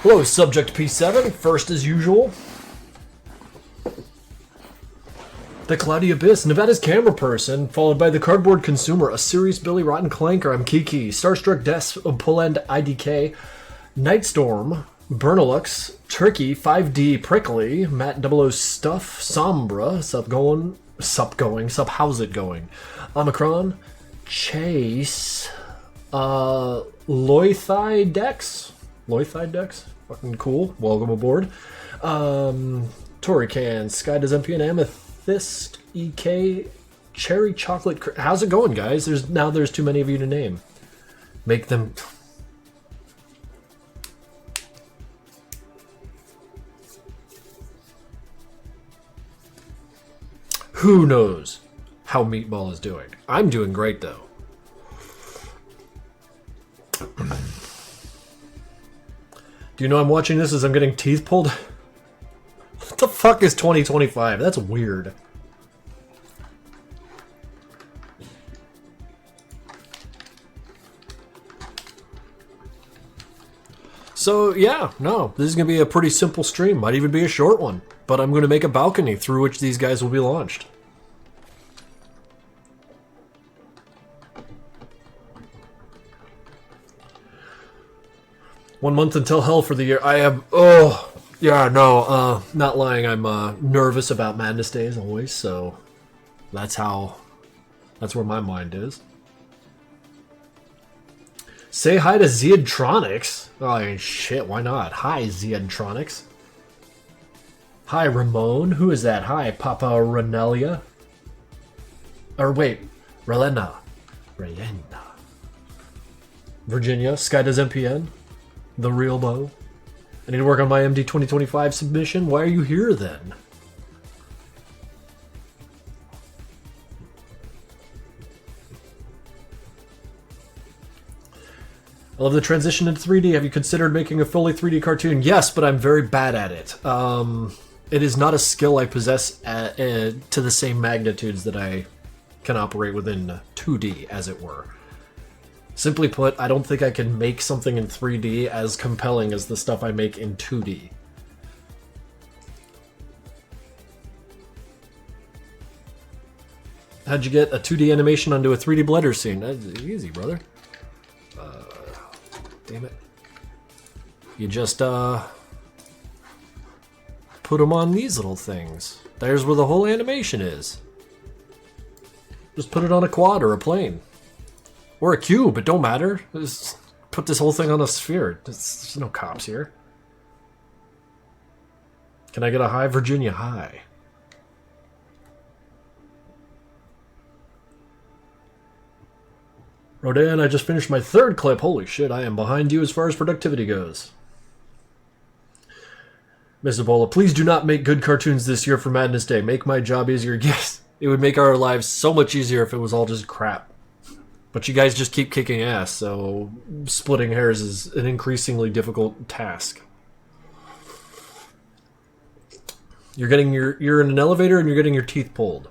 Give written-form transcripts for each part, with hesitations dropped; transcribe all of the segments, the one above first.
Hello, Subject P7. First, as usual, the Cloudy Abyss, Nevada's camera person, followed by the Cardboard Consumer, a serious Billy Rotten Clanker. I'm Kiki, Starstruck Des, Poland IDK, Nightstorm, Bernalux, Turkey, 5D, Prickly, Matt 00 Stuff, Sombra, Sup how's it going? Omicron, Chase, Loithidex, fucking cool, welcome aboard. Torican, Sky Does MP, Amethyst, EK, Cherry Chocolate, how's it going, guys? There's too many of you to name. Make them... Who knows how Meatball is doing? I'm doing great, though. Do you know I'm watching this as I'm getting teeth pulled? What the fuck is 2025? That's weird. So, yeah, no, this is going to be a pretty simple stream. Might even be a short one. But I'm going to make a balcony through which these guys will be launched. One month until hell for the year. I am... Oh, yeah, no, not lying. I'm nervous about Madness Days always, so that's where my mind is. Say hi to Zeodtronics. Oh, shit, why not? Hi, Zeodtronics. Hi, Ramon. Who is that? Hi, Papa Renelia. Or wait, Relena. Virginia. Sky Does MPN. The Real Bow. I need to work on my MD 2025 submission. Why are you here then? I love the transition into 3D. Have you considered making a fully 3D cartoon? Yes, but I'm very bad at it. It is not a skill I possess to the same magnitudes that I can operate within 2D, as it were. Simply put, I don't think I can make something in 3D as compelling as the stuff I make in 2D. How'd you get a 2D animation onto a 3D blender scene? That's easy, brother. Damn it. You just, put them on these little things. There's where the whole animation is. Just put it on a quad or a plane. Or a cube, it don't matter. Just put this whole thing on a sphere. There's no cops here. Can I get a high? Virginia high. Rodan, I just finished my 3rd clip. Holy shit, I am behind you as far as productivity goes. Miss Ebola, please do not make good cartoons this year for Madness Day. Make my job easier. Yes, it would make our lives so much easier if it was all just crap. But you guys just keep kicking ass, so splitting hairs is an increasingly difficult task. You're in an elevator and you're getting your teeth pulled.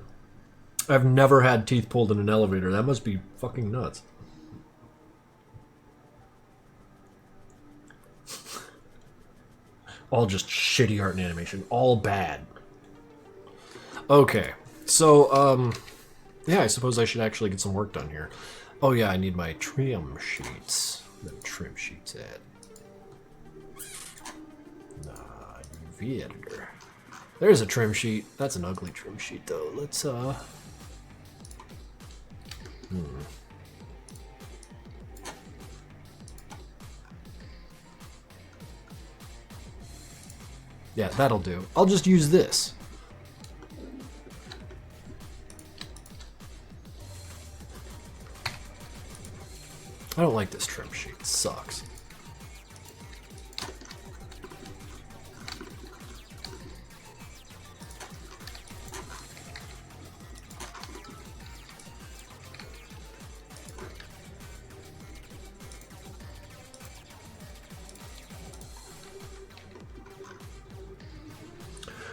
I've never had teeth pulled in an elevator. That must be fucking nuts. All just shitty art and animation. All bad. Okay. So, yeah, I suppose I should actually get some work done here. Oh yeah, I need my trim sheets. Where the trim sheets at? UV editor. There's a trim sheet. That's an ugly trim sheet though. Let's Yeah, that'll do. I'll just use this. I don't like this trim sheet. It sucks.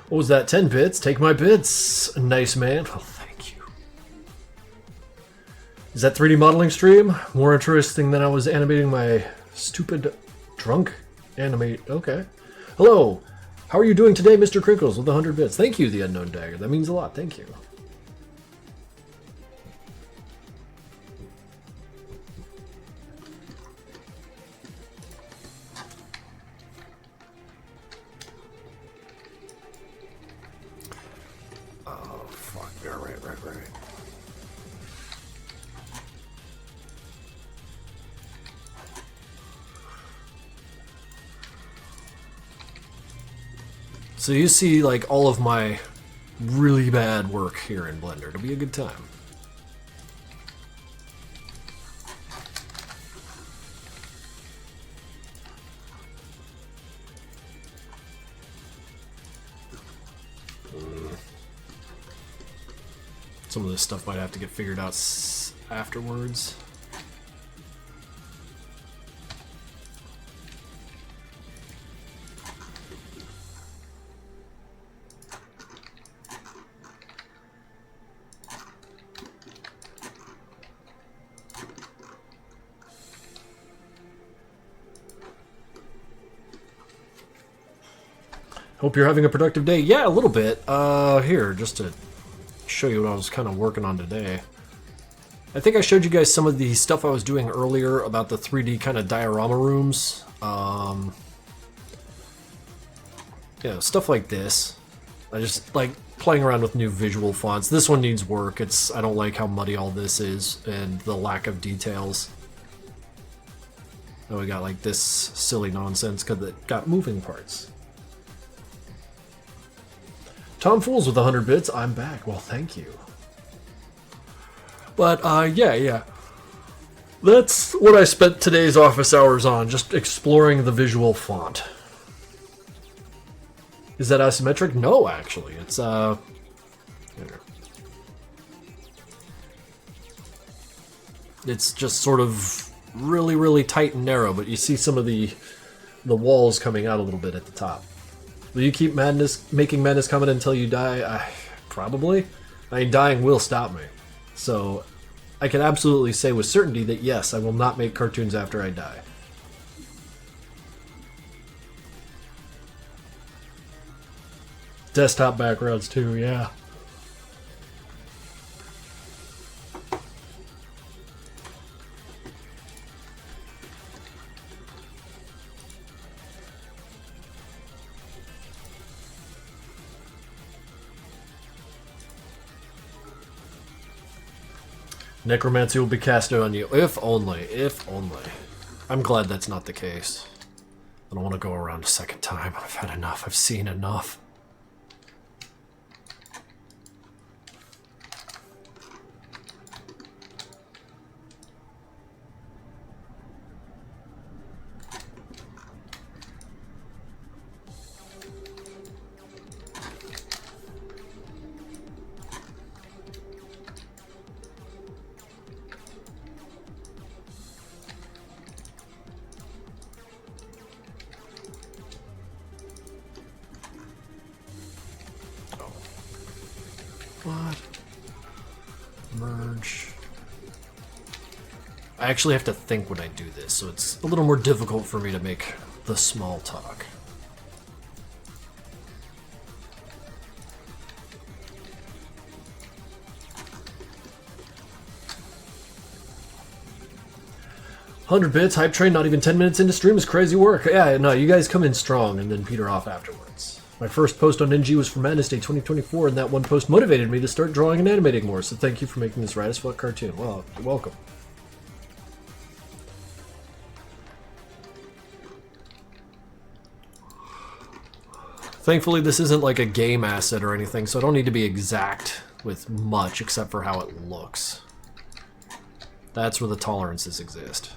What was that? 10 bits? Take my bits. Nice, man. Oh, thank you. Is that 3D modeling stream? More interesting than I was animating my stupid drunk Animate. Okay. Hello. How are you doing today, Mr. Krinkels, with 100 bits? Thank you, the Unknown Dagger. That means a lot. Thank you. Oh, fuck. Yeah, right. So you see, like, all of my really bad work here in Blender. It'll be a good time. Some of this stuff might have to get figured out afterwards. Hope you're having a productive day. Yeah, a little bit. Here, just to show you what I was kind of working on today. I think I showed you guys some of the stuff I was doing earlier about the 3D kind of diorama rooms. Yeah, stuff like this. I just like playing around with new visual fonts. This one needs work. I don't like how muddy all this is and the lack of details. Oh, we got like this silly nonsense because it got moving parts. Tom Fools with 100 bits. I'm back. Well, thank you. But, yeah. That's what I spent today's office hours on, just exploring the visual font. Is that asymmetric? No, actually. It's, it's just sort of really, really tight and narrow, but you see some of the walls coming out a little bit at the top. Will you keep making madness comment until you die? Probably. I mean, dying will stop me. So, I can absolutely say with certainty that yes, I will not make cartoons after I die. Desktop backgrounds too, yeah. Necromancy will be casted on you. If only. If only. I'm glad that's not the case. I don't want to go around a second time. I've had enough. I've seen enough. What? Merge. I actually have to think when I do this, so it's a little more difficult for me to make the small talk. $100 bits, hype train, not even 10 minutes into stream is crazy work. Yeah, no, you guys come in strong and then peter off afterwards. My first post on NG was for Madness Day 2024, and that one post motivated me to start drawing and animating more, so thank you for making this rad as fuck cartoon. Well, you're welcome. Thankfully, this isn't like a game asset or anything, so I don't need to be exact with much except for how it looks. That's where the tolerances exist.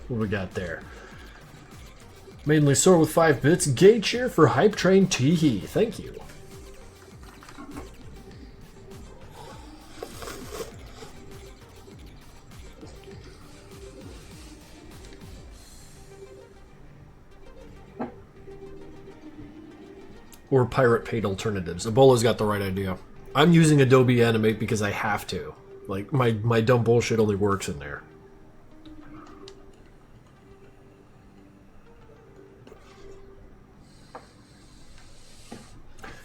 What we got there? Mainly sore with 5 bits. Gay cheer for Hype Train Teehee. Thank you. Or pirate paid alternatives. Ebola's got the right idea. I'm using Adobe Animate because I have to. Like, my dumb bullshit only works in there.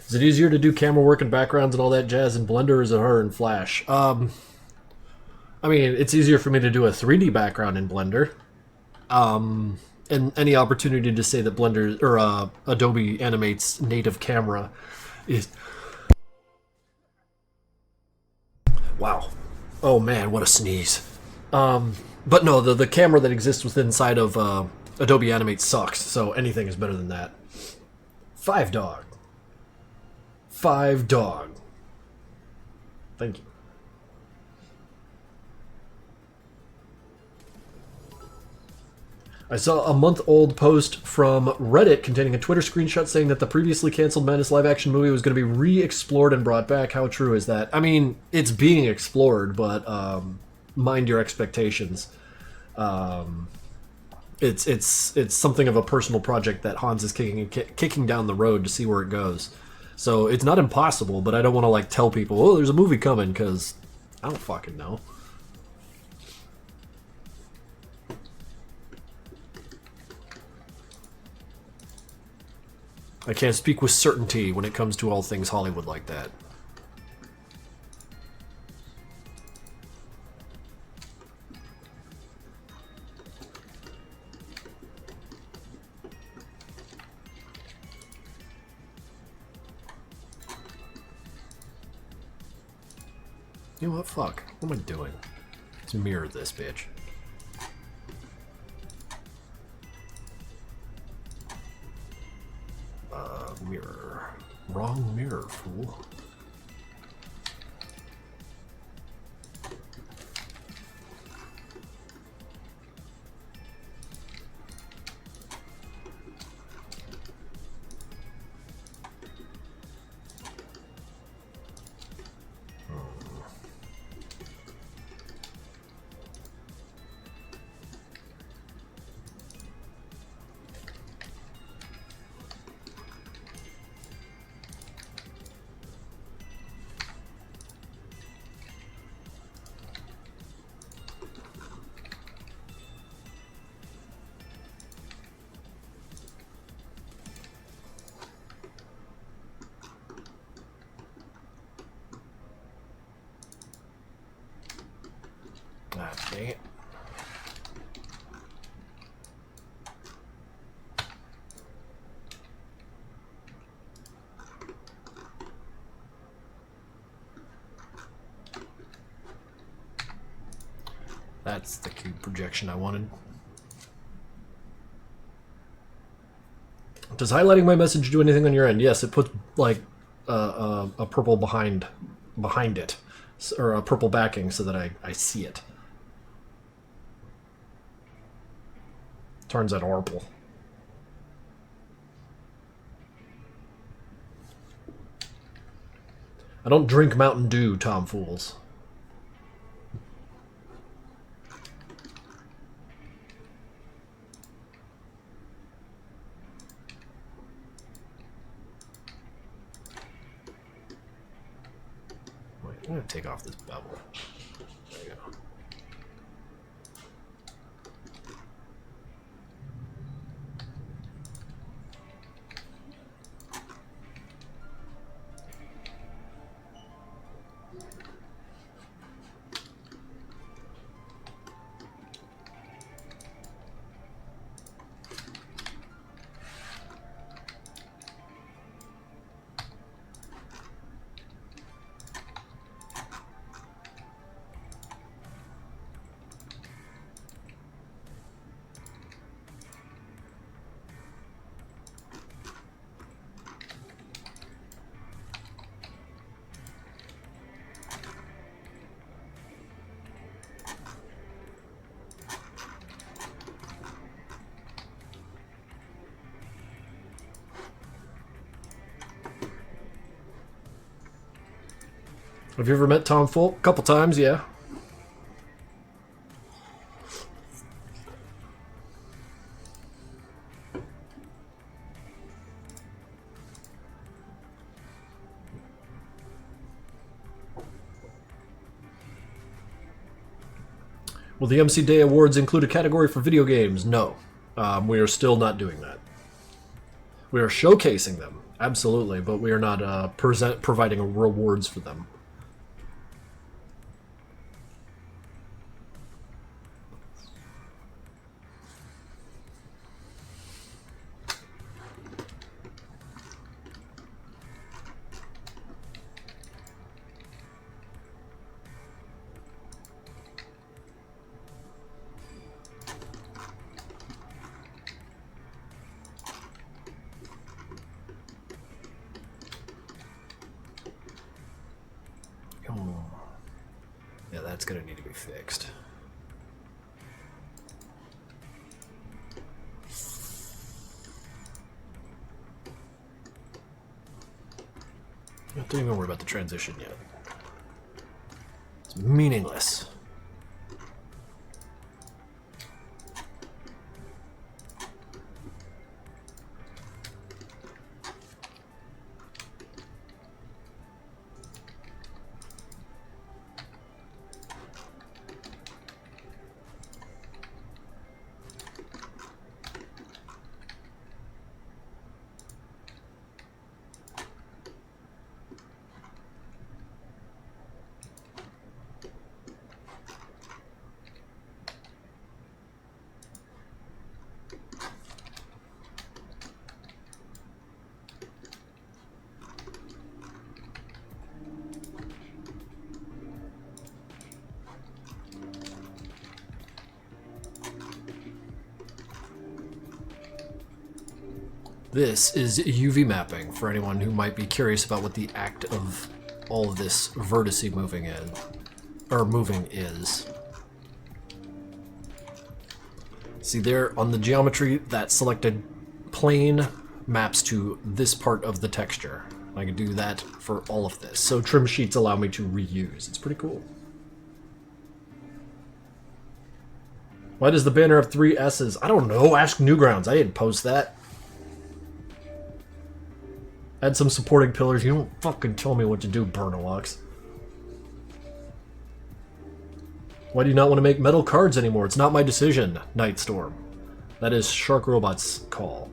Is it easier to do camera work and backgrounds and all that jazz in Blender, or is it harder in Flash? I mean, it's easier for me to do a 3D background in Blender. And any opportunity to say that Blender or Adobe Animate's native camera is... Wow. Oh man, what a sneeze. But no, the camera that exists within inside of Adobe Animate sucks, so anything is better than that. 5 dog. 5 dog. Thank you. I saw a month-old post from Reddit containing a Twitter screenshot saying that the previously canceled Madness live-action movie was going to be re-explored and brought back. How true is that? I mean, it's being explored, but mind your expectations. It's something of a personal project that Hans is kicking down the road to see where it goes. So it's not impossible, but I don't want to like tell people, oh, there's a movie coming, because I don't fucking know. I can't speak with certainty when it comes to all things Hollywood like that. You know what? Fuck. What am I doing? Let's mirror this bitch. Mirror. Wrong mirror, fool. Ah, dang it. That's the cube projection I wanted. Does highlighting my message do anything on your end? Yes, it puts like a purple behind it, or a purple backing so that I see it. Turns out orple. I don't drink Mountain Dew, tomfools. Wait, I'm gonna take off this bevel. There you go. Have you ever met Tom Folk? A couple times, yeah. Will the MC Day Awards include a category for video games? No. We are still not doing that. We are showcasing them, absolutely, but we are not providing rewards for them. Yeah, that's gonna need to be fixed. Don't even worry about the transition yet. It's meaningless. This is UV mapping for anyone who might be curious about what the act of all of this vertice moving is. See there on the geometry, that selected plane maps to this part of the texture. I can do that for all of this. So trim sheets allow me to reuse. It's pretty cool. Why does the banner have 3 S's? I don't know. Ask Newgrounds. I didn't post that. Add some supporting pillars. You don't fucking tell me what to do, Burnalux. Why do you not want to make metal cards anymore? It's not my decision, Nightstorm. That is Shark Robot's call.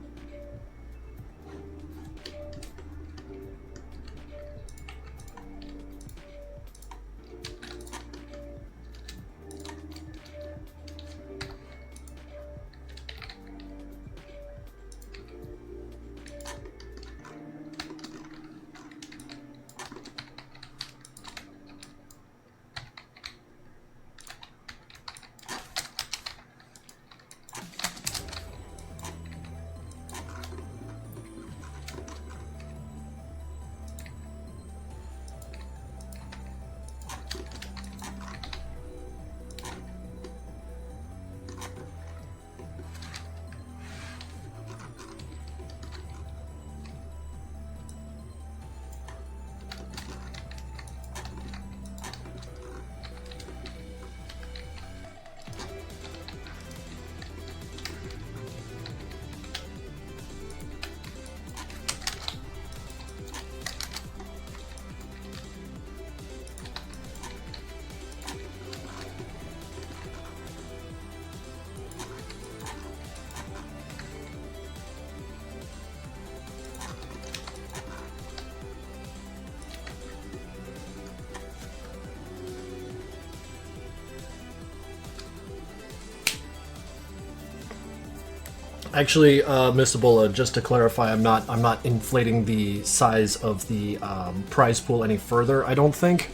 Actually, Miss Ebola, just to clarify, I'm not inflating the size of the prize pool any further. I don't think.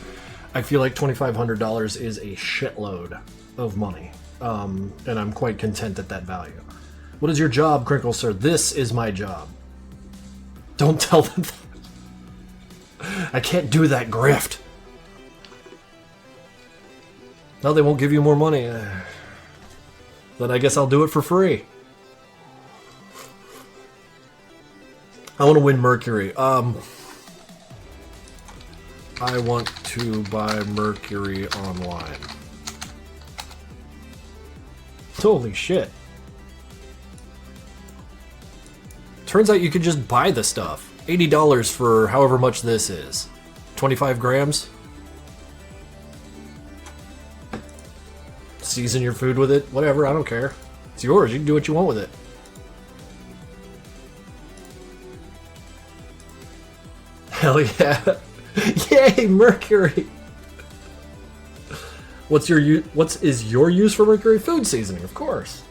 I feel like $2,500 is a shitload of money, and I'm quite content at that value. What is your job, Krinkels, sir? This is my job. Don't tell them that. I can't do that grift. No, they won't give you more money. Then I guess I'll do it for free. I want to win Mercury. I want to buy mercury online. Holy shit. Turns out you can just buy the stuff. $80 for however much this is. 25 grams. Season your food with it. Whatever, I don't care. It's yours. You can do what you want with it. Hell yeah. Yay, mercury. What is your use for mercury? Food seasoning, of course.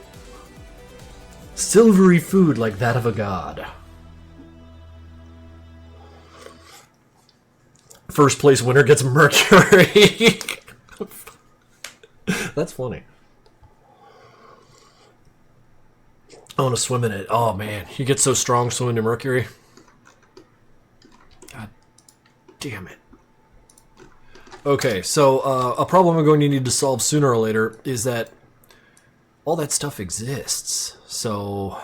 Silvery food like that of a god. First place winner gets mercury. That's funny. I want to swim in it. Oh man, you get so strong swimming in mercury. God damn it. Okay, so a problem I'm going to need to solve sooner or later is that all that stuff exists. So,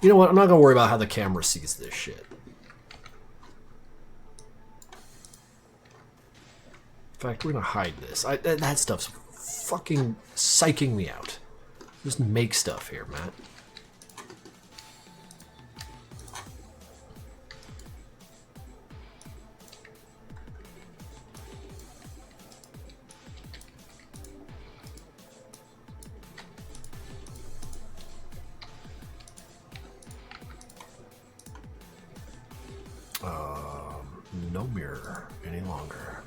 you know what? I'm not going to worry about how the camera sees this shit. In fact, we're going to hide this. That stuff's fucking psyching me out. Just make stuff here, Matt. No mirror any longer.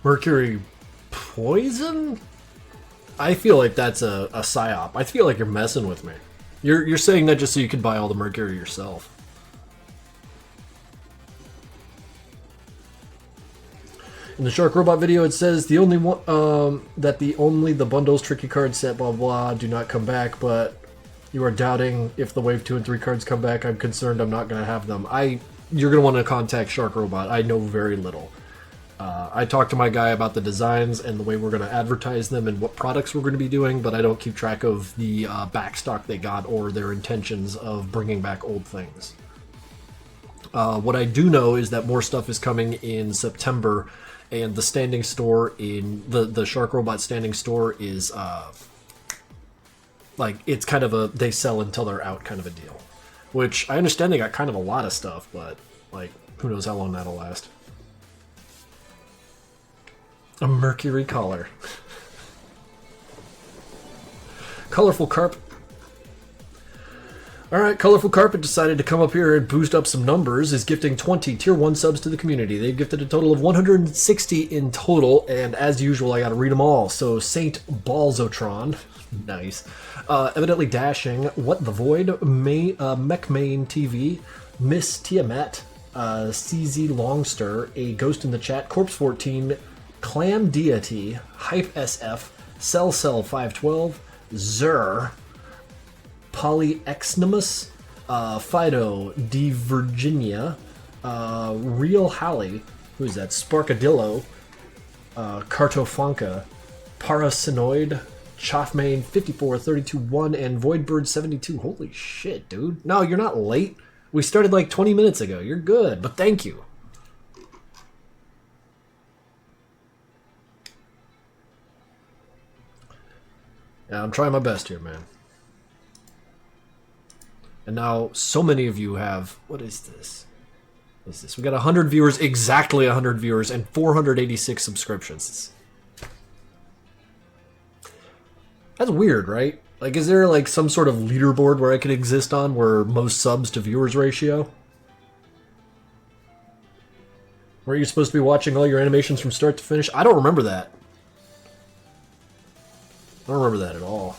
Mercury poison? I feel like that's a psyop. I feel like you're messing with me. You're saying that just so you can buy all the mercury yourself. In the Shark Robot video, it says the only one that the bundles, tricky card set, blah blah, do not come back. But you are doubting if the wave 2 and 3 cards come back. I'm concerned. I'm not going to have them. You're going to want to contact Shark Robot. I know very little. I talked to my guy about the designs and the way we're going to advertise them and what products we're going to be doing, but I don't keep track of the backstock they got or their intentions of bringing back old things. What I do know is that more stuff is coming in September, and the standing store in the Shark Robot standing store is like, it's kind of a they sell until they're out kind of a deal. Which I understand they got kind of a lot of stuff, but like, who knows how long that'll last. A mercury collar. Colorful Carpet. Alright, Colorful Carpet decided to come up here and boost up some numbers, is gifting 20 Tier 1 subs to the community. They've gifted a total of 160 in total, and as usual, I gotta read them all. So, Saint Balzotron. Nice. Evidently Dashing. What the Void. MechMain TV. Miss Tiamat. CZ Longster. A Ghost in the Chat. Corpse 14. Clam Deity, Hype SF, Cell 512, Zur, Polyexnemus, Fido, D Virginia, Real Hallie, who is that? Sparkadillo, Cartofonka, Parasinoid, Chaffmane 5432-1, and Voidbird 72. Holy shit, dude. No, you're not late. We started like 20 minutes ago. You're good, but thank you. Yeah, I'm trying my best here, man. And now, so many of you have... What is this? What is this? We got 100 viewers, exactly 100 viewers, and 486 subscriptions. That's weird, right? Like, is there, like, some sort of leaderboard where I could exist on, where most subs to viewers ratio? Were you supposed to be watching all your animations from start to finish? I don't remember that. I don't remember that at all.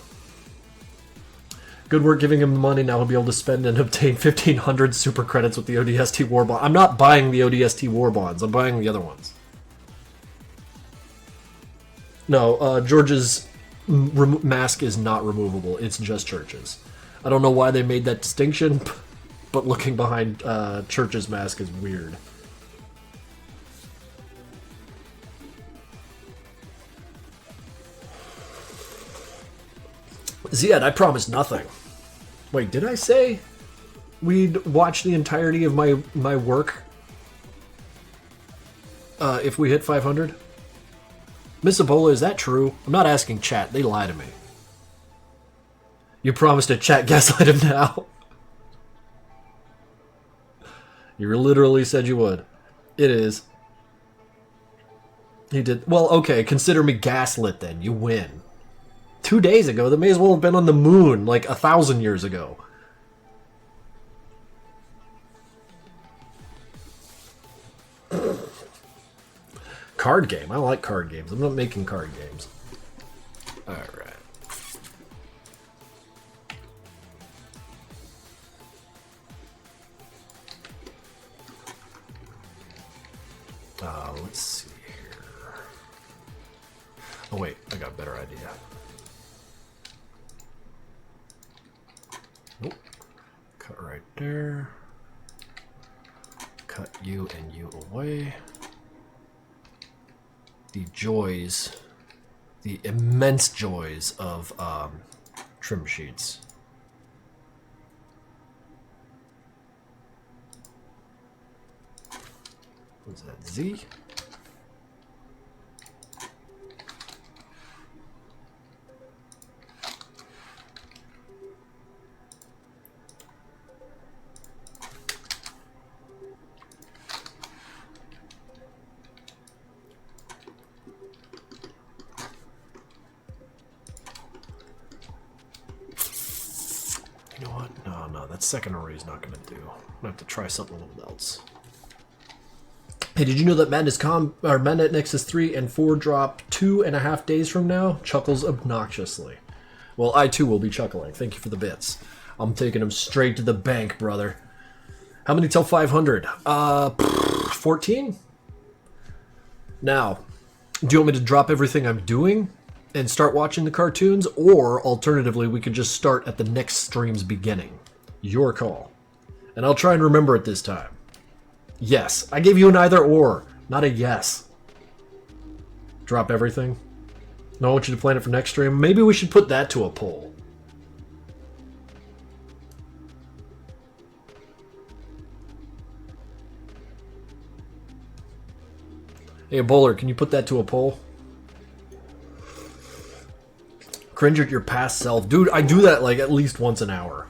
Good work giving him the money. Now he'll be able to spend and obtain 1,500 super credits with the ODST War Bond. I'm not buying the ODST War Bonds. I'm buying the other ones. No, George's mask is not removable. It's just Church's. I don't know why they made that distinction, but looking behind Church's mask is weird. Ziad, I promised nothing. Wait, did I say we'd watch the entirety of my work if we hit 500? Miss Ebola, is that true? I'm not asking chat. They lie to me. You promised to chat gaslight him now. You literally said you would. It is. He did. Well, okay, consider me gaslit then. You win. 2 days ago, that may as well have been on the moon like 1,000 years ago. Card game? I don't like card games. I'm not making card games. Alright. Let's see here. Oh wait, I got a better idea. Nope. Cut right there. Cut you and you away. The joys, the immense joys of trim sheets. What's that, Z? You know what? No, that second array is not going to do. I'm going to have to try something a little else. Hey, did you know that Madnet Nexus 3 and 4 drop 2.5 days from now? Chuckles obnoxiously. Well, I too will be chuckling. Thank you for the bits. I'm taking them straight to the bank, brother. How many till 500? 14? Now, do you want me to drop everything I'm doing and start watching the cartoons? Or, alternatively, we could just start at the next stream's beginning. Your call. And I'll try and remember it this time. Yes. I gave you an either or, not a yes. Drop everything? No, I want you to plan it for next stream. Maybe we should put that to a poll. Hey, Bowler, can you put that to a poll? Cringe at your past self. Dude, I do that like at least once an hour.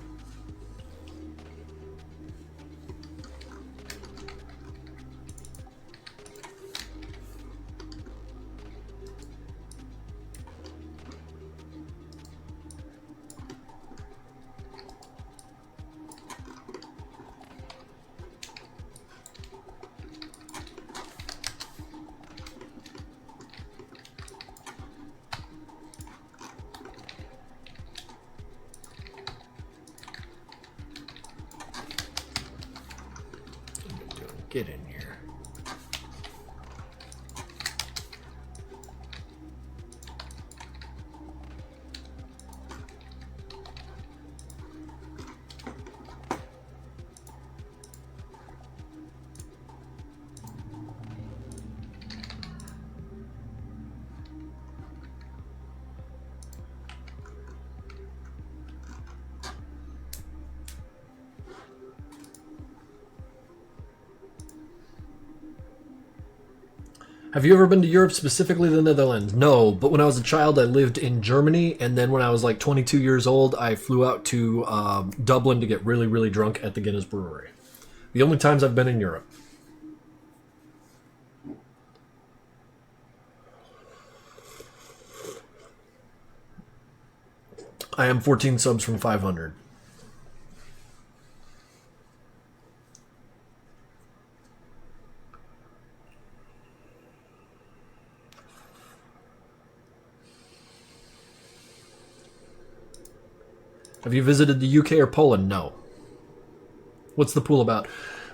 Get in here. Have you ever been to Europe, specifically the Netherlands? No, but when I was a child, I lived in Germany, and then when I was like 22 years old, I flew out to Dublin to get really, really drunk at the Guinness Brewery. The only times I've been in Europe. I am 14 subs from 500. Have you visited the UK or Poland? No. What's the pool about?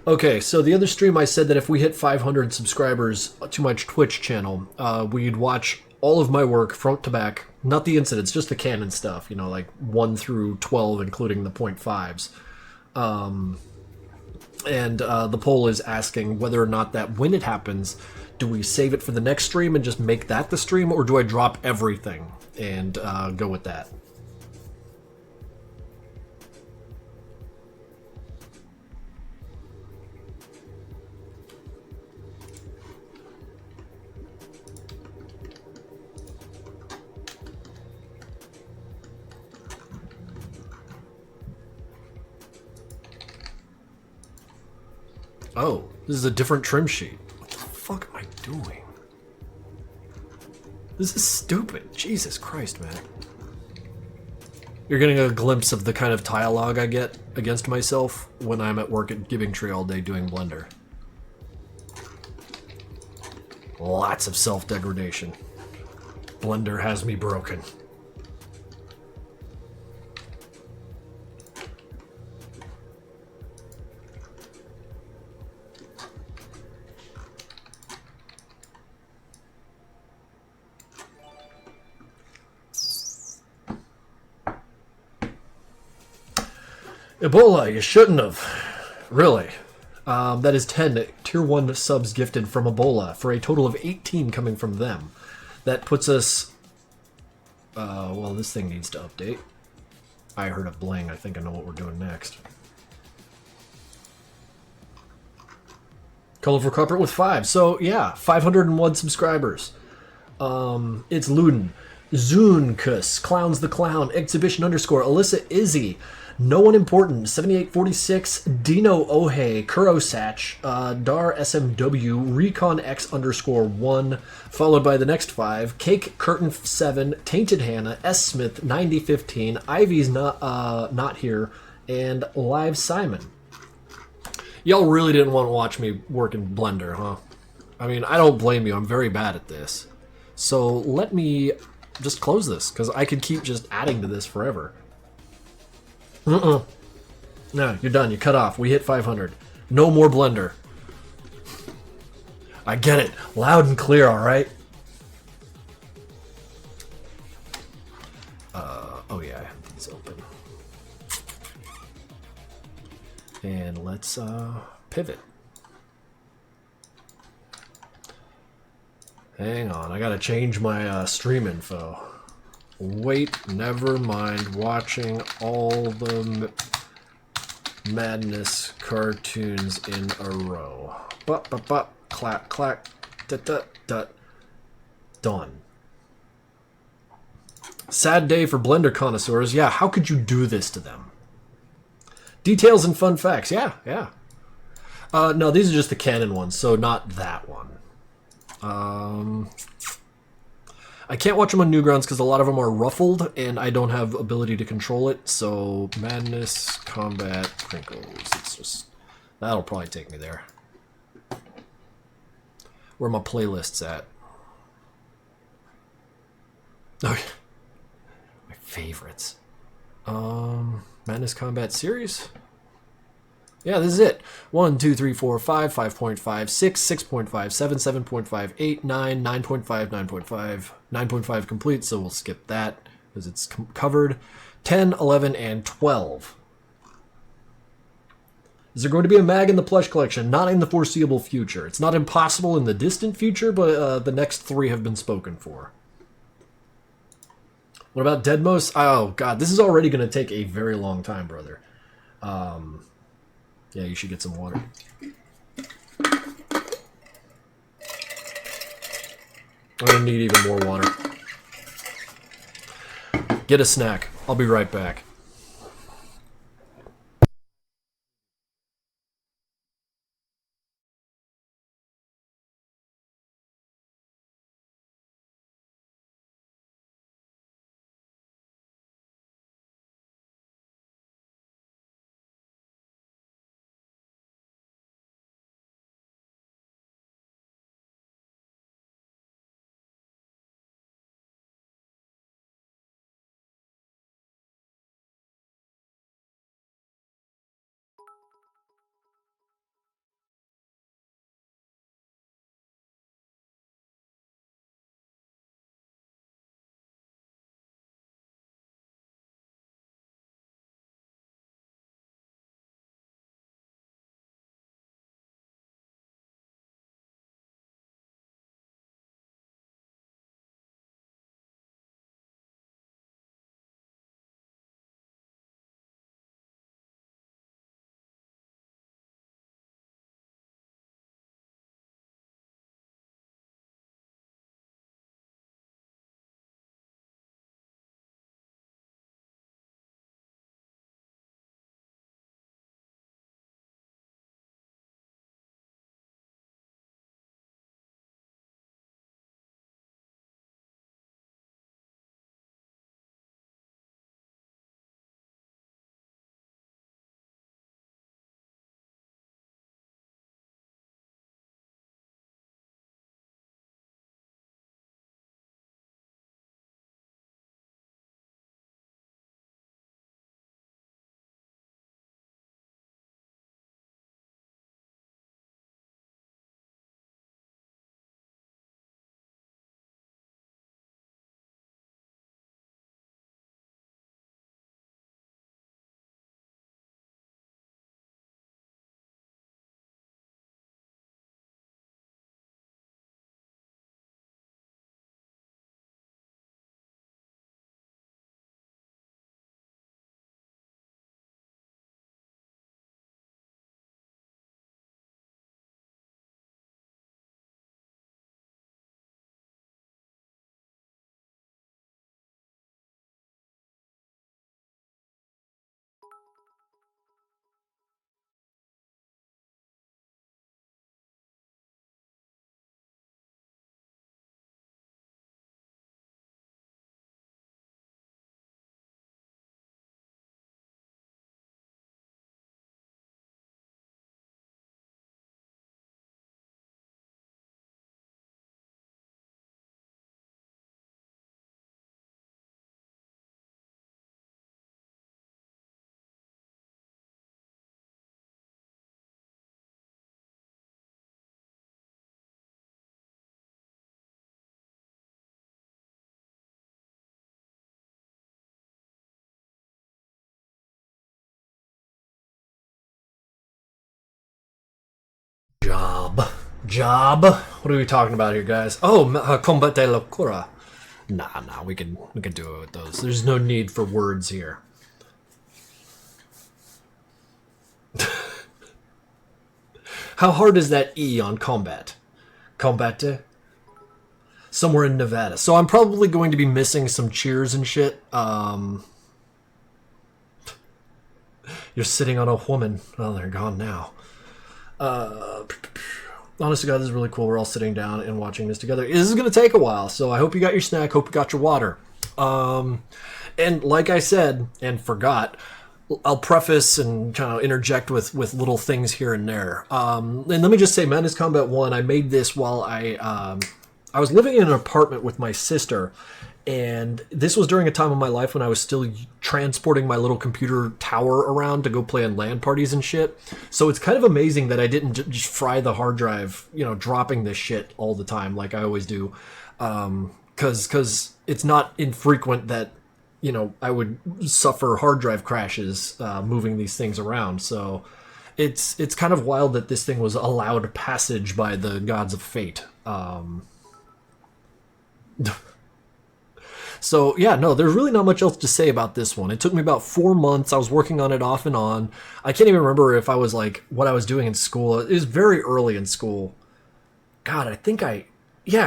Okay, so the other stream I said that if we hit 500 subscribers to my Twitch channel, we'd watch all of my work front to back, not the incidents, just the canon stuff, you know, like 1 through 12, including the point fives. And the poll is asking whether or not that when it happens, do we save it for the next stream and just make that the stream, or do I drop everything and go with that? Oh, this is a different trim sheet. What the fuck am I doing? This is stupid. Jesus Christ, man. You're getting a glimpse of the kind of dialogue I get against myself when I'm at work at Giving Tree all day doing Blender. Lots of self-degradation. Blender has me broken. Ebola, you shouldn't have. Really. That is 10 tier 1 subs gifted from Ebola for a total of 18 coming from them. That puts us... well, this thing needs to update. I heard a bling. I think I know what we're doing next. Colorful Carpet with 5. So, yeah, 501 subscribers. It's Luden, Zoonkus, Clowns the Clown, Exhibition _ Alyssa Izzy, No One Important, 7846, Dino Ohe, Kurosach, Dar SMW, Recon X _1, followed by the next 5, Cake Curtain 7, Tainted Hannah, S Smith 9015, Ivy's not here, and Live Simon. Y'all really didn't want to watch me work in Blender, huh? I mean, I don't blame you. I'm very bad at this. So let me just close this, because I could keep just adding to this forever. No, you're done. You cut off. We hit 500. No more Blender. I get it. Loud and clear, all right? Oh yeah, I have these open. And let's pivot. Hang on, I gotta change my stream info. Wait, never mind. Watching all the Madness cartoons in a row. Bup, bup, bup. Clack, clack. Dut, dut, dut. Done. Sad day for Blender connoisseurs. Yeah, how could you do this to them? Details and fun facts. Yeah, yeah. No, these are just the canon ones, so not that one. I can't watch them on Newgrounds because a lot of them are ruffled and I don't have ability to control it. So Madness, Combat, Krinkels. It's just that'll probably take me there. Where are my playlists at? Okay. My favorites. Madness Combat Series? Yeah, this is it. 1, 2, 3, 4, 5, 5.5, 6, 6.5, 7, 7.5, 8, 9, 9.5, 9.5, 9.5 complete, so we'll skip that because it's covered. 10, 11, and 12. Is there going to be a mag in the plush collection? Not in the foreseeable future. It's not impossible in the distant future, but the next 3 have been spoken for. What about Deadmos? Oh, God, this is already going to take a very long time, brother. Yeah, you should get some water. I'm going to need even more water. Get a snack. I'll be right back. Job. What are we talking about here, guys? Oh, combate locura. Nah, we can do it with those. There's no need for words here. How hard is that E on combat? Combate? Somewhere in Nevada. So I'm probably going to be missing some cheers and shit. You're sitting on a woman. Well, they're gone now. Honest to God, this is really cool. We're all sitting down and watching this together. This is going to take a while, so I hope you got your snack. Hope you got your water. And like I said, and forgot, I'll preface and kind of interject with little things here and there. And let me just say, Madness Combat 1, I made this while I was living in an apartment with my sister, and this was during a time of my life when I was still transporting my little computer tower around to go play on LAN parties and shit. So it's kind of amazing that I didn't just fry the hard drive, dropping this shit all the time like I always do. Because it's not infrequent that, I would suffer hard drive crashes moving these things around. So it's kind of wild that this thing was allowed passage by the gods of fate. So, yeah, no, there's really not much else to say about this one. It took me about 4 months. I was working on it off and on. I can't even remember if I was, what I was doing in school. It was very early in school. God,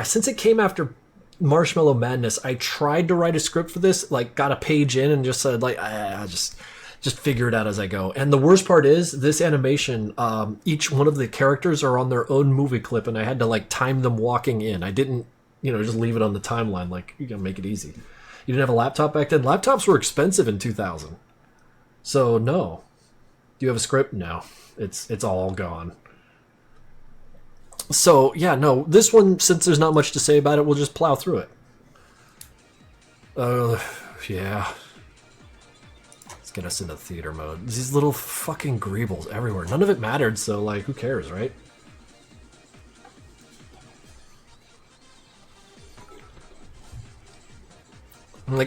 since it came after Marshmallow Madness, I tried to write a script for this, got a page in and just said, I'll just figure it out as I go. And the worst part is, this animation, each one of the characters are on their own movie clip, and I had to, time them walking in. I didn't just leave it on the timeline. You gotta make it easy. You didn't have a laptop back then? Laptops were expensive in 2000. So, no. Do you have a script? No. It's all gone. So, yeah, no. This one, since there's not much to say about it, we'll just plow through it. Yeah. Let's get us into theater mode. These little fucking greebles everywhere. None of it mattered, so, who cares, right?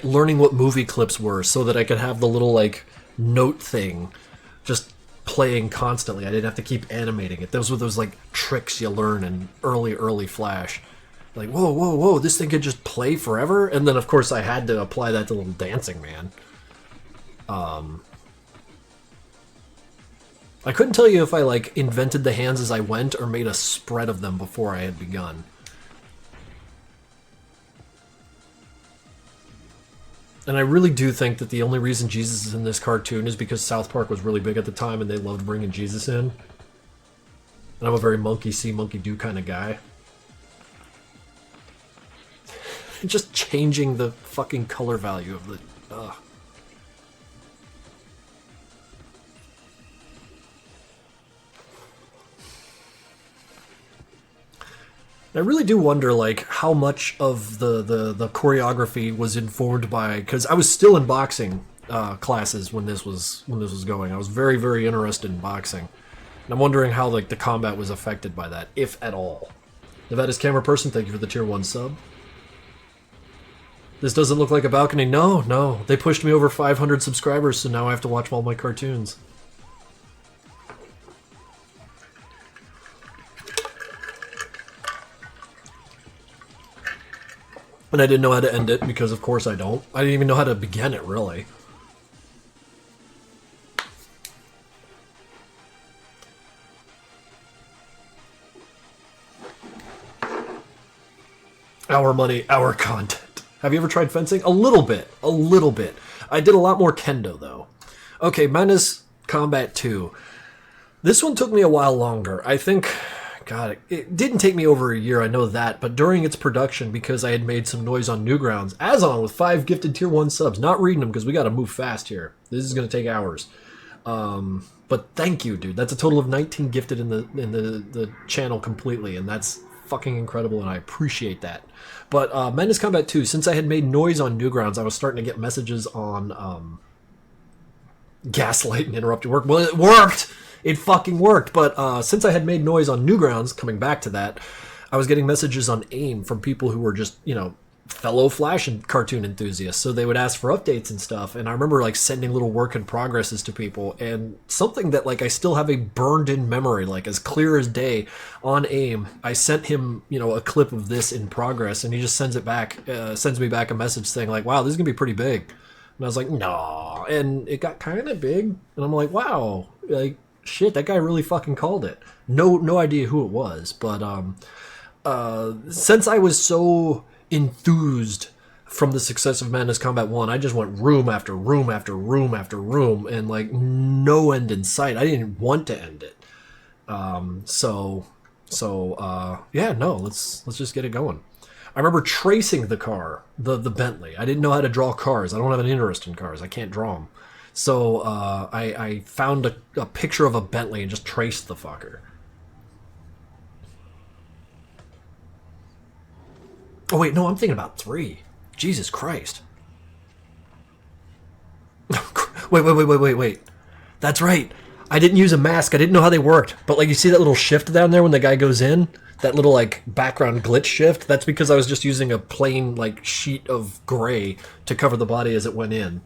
Learning what movie clips were so that I could have the little note thing just playing constantly. I didn't have to keep animating it. Those were those tricks you learn in early Flash. Whoa, this thing could just play forever? And then of course I had to apply that to Little Dancing Man. I couldn't tell you if I invented the hands as I went or made a spread of them before I had begun. And I really do think that the only reason Jesus is in this cartoon is because South Park was really big at the time and they loved bringing Jesus in. And I'm a very monkey see, monkey do kind of guy. Just changing the fucking color value of the... Ugh. I really do wonder, how much of the choreography was informed by... Because I was still in boxing classes when this was going. I was very, very interested in boxing. And I'm wondering how, the combat was affected by that, if at all. Nevada's camera person, thank you for the tier 1 sub. This doesn't look like a balcony. No. They pushed me over 500 subscribers, so now I have to watch all my cartoons. And I didn't know how to end it, because of course I don't. I didn't even know how to begin it, really. Our money, our content. Have you ever tried fencing? A little bit. I did a lot more kendo, though. Okay, Madness Combat 2. This one took me a while longer. I think... God, it didn't take me over a year, I know that, but during its production, because I had made some noise on Newgrounds, Azon with 5 gifted tier 1 subs, not reading them because we gotta move fast here. This is gonna take hours. But thank you, dude. That's a total of 19 gifted in the channel completely, and that's fucking incredible, and I appreciate that. But Madness Combat 2, since I had made noise on Newgrounds, I was starting to get messages on Gaslight and Interrupted Work. Well, it worked! It fucking worked, but since I had made noise on Newgrounds, coming back to that, I was getting messages on AIM from people who were just, fellow Flash and cartoon enthusiasts, so they would ask for updates and stuff. And I remember like sending little work in progresses to people, and something that like I still have a burned in memory, like as clear as day. On AIM, I sent him, a clip of this in progress, and he just sends me back a message saying like, "Wow, this is gonna be pretty big." And I was like, "No," and it got kind of big, and I'm like, "Wow, like shit, that guy really fucking called it." No idea who it was, but since I was so enthused from the success of Madness Combat 1, I just went room after room after room after room, and like no end in sight. I didn't want to end it. Yeah, no, let's just get it going. I remember tracing the car, the Bentley. I didn't know how to draw cars. I don't have an interest in cars. I can't draw them. So I found a picture of a Bentley and just traced the fucker. Oh, wait, no, I'm thinking about 3. Jesus Christ. Wait. That's right. I didn't use a mask. I didn't know how they worked. But, like, you see that little shift down there when the guy goes in? That little, like, background glitch shift? That's because I was just using a plain, like, sheet of gray to cover the body as it went in.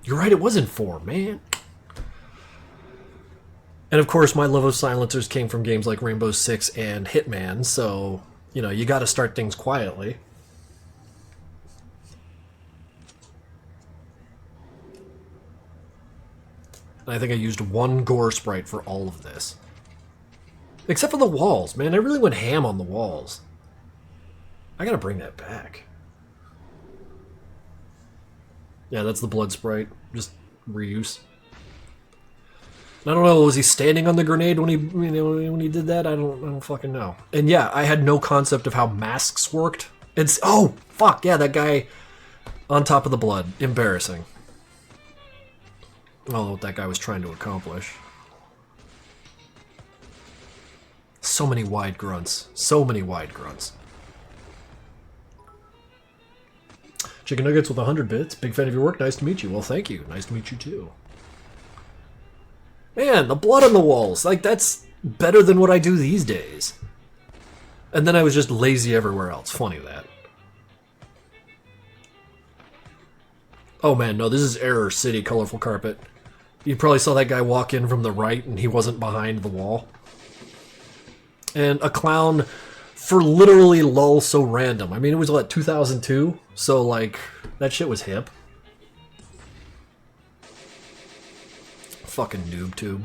You're right, it wasn't 4, man. And of course, my love of silencers came from games like Rainbow Six and Hitman, so, you gotta start things quietly. And I think I used 1 gore sprite for all of this. Except for the walls, man. I really went ham on the walls. I gotta bring that back. Yeah, that's the blood sprite. Just reuse. I don't know. Was he standing on the grenade when he did that? I don't fucking know. And yeah, I had no concept of how masks worked. Oh fuck yeah, that guy on top of the blood. Embarrassing. I don't know what that guy was trying to accomplish. So many wide grunts. So many wide grunts. Chicken Nuggets with 100 bits. Big fan of your work. Nice to meet you. Well, thank you. Nice to meet you too. Man, the blood on the walls. Like, that's better than what I do these days. And then I was just lazy everywhere else. Funny that. Oh man, no, this is Error City Colorful Carpet. You probably saw that guy walk in from the right and he wasn't behind the wall. And a clown for literally lol so random. I mean, it was what, 2002? So like, that shit was hip. Fucking noob tube.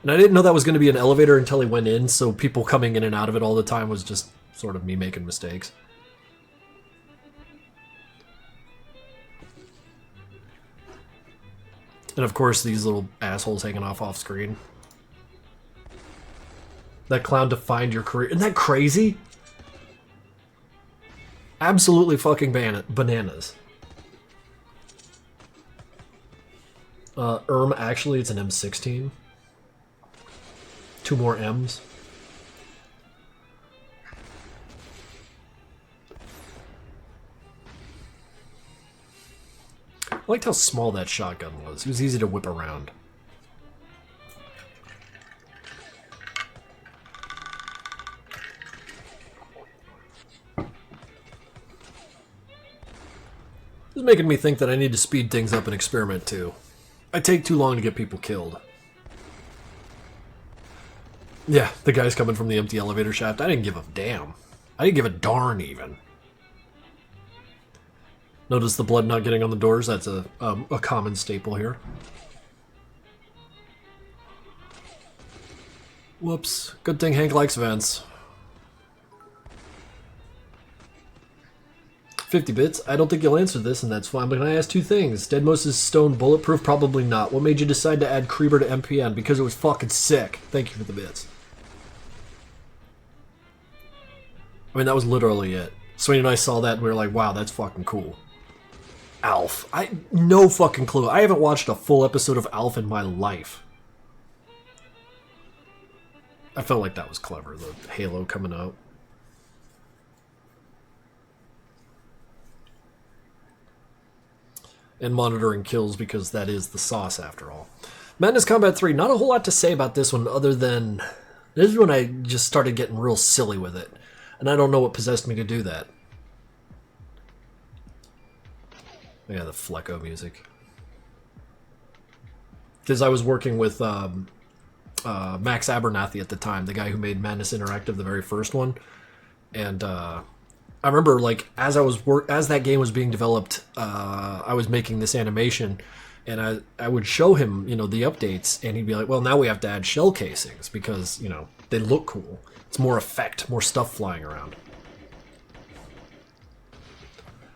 And I didn't know that was going to be an elevator until he went in, so people coming in and out of it all the time was just sort of me making mistakes. And of course, these little assholes hanging off screen. That clown defined your career. Isn't that crazy? Absolutely fucking bananas. Actually, it's an M16. 2 more M's. I liked how small that shotgun was. It was easy to whip around. This is making me think that I need to speed things up and experiment too. I take too long to get people killed. Yeah, the guy's coming from the empty elevator shaft. I didn't give a damn. I didn't give a darn even. Notice the blood not getting on the doors? That's a common staple here. Whoops. Good thing Hank likes vents. 50 bits. I don't think you'll answer this, and that's fine, but can I ask 2 things? Deadmos' stone bulletproof? Probably not. What made you decide to add Creeper to MPN? Because it was fucking sick. Thank you for the bits. I mean, that was literally it. Swain and I saw that and we were like, wow, that's fucking cool. Alf. No fucking clue. I haven't watched a full episode of Alf in my life. I felt like that was clever, the Halo coming out. And monitoring kills because that is the sauce after all. Madness Combat 3, not a whole lot to say about this one other than this is when I just started getting real silly with it. And I don't know what possessed me to do that. Yeah, the Flecko music. Because I was working with Max Abernathy at the time, the guy who made Madness Interactive, the very first one. And I remember, like, as that game was being developed, I was making this animation, and I would show him, you know, the updates, and he'd be like, well, now we have to add shell casings because, you know, they look cool. It's more effect, more stuff flying around.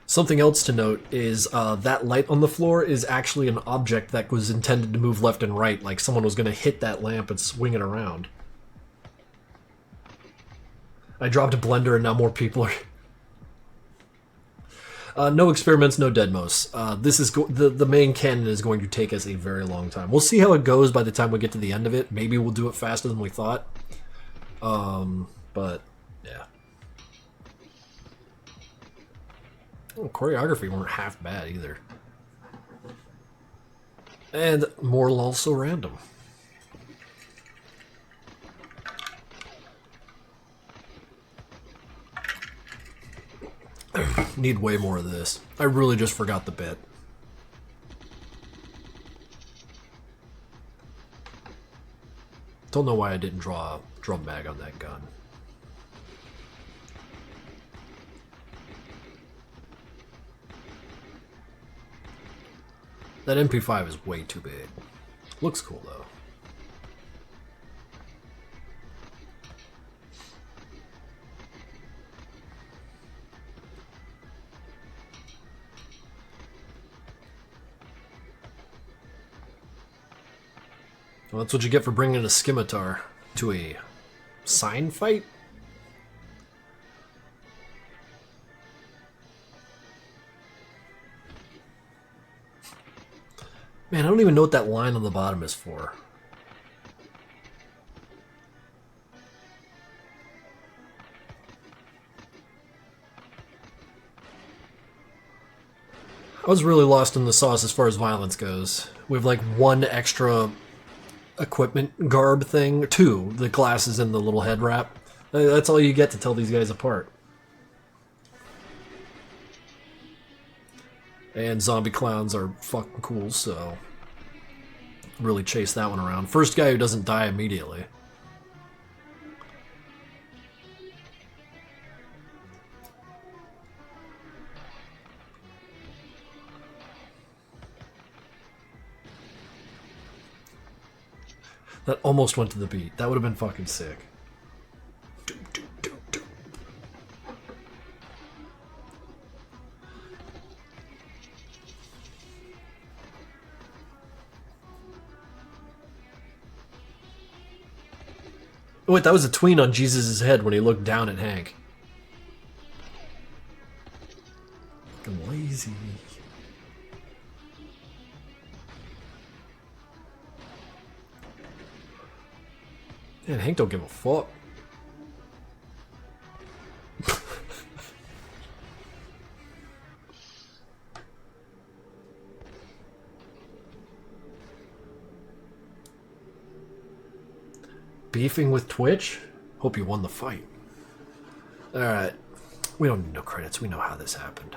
Something else to note is that light on the floor is actually an object that was intended to move left and right, like someone was going to hit that lamp and swing it around. I dropped a blender and now more people are... no experiments, no Deadmos. This is the main canon is going to take us a very long time. We'll see how it goes by the time we get to the end of it. Maybe we'll do it faster than we thought. But, yeah. Oh, choreography weren't half bad either. And more also random. Need way more of this. I really just forgot the bit. Don't know why I didn't draw a drum mag on that gun. That MP5 is way too big. Looks cool though. Well, that's what you get for bringing a scimitar to a sign fight? Man, I don't even know what that line on the bottom is for. I was really lost in the sauce as far as violence goes. We have like one extra equipment garb thing, two, the glasses and the little head wrap. That's all you get to tell these guys apart. And zombie clowns are fucking cool, so really chase that one around. First guy who doesn't die immediately. That almost went to the beat. That would have been fucking sick. Oh, wait, that was a tween on Jesus' head when he looked down at Hank. Fucking lazy. Man, Hank don't give a fuck. Beefing with Twitch? Hope you won the fight. Alright. We don't need no credits. We know how this happened.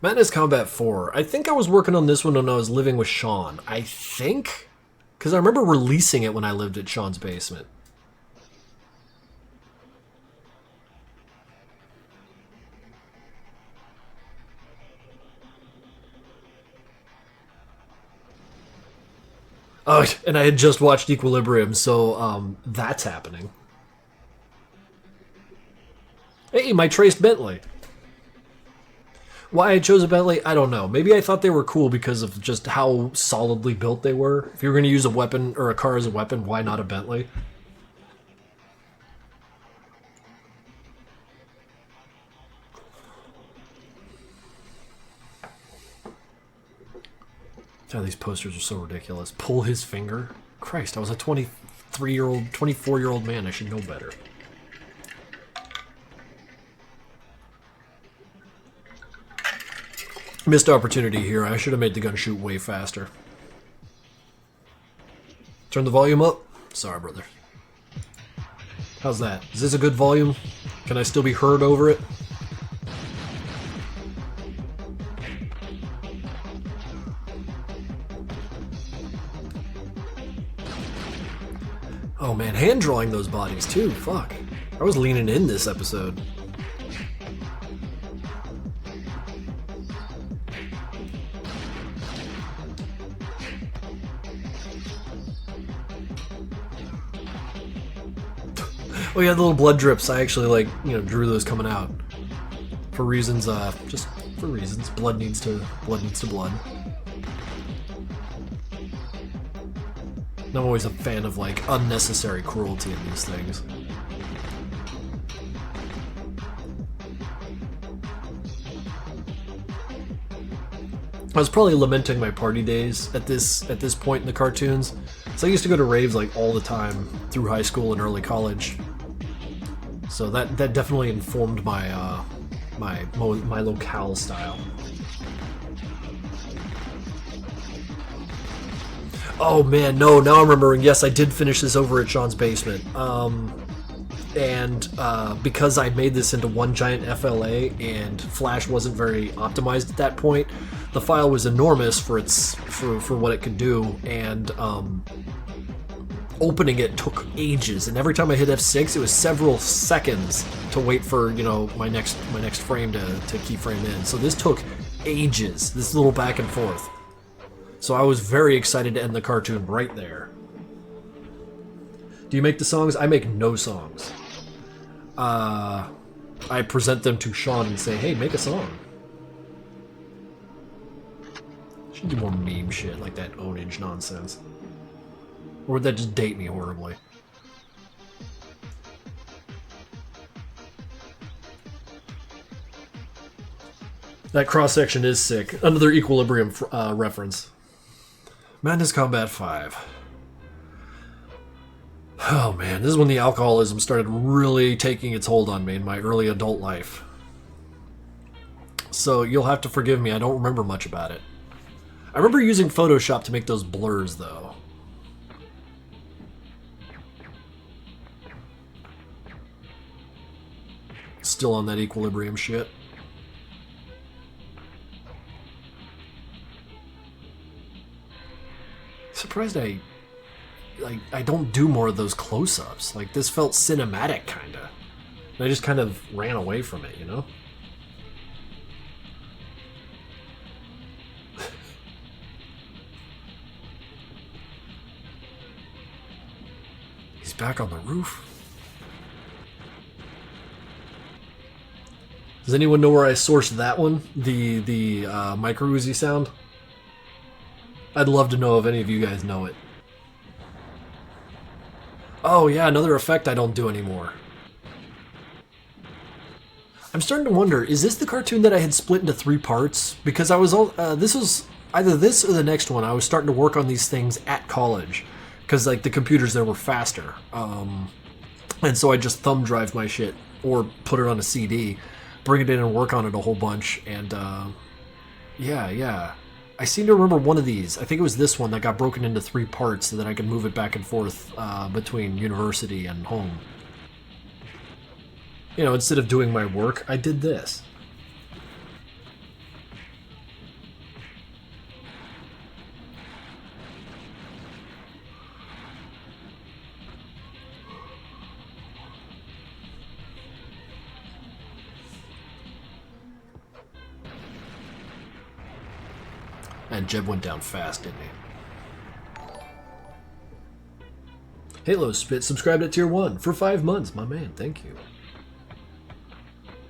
Madness Combat 4. I think I was working on this one when I was living with Sean. I think? Because I remember releasing it when I lived at Sean's basement. Oh, and I had just watched Equilibrium, so that's happening. Hey, my traced Bentley. Why I chose a Bentley, I don't know. Maybe I thought they were cool because of just how solidly built they were. If you were going to use a weapon or a car as a weapon, why not a Bentley? God, these posters are so ridiculous. Pull his finger? Christ, I was a 23-year-old, 24-year-old man. I should know better. Missed opportunity here. I should have made the gun shoot way faster. Turn the volume up. Sorry, brother. How's that? Is this a good volume? Can I still be heard over it? Oh man, hand drawing those bodies too. Fuck. I was leaning in this episode. Oh yeah, the little blood drips. I actually drew those coming out for reasons. Just for reasons. Blood needs to blood. I'm always a fan of unnecessary cruelty in these things. I was probably lamenting my party days at this point in the cartoons. So I used to go to raves all the time through high school and early college. So that definitely informed my my locale style. Oh man, no! Now I'm remembering. Yes, I did finish this over at Sean's basement, and because I made this into one giant FLA, and Flash wasn't very optimized at that point, the file was enormous for what it could do, and opening it took ages. And every time I hit F6, it was several seconds to wait for my next frame to keyframe in. So this took ages. This little back and forth. So I was very excited to end the cartoon right there. Do you make the songs? I make no songs. I present them to Sean and say, hey, make a song. Should do more meme shit like that ownage nonsense. Or would that just date me horribly? That cross-section is sick. Another Equilibrium reference. Madness Combat 5. Oh man, this is when the alcoholism started really taking its hold on me in my early adult life. So you'll have to forgive me, I don't remember much about it. I remember using Photoshop to make those blurs though. Still on that Equilibrium shit. Surprised I don't do more of those close-ups. This felt cinematic, kinda. And I just kind of ran away from it, He's back on the roof. Does anyone know where I sourced that one? The micro Uzi sound? I'd love to know if any of you guys know it. Oh yeah, another effect I don't do anymore. I'm starting to wonder, is this the cartoon that I had split into 3 parts? Because I was this was either this or the next one. I was starting to work on these things at college. Because the computers there were faster. And so I just thumb drive my shit or put it on a CD, bring it in and work on it a whole bunch. And yeah. I seem to remember one of these. I think it was this one that got broken into 3 parts so that I could move it back and forth between university and home. Instead of doing my work, I did this. And Jeb went down fast, didn't he? Halo Spit subscribed at tier 1 for 5 months. My man, thank you.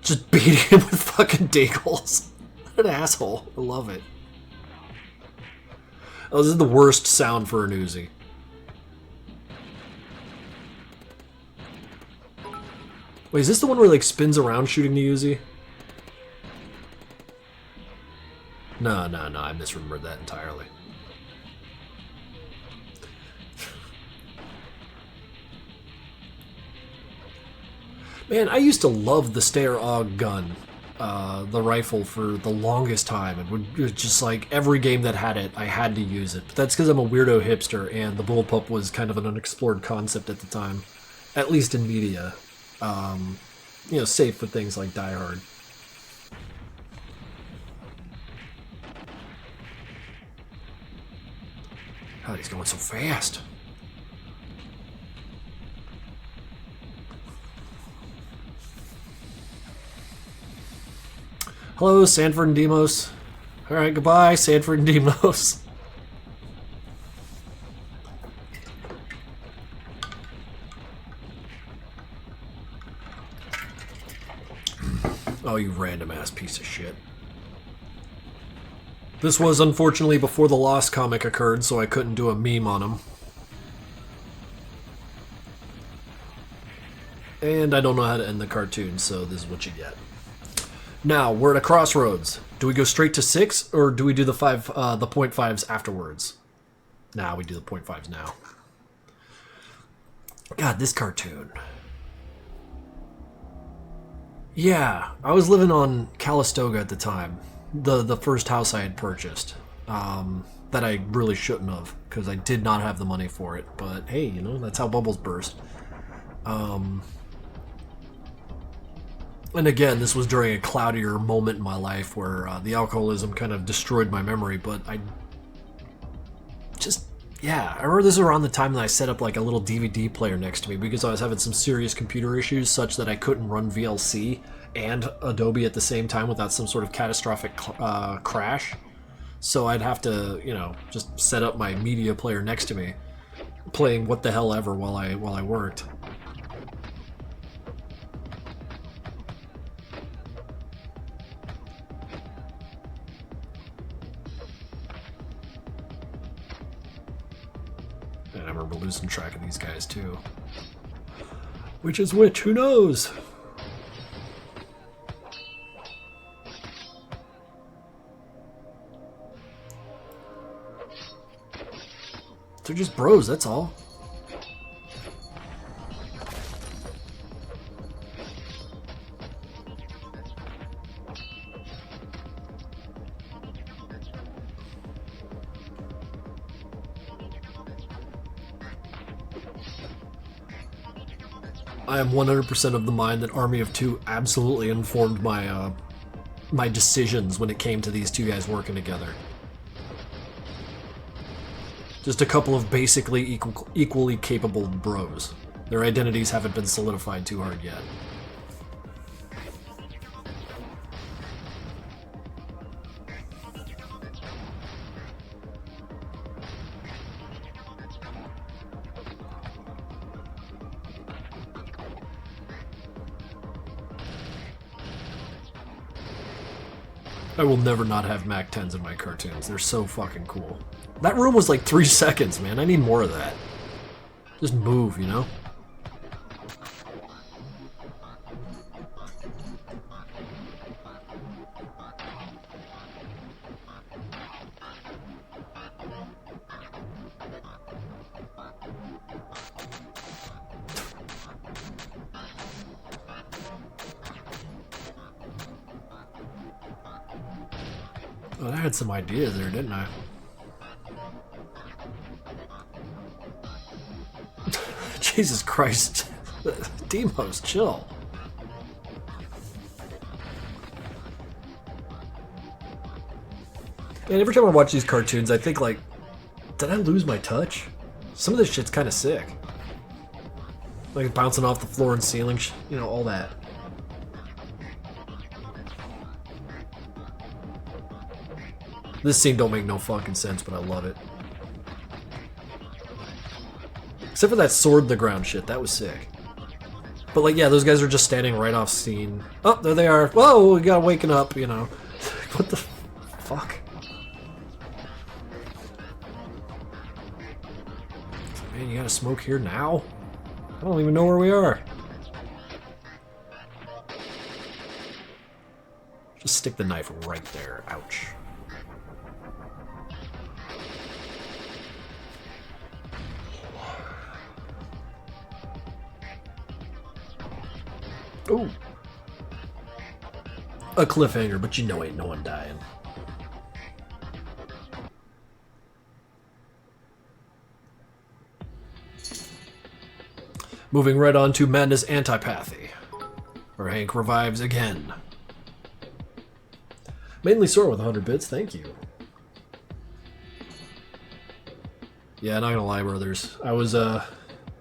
Just beating him with fucking deagles. What an asshole. I love it. Oh, this is the worst sound for an Uzi. Wait, is this the one where he spins around shooting the Uzi? No, I misremembered that entirely. Man, I used to love the Steyr AUG gun the rifle for the longest time. It was just like every game that had it, I had to use it. But that's because I'm a weirdo hipster, and the bullpup was kind of an unexplored concept at the time, at least in media. You know, safe with things like Die Hard. God, he's going so fast. Hello, Sanford and Demos. Alright, goodbye, Sanford and Demos. Oh, you random ass piece of shit. This was unfortunately before the Lost comic occurred, so I couldn't do a meme on him. And I don't know how to end the cartoon, so this is what you get. Now, we're at a crossroads. Do we go straight to 6, or do we do the 0.5s afterwards? Nah, we do the 0.5s now. God, this cartoon. Yeah, I was living on Calistoga at the time. The first house I had purchased. That I really shouldn't have, because I did not have the money for it. But hey, you know, that's how bubbles burst. And again, this was during a cloudier moment in my life where the alcoholism kind of destroyed my memory, but I remember this was around the time that I set up like a little DVD player next to me because I was having some serious computer issues such that I couldn't run VLC and Adobe at the same time without some sort of catastrophic crash. So I'd have to, you know, just set up my media player next to me, playing what the hell ever while I worked. And I remember losing track of these guys too. Which is which? Who knows? They're just bros, that's all. I am 100% of the mind that Army of Two absolutely informed my my decisions when it came to these two guys working together. Just a couple of basically equally capable bros. Their identities haven't been solidified too hard yet. I will never not have Mac 10s in my cartoons. They're so fucking cool. That room was like 3 seconds, man. I need more of that. Just move, you know? Well, I had some ideas there, didn't I? Jesus Christ. Demos, chill. And every time I watch these cartoons, I think like, did I lose my touch? Some of this shit's kind of sick. Like bouncing off the floor and ceiling, you know, all that. This scene don't make no fucking sense, but I love it. Except for that sword in the ground shit, that was sick. But like, yeah, those guys are just standing right off scene. Oh, there they are. Whoa, we got waking up, you know. What the fuck? Man, you gotta smoke here now? I don't even know where we are. Just stick the knife right there. Ouch. Ooh. a cliffhanger, but you know ain't no one dying. Moving right on to Madness Antipathy, where Hank revives again. Mainly sore with 100 bits, thank you. Yeah, not gonna lie, brothers. I was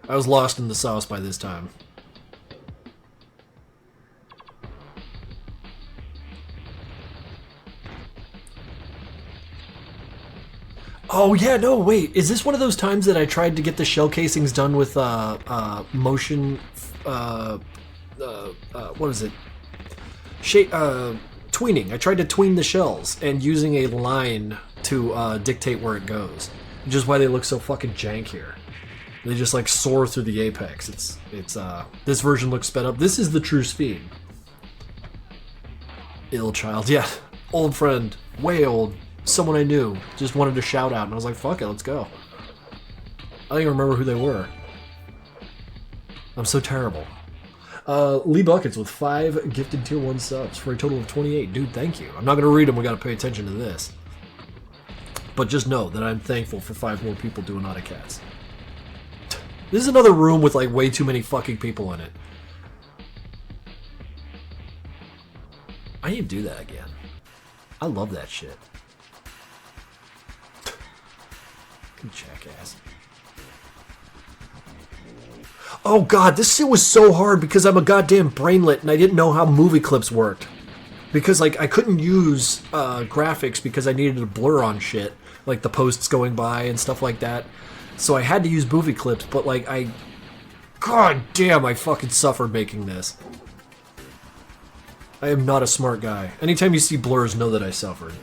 lost in the sauce by this time. Oh yeah, no, wait. Is this one of those times that I tried to get the shell casings done with motion? What is it? Tweening. I tried to tween the shells and using a line to dictate where it goes. Which is why they look so fucking jank here. They just like soar through the apex. It's this version looks sped up. This is the true speed. Ill child, yeah, old friend, way old. Someone I knew just wanted to shout out, and I was like, fuck it, let's go. I don't even remember who they were. I'm so terrible. Lee Buckets with 5 gifted tier 1 subs for a total of 28. Dude, thank you. I'm not going to read them, we got to pay attention to this. But just know that I'm thankful for 5 more people doing Autocats. This is another room with like way too many fucking people in it. I need to do that again. I love that shit. Jackass. Oh god, this shit was so hard because I'm a goddamn brainlet and I didn't know how movie clips worked. Because like I couldn't use graphics because I needed to blur on shit, like the posts going by and stuff like that. So I had to use movie clips, but like god damn, I fucking suffered making this. I am not a smart guy. Anytime you see blurs, know that I suffered.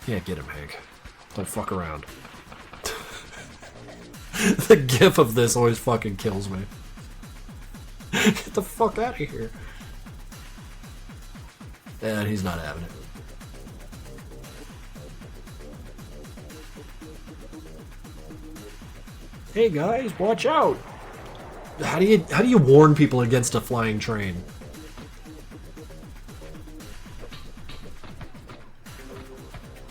Yeah, get him, Hank. Don't fuck around. The gif of this always fucking kills me. Get the fuck out of here. And he's not having it. Hey guys, watch out! How do you warn people against a flying train?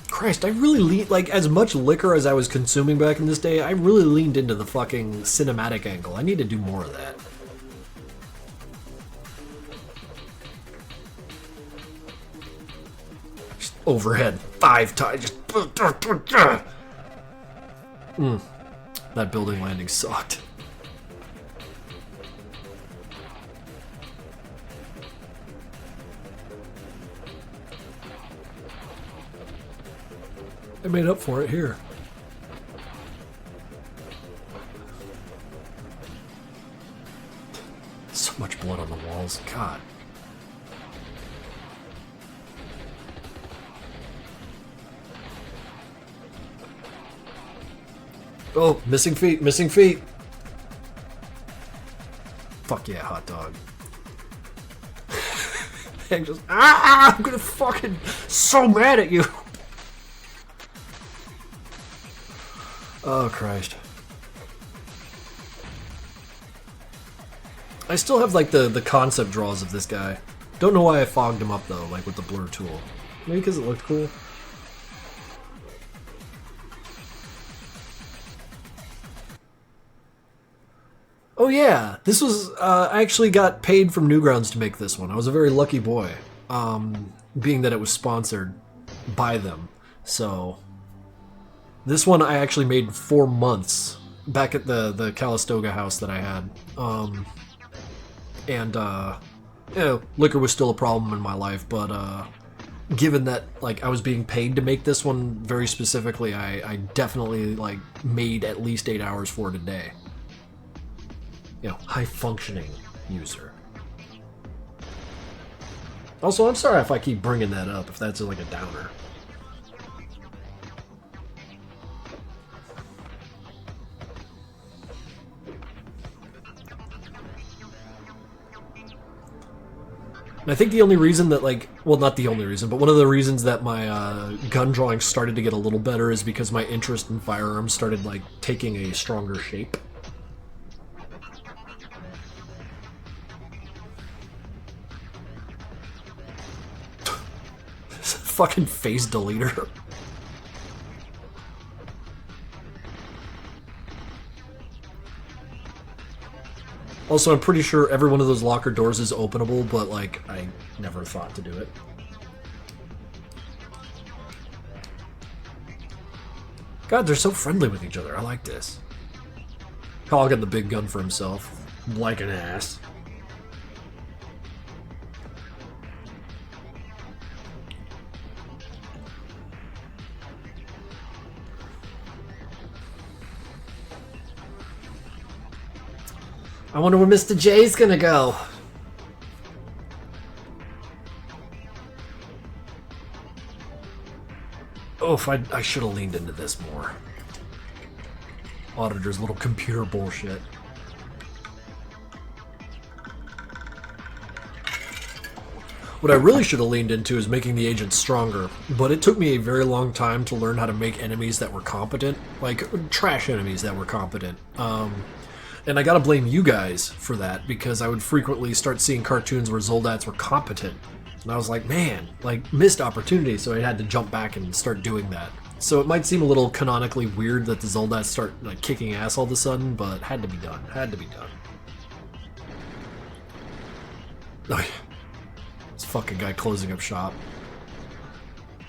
Christ, I really like, as much liquor as I was consuming back in this day, I really leaned into the fucking cinematic angle. I need to do more of that. Just overhead 5 times. Just... That building landing sucked. I made up for it here. So much blood on the walls. God. Oh, missing feet, missing feet. Fuck yeah, hot dog. And just, I'm gonna fucking so mad at you. Oh, Christ. I still have, like, the concept draws of this guy. Don't know why I fogged him up, though, like, with the blur tool. Maybe because it looked cool. Oh, yeah. This was, I actually got paid from Newgrounds to make this one. I was a very lucky boy. Being that it was sponsored by them. So... This one I actually made 4 months back at the Calistoga house that I had. You know, liquor was still a problem in my life, but given that like I was being paid to make this one very specifically, I definitely like made at least 8 hours for it a day. You know, high functioning user. Also, I'm sorry if I keep bringing that up, if that's like a downer. And I think the only reason that, like, well, not the only reason, but one of the reasons that my gun drawing started to get a little better is because my interest in firearms started, like, taking a stronger shape. Fucking face deleter. Also, I'm pretty sure every one of those locker doors is openable, but, like, I never thought to do it. God, they're so friendly with each other. I like this. Hall got the big gun for himself. Like an ass. I wonder where Mr. J's gonna go. Oh, if I should have leaned into this more. Auditor's little computer bullshit. What I really should have leaned into is making the agents stronger, but it took me a very long time to learn how to make enemies that were competent, like trash enemies that were competent. And I gotta blame you guys for that, because I would frequently start seeing cartoons where Zoldats were competent. And I was like, man, like, missed opportunity, so I had to jump back and start doing that. So it might seem a little canonically weird that the Zoldats start, like, kicking ass all of a sudden, but had to be done. Had to be done. Oh, yeah. This fucking guy closing up shop.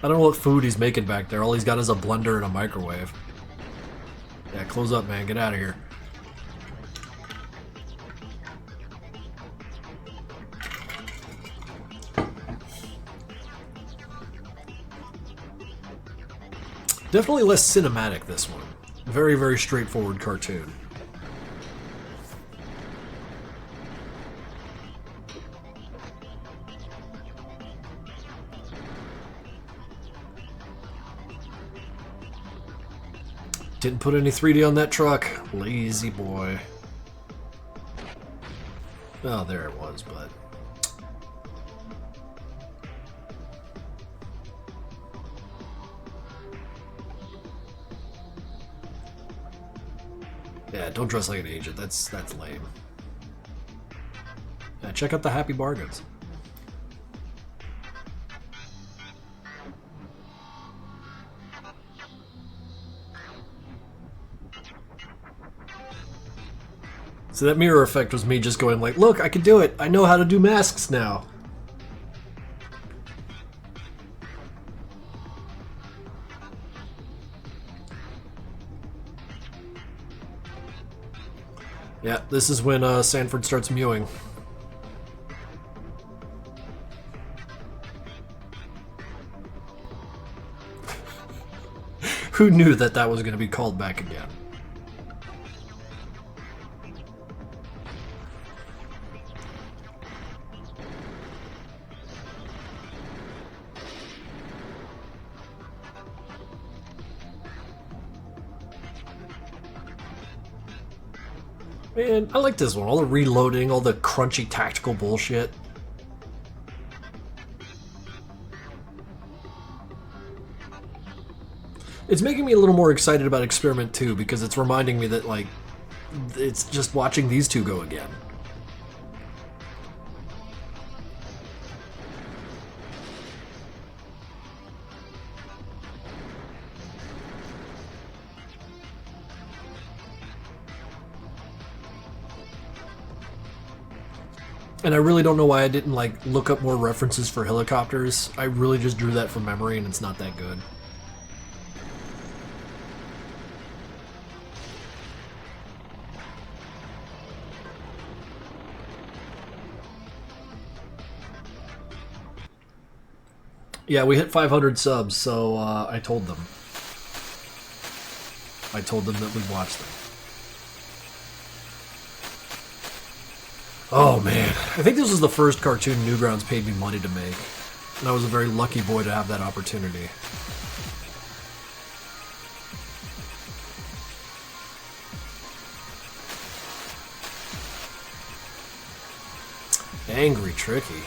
I don't know what food he's making back there. All he's got is a blender and a microwave. Yeah, close up, man. Get out of here. Definitely less cinematic, this one. Very, very straightforward cartoon. Didn't put any 3D on that truck. Lazy boy. Oh, there it was, but... yeah, don't dress like an agent. That's lame. Yeah, check out the Happy Bargains. So that mirror effect was me just going like, look, I can do it. I know how to do masks now. Yeah, this is when Sanford starts mewing. Who knew that that was going to be called back again? Man, I like this one. All the reloading, all the crunchy tactical bullshit. It's making me a little more excited about Experiment 2 because it's reminding me that, like, it's just watching these two go again. And I really don't know why I didn't, like, look up more references for helicopters. I really just drew that from memory and it's not that good. Yeah, we hit 500 subs, so I told them. I told them that we'd watch them. Oh man, I think this was the first cartoon Newgrounds paid me money to make. And I was a very lucky boy to have that opportunity. Angry Tricky.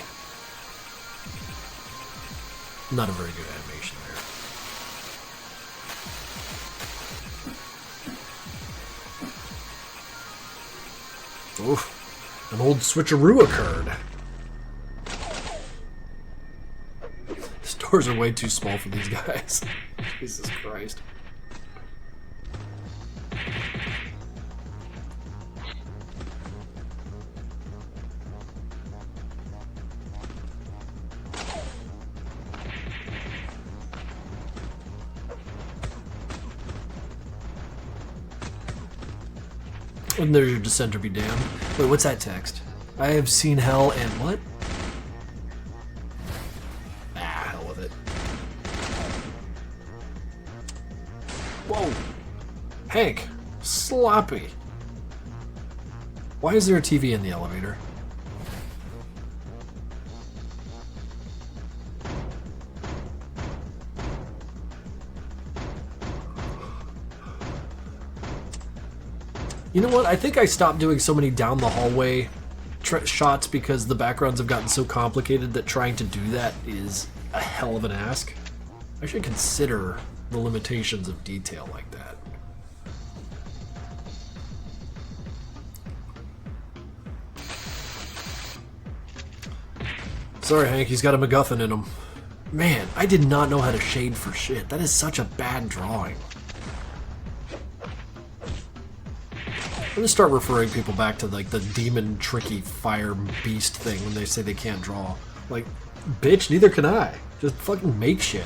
Not a very good animation there. Oof. An old switcheroo occurred. These doors are way too small for these guys. Jesus Christ. And there's your dissenter be damned. Wait, what's that text? I have seen hell and what? Ah, hell with it. Whoa! Hank! Sloppy! Why is there a TV in the elevator? You know what? I think I stopped doing so many down the hallway shots because the backgrounds have gotten so complicated that trying to do that is a hell of an ask. I should consider the limitations of detail like that. Sorry, Hank, he's got a MacGuffin in him. Man, I did not know how to shade for shit. That is such a bad drawing. I'm gonna start referring people back to like the demon tricky fire beast thing when they say they can't draw. Like, bitch, neither can I. Just fucking make shit.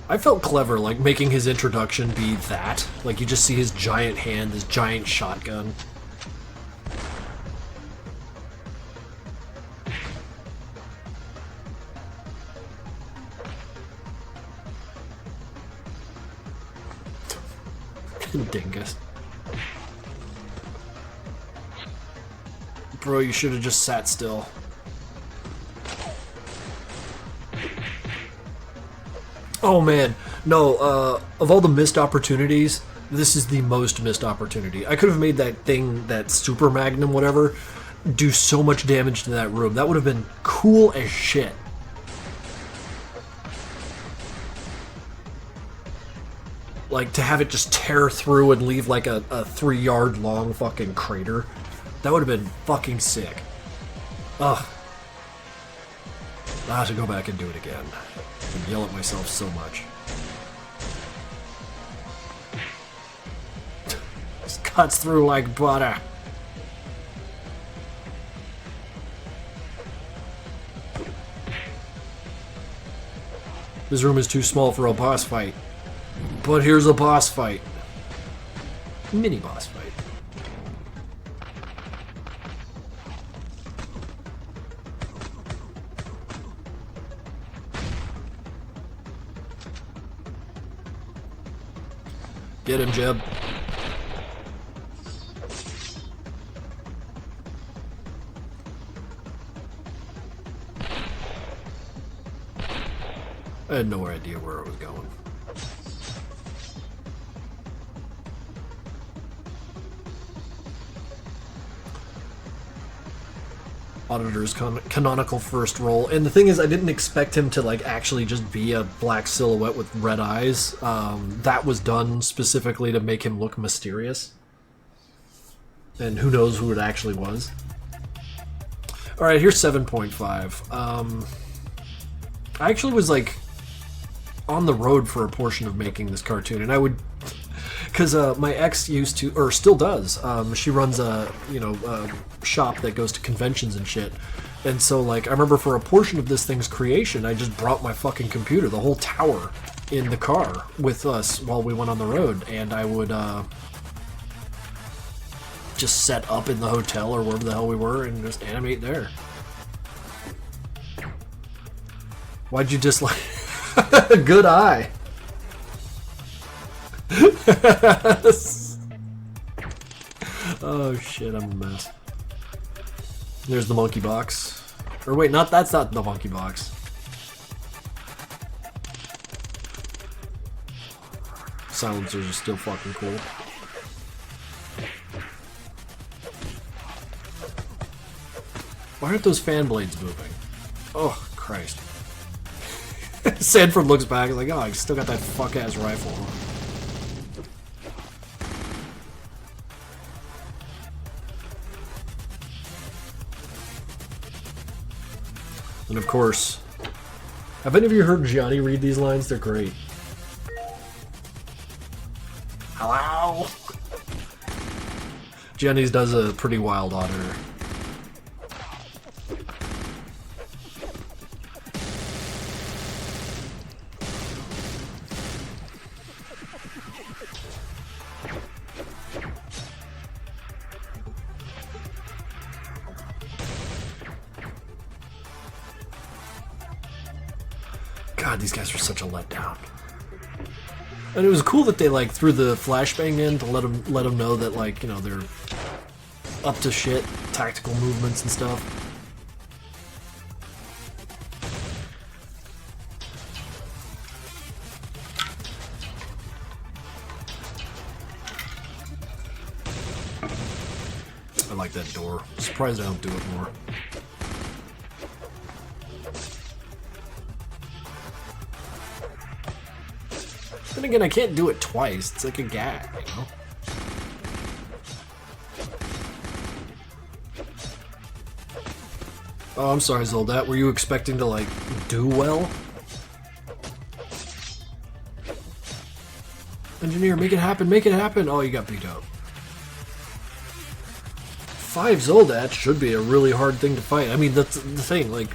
I felt clever, like making his introduction be that. Like you just see his giant hand, his giant shotgun. Dingus. Bro, you should have just sat still. Oh man, no, of all the missed opportunities, this is the most missed opportunity. I could have made that thing, that super magnum whatever, do so much damage to that room. That would have been cool as shit. Like, to have it just tear through and leave, like, a 3-yard long fucking crater. That would have been fucking sick. Ugh. I have to go back and do it again. And yell at myself so much. Just cuts through like butter. This room is too small for a boss fight. But here's a boss fight. Mini boss fight. Get him, Jeb. I had no idea where it was going. Auditor's canonical first role, and the thing is, I didn't expect him to like actually just be a black silhouette with red eyes. That was done specifically to make him look mysterious, and who knows who it actually was. All right, here's 7.5. I actually was like on the road for a portion of making this cartoon, and I would. Because my ex used to, or still does, she runs a, shop that goes to conventions and shit. And so, like, I remember for a portion of this thing's creation, I just brought my fucking computer, the whole tower, in the car with us while we went on the road. And I would just set up in the hotel or wherever the hell we were and just animate there. Why'd you dislike? Good eye. Oh shit, I'm a mess. There's the monkey box. Or wait, that's not the monkey box. Silencers are still fucking cool. Why aren't those fan blades moving? Oh, Christ. Sanford looks back like, oh, I still got that fuck-ass rifle. And of course, have any of you heard Gianni read these lines? They're great. Hello? Gianni's does a pretty wild auditor. God, these guys are such a letdown. And it was cool that they like threw the flashbang in to let them know that, like, you know, they're up to shit, tactical movements and stuff. I like that door. I'm surprised I don't do it more. Then again, I can't do it twice. It's like a gag, you know? Oh, I'm sorry, Zoldat. Were you expecting to, like, do well? Engineer, make it happen, make it happen! Oh, you got beat up. 5 Zoldats should be a really hard thing to fight. I mean, that's the thing, like,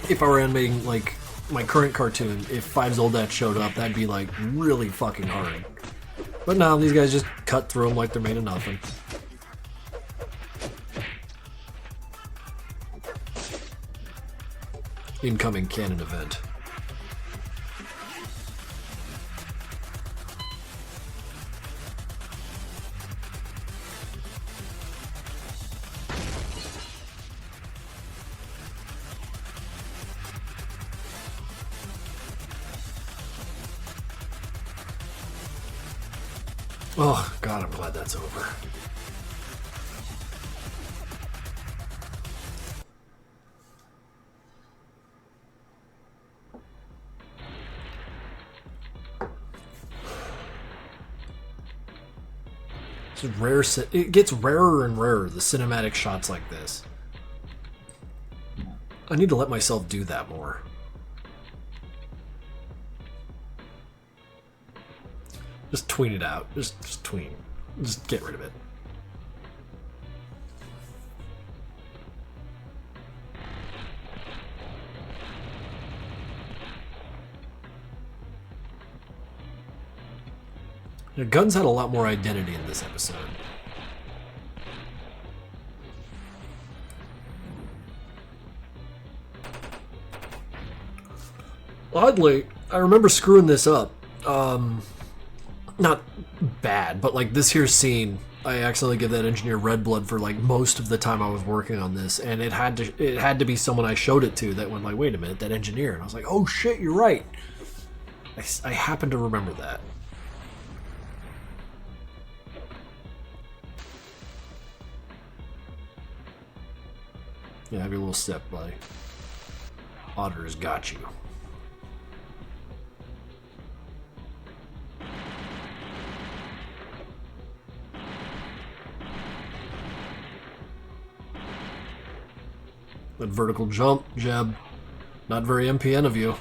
if I were animating, like, my current cartoon, if 5 Zoldats showed up, that'd be, like, really fucking hard. But no, these guys just cut through them like they're made of nothing. Incoming cannon event. Oh, God, I'm glad that's over. It's rare. It gets rarer and rarer, the cinematic shots like this. I need to let myself do that more. Just tween it out. Just tween. Just get rid of it. The guns had a lot more identity in this episode. Oddly, I remember screwing this up. Not bad, but like this here scene, I accidentally gave that engineer red blood for like most of the time I was working on this, and it had to be someone I showed it to that went like, wait a minute, that engineer, and I was like, oh shit, you're right. I happen to remember that. Yeah, have your little step, buddy. Auditor's got you. That vertical jump, Jeb. Not very MPN of you.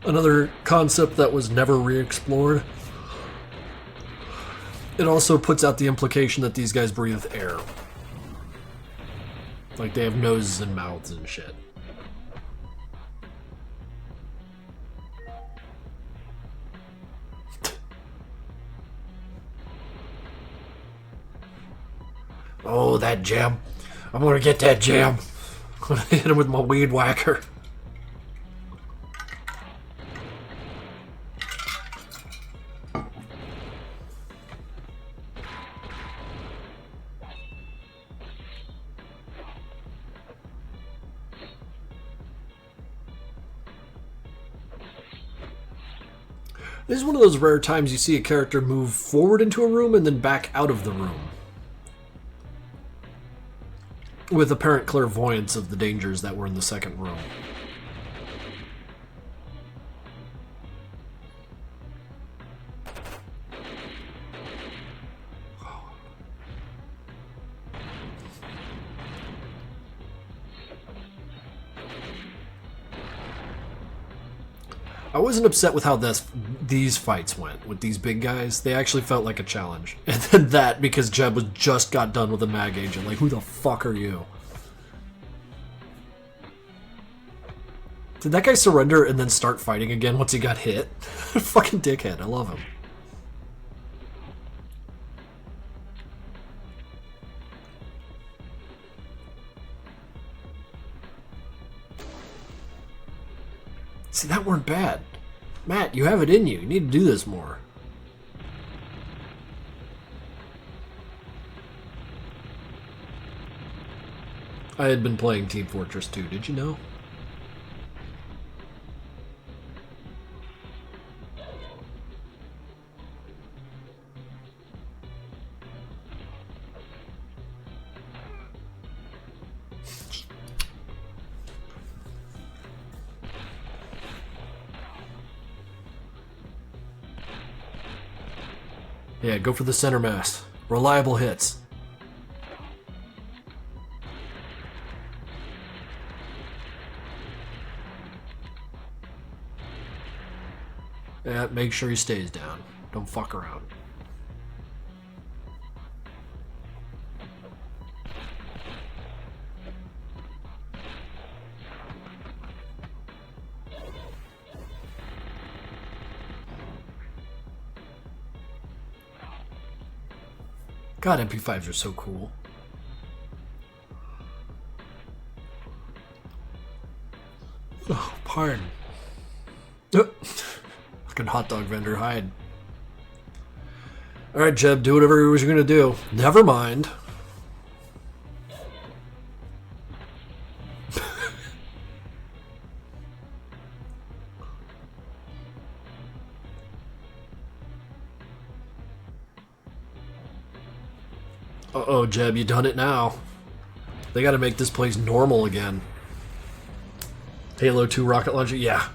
Another concept that was never re-explored. It also puts out the implication that these guys breathe air. Like they have noses and mouths and shit. Oh, that gem. I'm gonna get that gem. I'm gonna hit him with my weed whacker. This is one of those rare times you see a character move forward into a room and then back out of the room, with apparent clairvoyance of the dangers that were in the second room. I wasn't upset with how these fights went with these big guys. They actually felt like a challenge. And then that because Jeb was just got done with a mag agent. Like, who the fuck are you? Did that guy surrender and then start fighting again once he got hit? Fucking dickhead. I love him. See, that weren't bad. Matt, you have it in you. You need to do this more. I had been playing Team Fortress 2, did you know? Yeah, go for the center mass. Reliable hits. Yeah, make sure he stays down. Don't fuck around. God, MP5s are so cool. Oh, pardon. Fucking hot dog vendor, hide. Alright, Jeb, do whatever it was you're gonna do. Never mind. Uh-oh, Jeb, you done it now. They gotta make this place normal again. Halo 2 rocket launcher, yeah.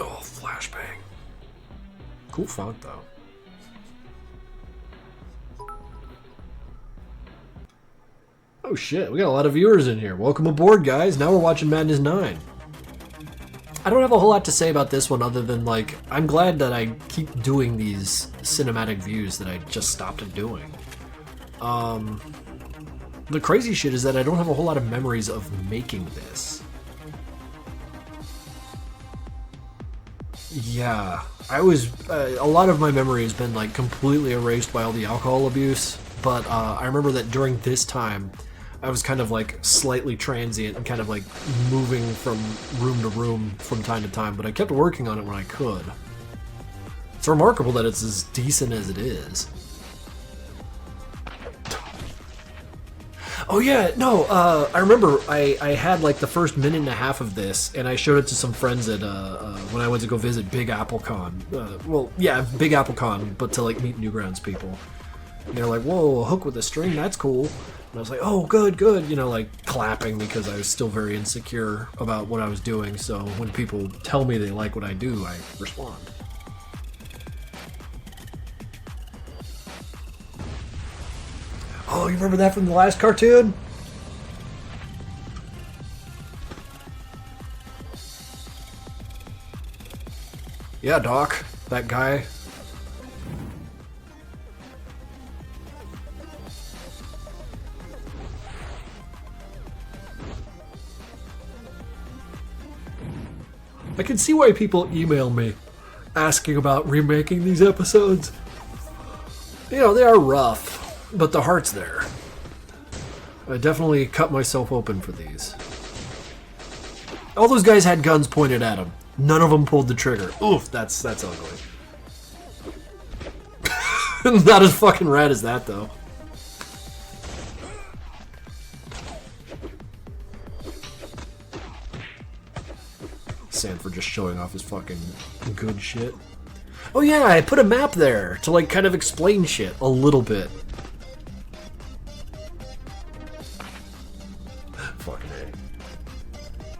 Oh, flashbang. Cool font, though. Oh shit, we got a lot of viewers in here. Welcome aboard, guys. Now we're watching Madness 9. I don't have a whole lot to say about this one other than, like, I'm glad that I keep doing these cinematic views that I just stopped doing. The crazy shit is that I don't have a whole lot of memories of making this. Yeah, I was, a lot of my memory has been, like, completely erased by all the alcohol abuse, but I remember that during this time, I was kind of like slightly transient and kind of like moving from room to room from time to time, but I kept working on it when I could. It's remarkable that it's as decent as it is. Oh yeah, no, I remember I had like the first minute and a half of this, and I showed it to some friends at, when I went to go visit Big Apple Con. Well, yeah, Big Apple Con, but to like meet Newgrounds people. And they're like, whoa, a hook with a string, that's cool. And I was like, oh, good, good, you know, like clapping because I was still very insecure about what I was doing. So when people tell me they like what I do, I respond. Oh, you remember that from the last cartoon? Yeah, Doc, that guy. I can see why people email me asking about remaking these episodes. You know, they are rough, but the heart's there. I definitely cut myself open for these. All those guys had guns pointed at them. None of them pulled the trigger. Oof, that's ugly. Not as fucking rad as that, though. Sanford just showing off his fucking good shit. Oh yeah, I put a map there to like kind of explain shit a little bit. Fucking A.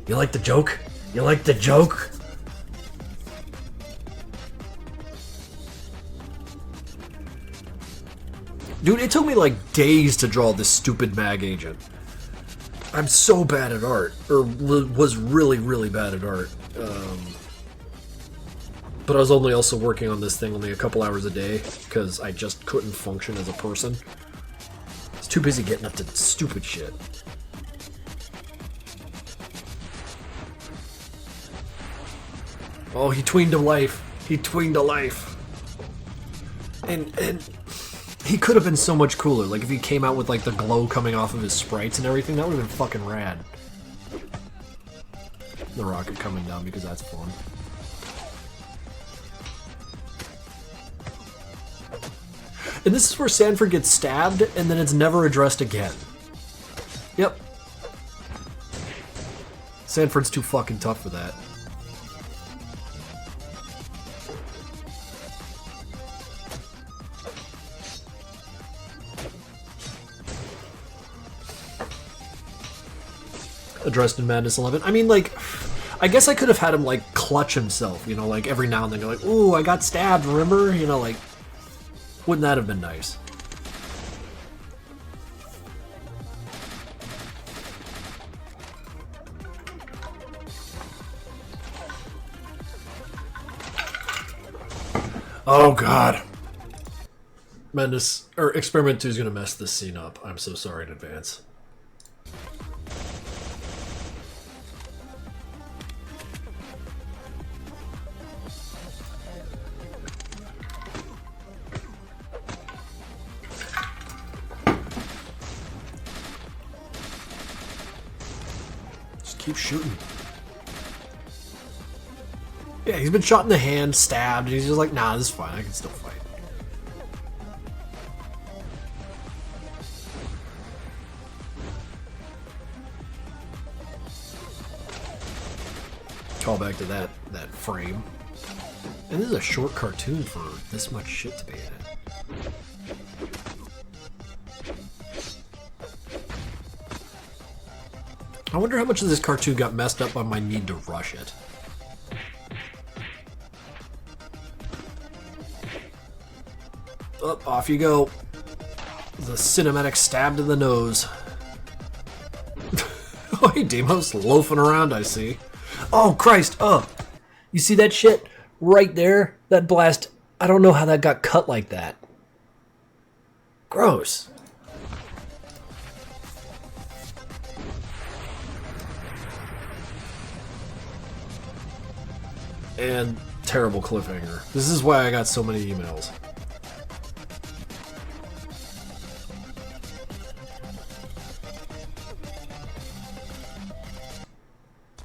You like the joke? You like the joke? Dude, it took me like days to draw this stupid mag agent. I'm so bad at art, or was really, really bad at art. But I was only also working on this thing only a couple hours a day, because I just couldn't function as a person. I was too busy getting up to stupid shit. Oh, he tweened a life. He tweened a life. And he could have been so much cooler. Like, if he came out with, like, the glow coming off of his sprites and everything, that would have been fucking rad. The rocket coming down, because that's fun. And this is where Sanford gets stabbed, and then it's never addressed again. Yep. Sanford's too fucking tough for that. Addressed in Madness 11. I mean, like, I guess I could have had him, like, clutch himself, you know, like, every now and then go like, ooh, I got stabbed, remember? You know, like, wouldn't that have been nice? Oh, God. Madness, or Experiment 2 is gonna mess this scene up. I'm so sorry in advance. Keep shooting. Yeah, he's been shot in the hand, stabbed, and he's just like, nah, this is fine, I can still fight. Call back to that frame. And this is a short cartoon for this much shit to be in it. I wonder how much of this cartoon got messed up by my need to rush it. Up, off you go. The cinematic stab to the nose. Oh, hey, Demos, loafing around, I see. Oh, Christ, you see that shit? Right there? That blast, I don't know how that got cut like that. Gross. And terrible cliffhanger. This is why I got so many emails.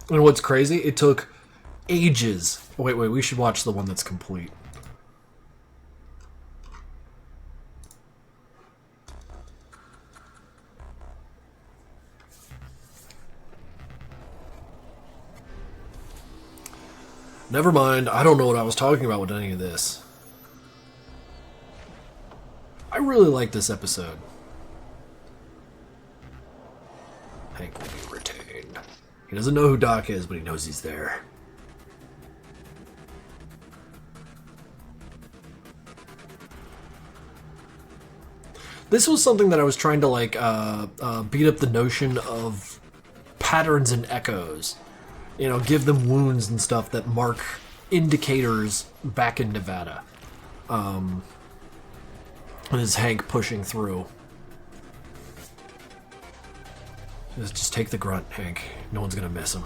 And what's crazy, it took ages. Wait, we should watch the one that's complete. Never mind, I don't know what I was talking about with any of this. I really like this episode. Hank will be retained. He doesn't know who Doc is, but he knows he's there. This was something that I was trying to, like, beat up the notion of patterns and echoes. You know, give them wounds and stuff that mark indicators back in Nevada. And is Hank pushing through. Just take the grunt, Hank. No one's gonna miss him.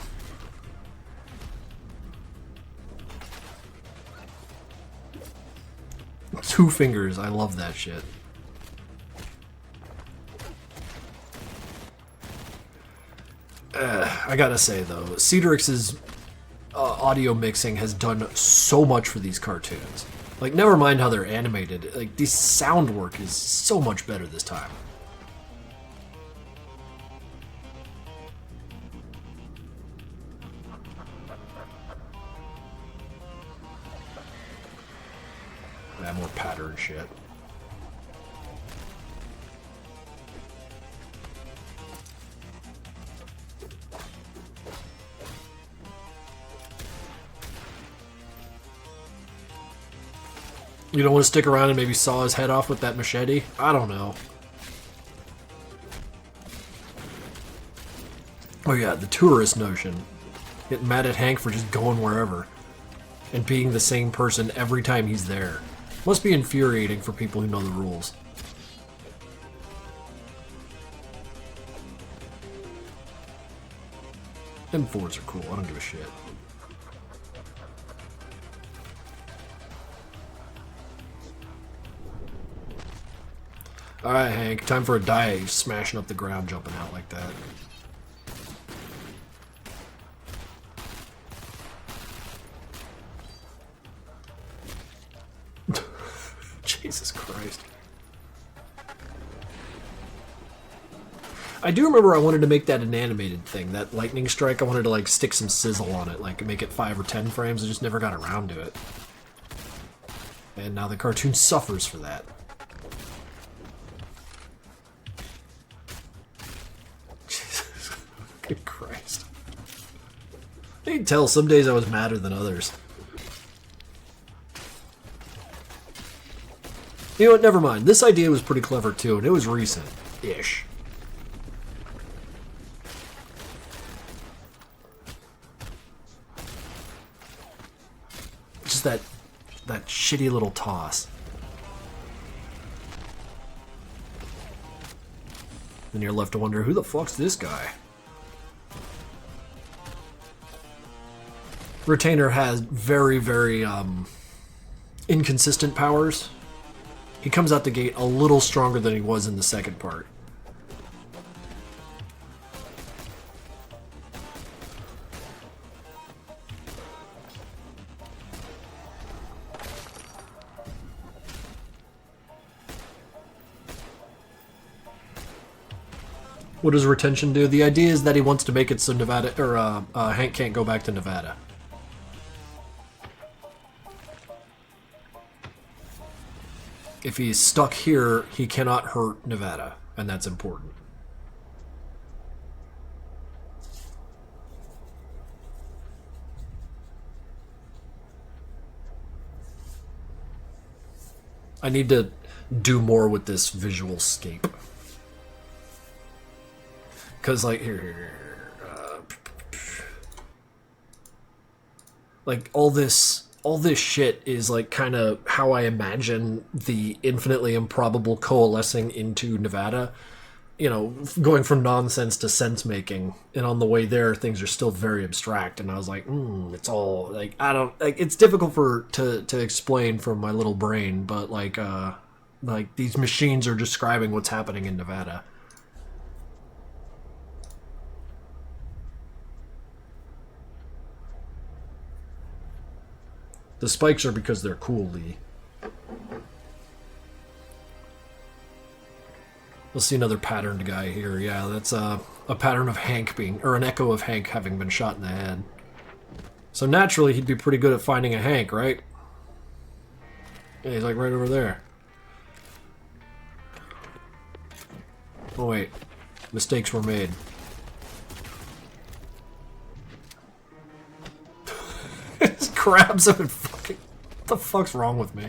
Two fingers, I love that shit. I gotta say though, Cedric's audio mixing has done so much for these cartoons. Like, never mind how they're animated. Like, the sound work is so much better this time. more pattern shit. You don't want to stick around and maybe saw his head off with that machete? I don't know. Oh yeah, the tourist notion. Getting mad at Hank for just going wherever. And being the same person every time he's there. Must be infuriating for people who know the rules. M4s are cool, I don't give a shit. Alright, Hank, time for a dive, smashing up the ground, jumping out like that. Jesus Christ. I do remember I wanted to make that an animated thing, that lightning strike. I wanted to like stick some sizzle on it, like make it 5 or 10 frames. I just never got around to it. And now the cartoon suffers for that. Jesus Christ. You can tell some days I was madder than others. You know what, never mind. This idea was pretty clever too, and it was recent-ish. Just that shitty little toss. Then you're left to wonder, who the fuck's this guy? Retainer has very, very, inconsistent powers. He comes out the gate a little stronger than he was in the second part. What does retention do? The idea is that he wants to make it so Nevada, or Hank can't go back to Nevada. If he's stuck here, he cannot hurt Nevada, and that's important. I need to do more with this visual scape. Because, like, here. Like, all this shit is, like, kind of how I imagine the infinitely improbable coalescing into Nevada. You know, going from nonsense to sense-making. And on the way there, things are still very abstract. And I was like, it's all, like, I don't, like, it's difficult to explain from my little brain. But, like, these machines are describing what's happening in Nevada. The spikes are because they're cool, Lee. We'll see another patterned guy here. Yeah, that's a pattern of Hank being, or an echo of Hank having been shot in the head. So naturally, he'd be pretty good at finding a Hank, right? Yeah, he's like right over there. Oh wait, mistakes were made. Just grabs him and fucking... What the fuck's wrong with me?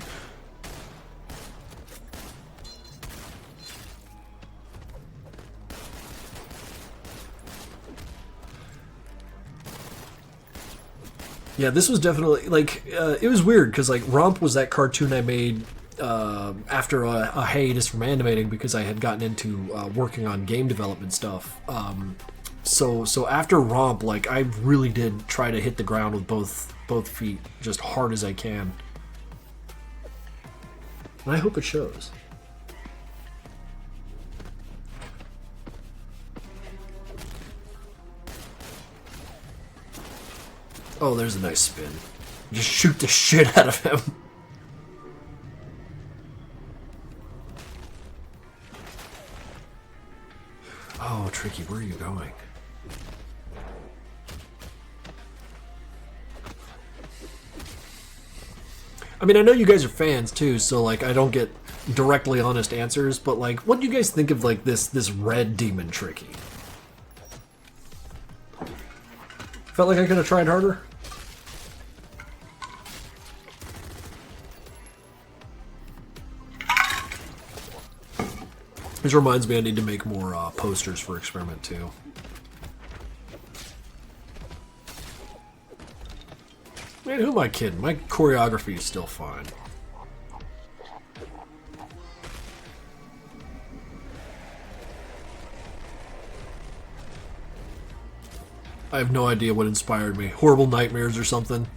Yeah, this was definitely, like, it was weird, because, like, Romp was that cartoon I made after a hiatus from animating, because I had gotten into working on game development stuff. So after Romp, like, I really did try to hit the ground with both feet just hard as I can. And I hope it shows. Oh, there's a nice spin. Just shoot the shit out of him. Oh, Tricky, where are you going? I mean, I know you guys are fans too, so like I don't get directly honest answers, but like, what do you guys think of like this red demon tricky? Felt like I could have tried harder. This reminds me I need to make more posters for Experiment 2. Man, who am I kidding? My choreography is still fine. I have no idea what inspired me. Horrible nightmares or something.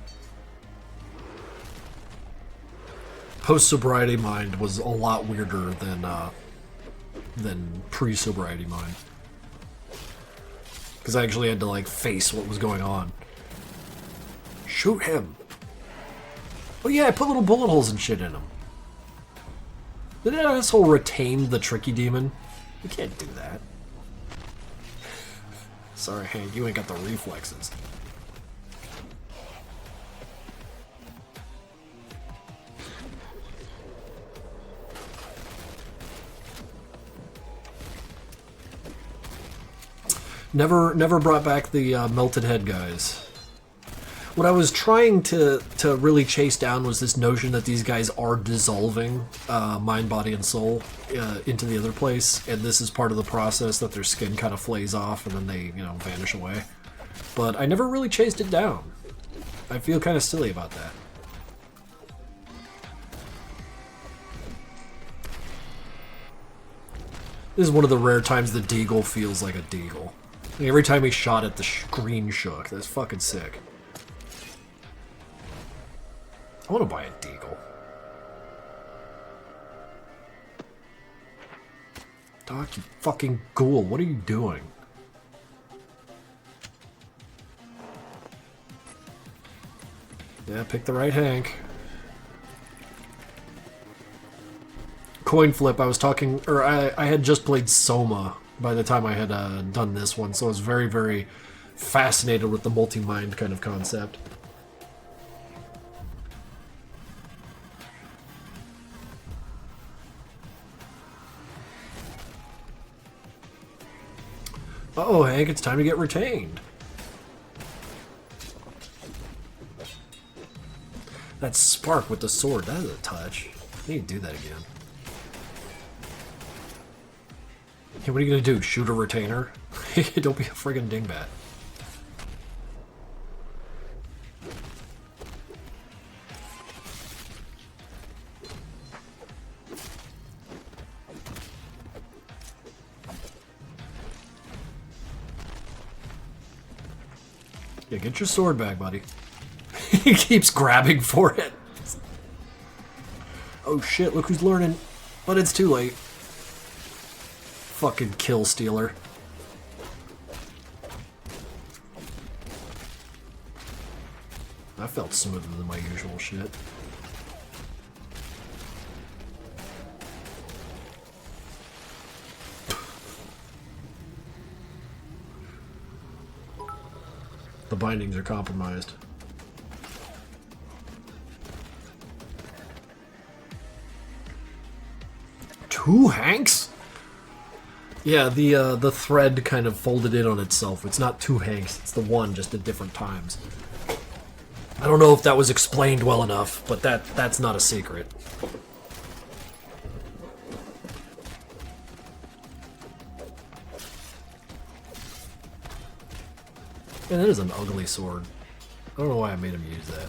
Post-sobriety mind was a lot weirder than pre-sobriety mind. Because I actually had to like face what was going on. Shoot him! Oh yeah, I put little bullet holes and shit in him. Did that asshole retain the tricky demon? You can't do that. Sorry, Hank, you ain't got the reflexes. Never brought back the melted head guys. What I was trying to really chase down was this notion that these guys are dissolving mind, body, and soul into the other place, and this is part of the process that their skin kind of flays off and then they, you know, vanish away. But I never really chased it down. I feel kind of silly about that. This is one of the rare times the Deagle feels like a Deagle. Like every time he shot it, the screen shook. That's fucking sick. I want to buy a Deagle. Doc, you fucking ghoul. What are you doing? Yeah, pick the right Hank. Coin flip, I was talking, or I had just played Soma by the time I had done this one, so I was very, very fascinated with the multi-mind kind of concept. Uh-oh, Hank, it's time to get retained. That spark with the sword, that is a touch. I need to do that again. Hey, what are you gonna do? Shoot a retainer? Don't be a friggin' dingbat. Yeah, get your sword back, buddy. He keeps grabbing for it. Oh shit, look who's learning. But it's too late. Fucking kill stealer. That felt smoother than my usual shit. The bindings are compromised. Two Hanks? Yeah, the thread kind of folded in on itself. It's not two Hanks, it's the one, just at different times. I don't know if that was explained well enough, but that's not a secret. Man, that is an ugly sword. I don't know why I made him use that.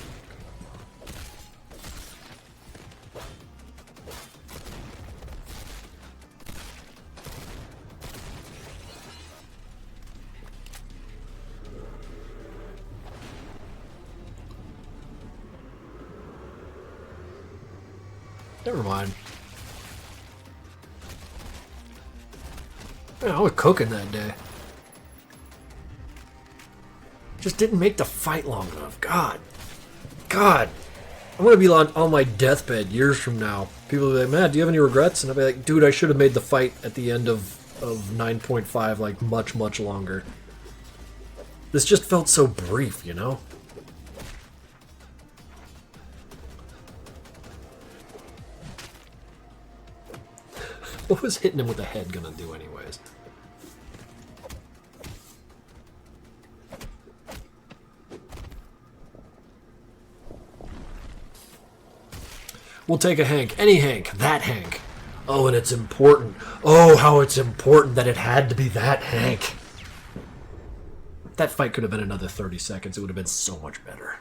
Never mind. Man, I was cooking that day. Just didn't make the fight long enough. God. I'm gonna be on my deathbed years from now. People will be like, Matt, do you have any regrets? And I'll be like, dude, I should have made the fight at the end of 9.5 like much, much longer. This just felt so brief, you know? What was hitting him with the head gonna do anyways? We'll take a Hank. Any Hank. That Hank. Oh, and it's important. Oh, how it's important that it had to be that Hank. That fight could have been another 30 seconds. It would have been so much better.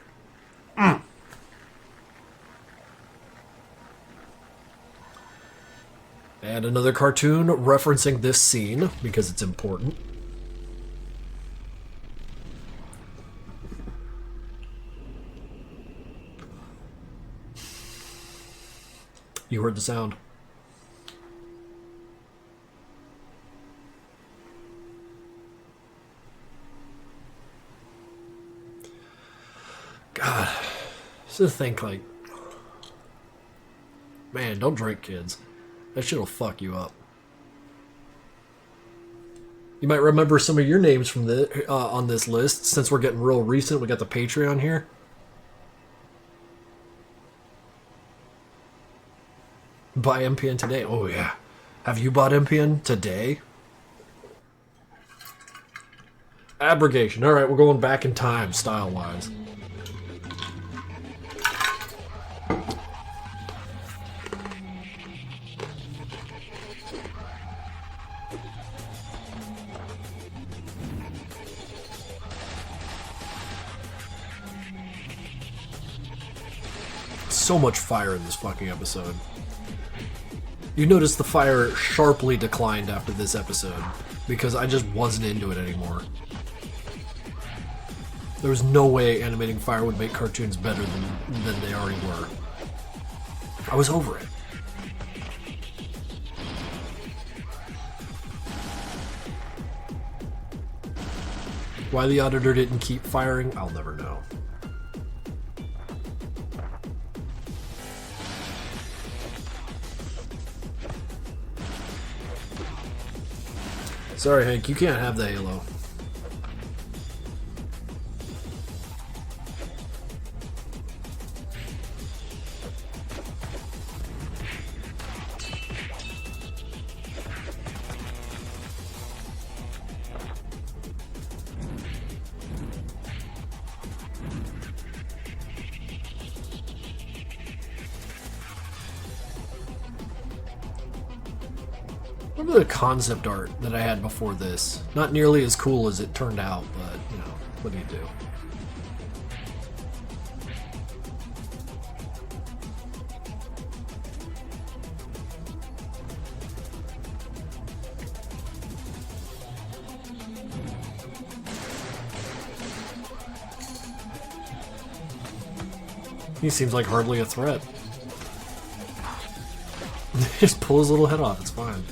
And another cartoon referencing this scene because it's important. You heard the sound. God, just think like, man, don't drink, kids. That shit'll fuck you up. You might remember some of your names from the on this list. Since we're getting real recent, we got the Patreon here. Buy MPN today. Oh yeah. Have you bought MPN today? Abrogation. All right, we're going back in time, style-wise. So much fire in this fucking episode. You notice the fire sharply declined after this episode because I just wasn't into it anymore. There was no way animating fire would make cartoons better than they already were. I was over it. Why the auditor didn't keep firing, I'll never know. Sorry, Hank, you can't have the halo. Remember the concept art that I had before this? Not nearly as cool as it turned out, but, you know, what do you do? He seems like hardly a threat. Just pull his little head off, it's fine.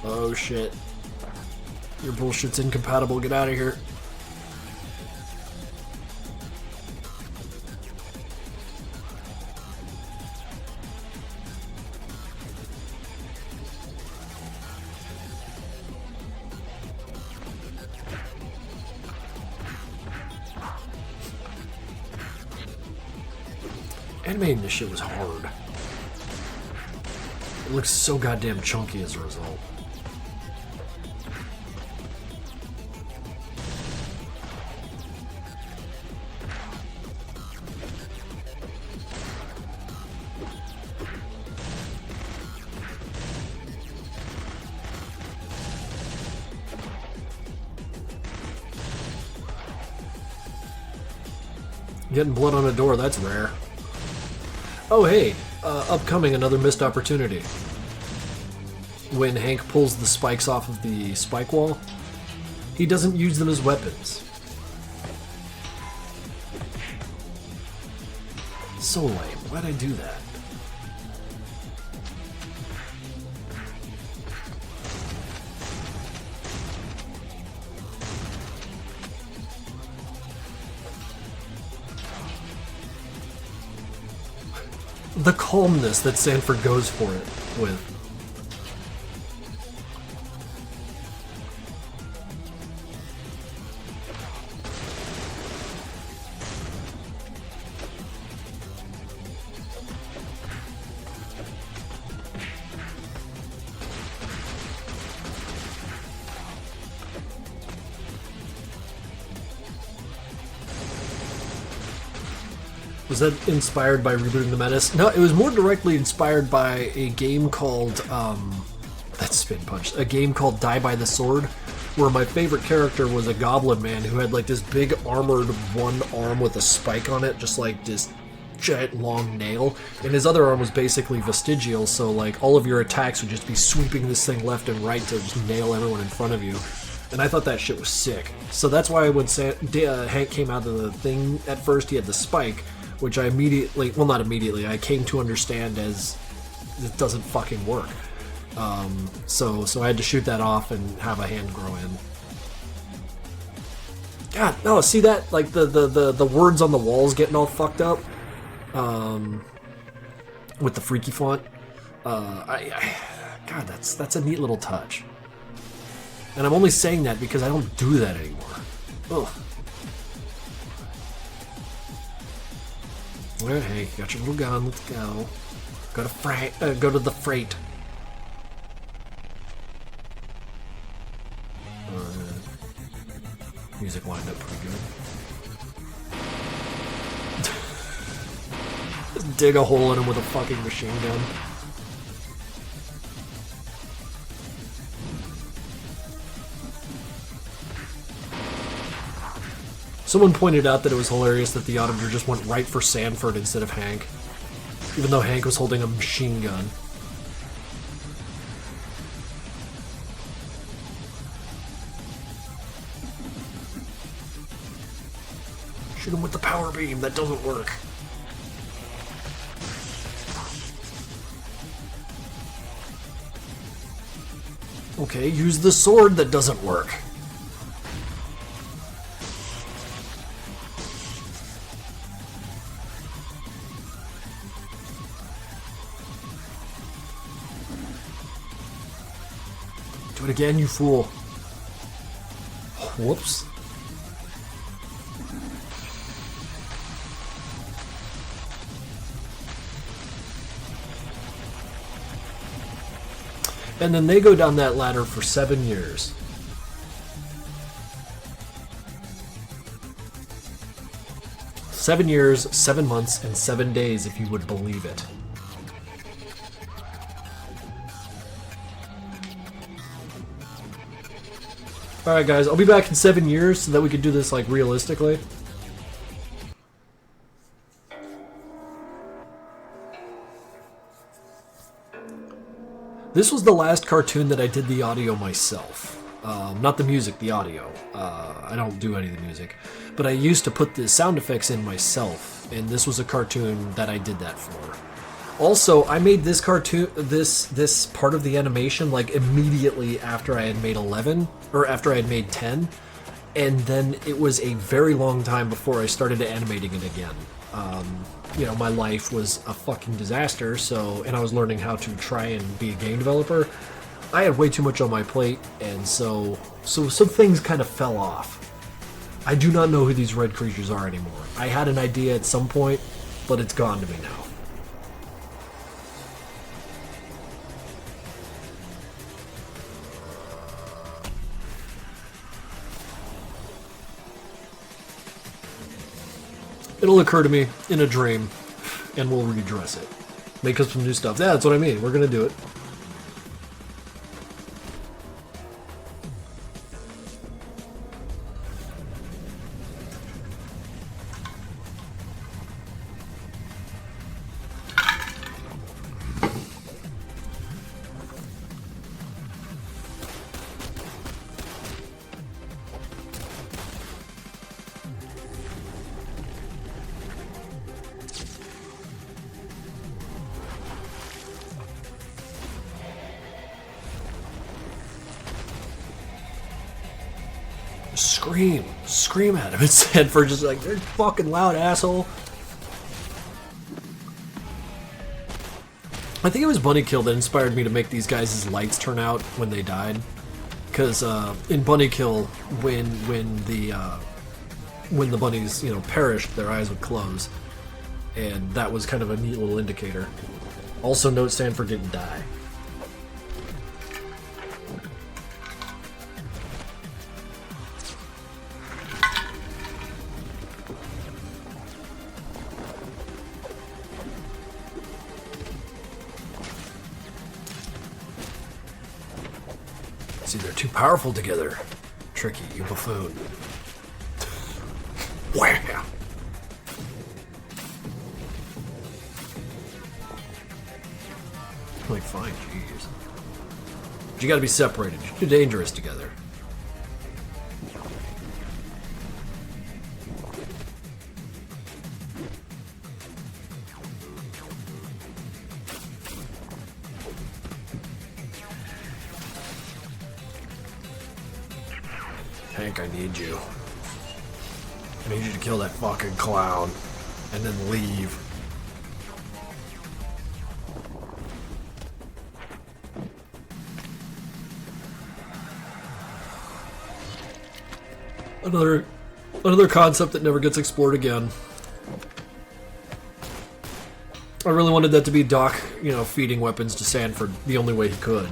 Oh shit. Your bullshit's incompatible, get out of here. Animating this shit was hard. It looks so goddamn chunky as a result. Getting blood on a door, that's rare. Oh hey, upcoming another missed opportunity. When Hank pulls the spikes off of the spike wall, he doesn't use them as weapons. So lame, why'd I do that? The calmness that Sanford goes for it with. Was that inspired by Rebooting the Menace? No, it was more directly inspired by a game called, that's Spin Punch, a game called Die by the Sword, where my favorite character was a goblin man who had like this big armored one arm with a spike on it, just like this giant long nail, and his other arm was basically vestigial, so like all of your attacks would just be sweeping this thing left and right to just nail everyone in front of you. And I thought that shit was sick. So that's why when Hank came out of the thing, at first he had the spike, which I immediately, well not immediately, I came to understand as it doesn't fucking work. So I had to shoot that off and have a hand grow in. God, no, see that? Like the words on the walls getting all fucked up? With the freaky font. God, that's a neat little touch. And I'm only saying that because I don't do that anymore. Ugh. Alright, hey, you got your little gun, let's go. Go to the freight. Music lined up pretty good. Just dig a hole in him with a fucking machine gun. Someone pointed out that it was hilarious that the Auditor just went right for Sanford instead of Hank, even though Hank was holding a machine gun. Shoot him with the power beam, that doesn't work. Okay, use the sword, that doesn't work. Do it again, you fool. Whoops. And then they go down that ladder for 7 years. Seven years, 7 months, and 7 days, if you would believe it. Alright guys, I'll be back in 7 years so that we can do this like realistically. This was the last cartoon that I did the audio myself. Not the music, the audio. I don't do any of the music. But I used to put the sound effects in myself, and this was a cartoon that I did that for. Also, I made this cartoon, this part of the animation, like immediately after I had made 11, or after I had made 10, and then it was a very long time before I started animating it again. You know, my life was a fucking disaster, so, and I was learning how to try and be a game developer. I had way too much on my plate, and so some things kind of fell off. I do not know who these red creatures are anymore. I had an idea at some point, but it's gone to me now. It'll occur to me in a dream, and we'll redress it. Make up some new stuff. Yeah, that's what I mean. We're gonna do it. Scream at him instead for just like, they're fucking loud, asshole. I think it was Bunny Kill that inspired me to make these guys' lights turn out when they died. Because in Bunny Kill, when the bunnies, you know, perished, their eyes would close. And that was kind of a neat little indicator. Also note Sanford didn't die. See, they're too powerful together. Tricky, you buffoon. Wham! Like, fine, jeez. But you gotta be separated. You're too dangerous together. Hank, I need you. I need you to kill that fucking clown. And then leave. Another concept that never gets explored again. I really wanted that to be Doc, you know, feeding weapons to Sanford the only way he could.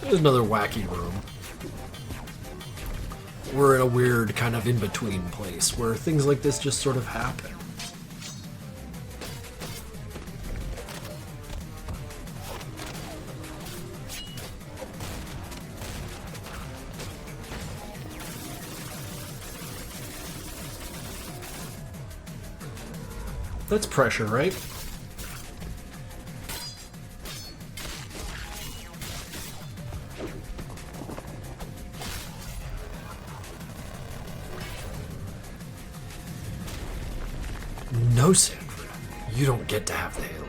There's another wacky room. We're in a weird kind of in-between place where things like this just sort of happen. That's pressure, right? No, Sanford. You don't get to have the halo.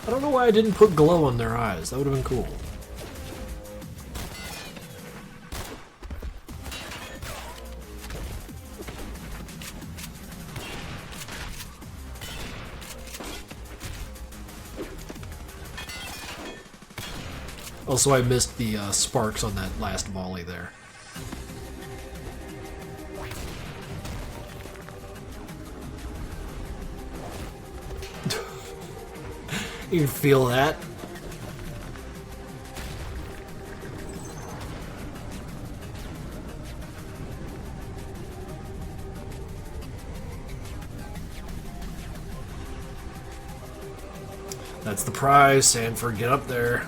I don't know why I didn't put glow on their eyes. That would have been cool. Also, I missed the sparks on that last volley there. You can feel that. That's the prize, Sanford. Get up there.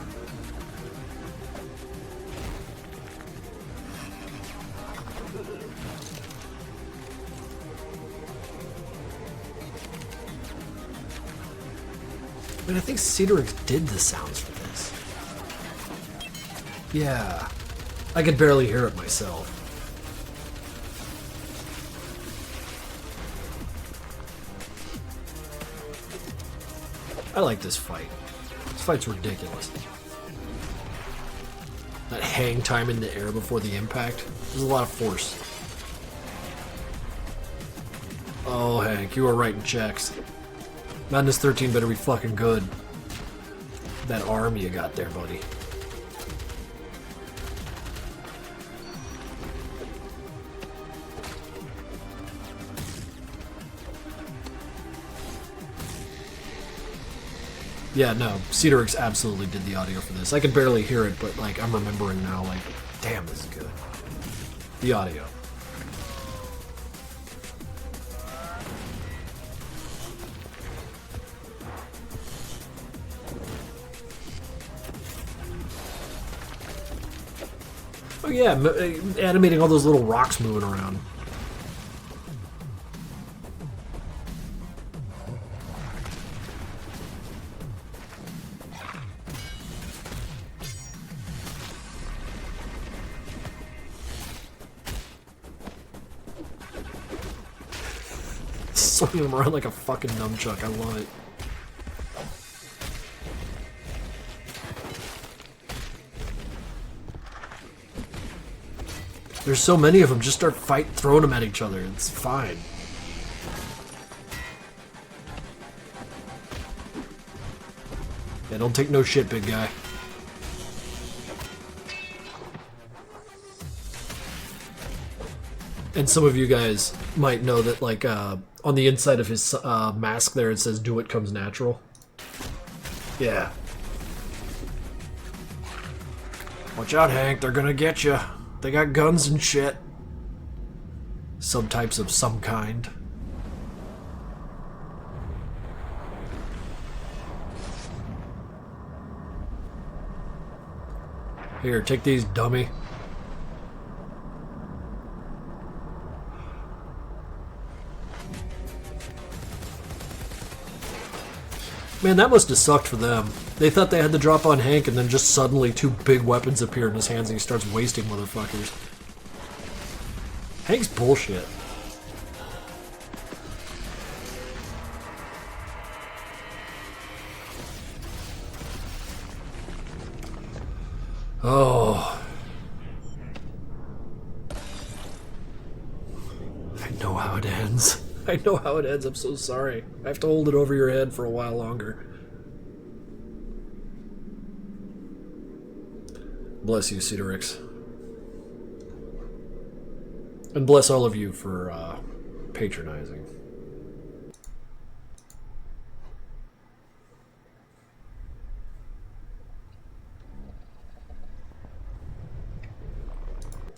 I mean, I think Cedric did the sounds for this. Yeah. I could barely hear it myself. I like this fight. This fight's ridiculous. That hang time in the air before the impact. There's a lot of force. Oh, Hank, you were writing checks. Madness 13 better be fucking good. That arm you got there, buddy. Yeah, no, Cedric's absolutely did the audio for this. I could barely hear it, but like I'm remembering now, like, damn, this is good. The audio. Oh yeah, animating all those little rocks moving around. swinging him around like a fucking nunchuck. I love it. There's so many of them, just start throwing them at each other. It's fine. Yeah, don't take no shit, big guy. And some of you guys might know that, like, on the inside of his mask there, it says, "Do what comes natural." Yeah. Watch out, Hank. They're gonna get you. They got guns and shit. Some types of some kind. Here, take these, dummy. Man, that must have sucked for them. They thought they had to drop on Hank, and then just suddenly two big weapons appear in his hands and he starts wasting motherfuckers. Hank's bullshit. Oh. I know how it ends. I know how it ends. I'm so sorry. I have to hold it over your head for a while longer. Bless you, Cedarix. And bless all of you for patronizing.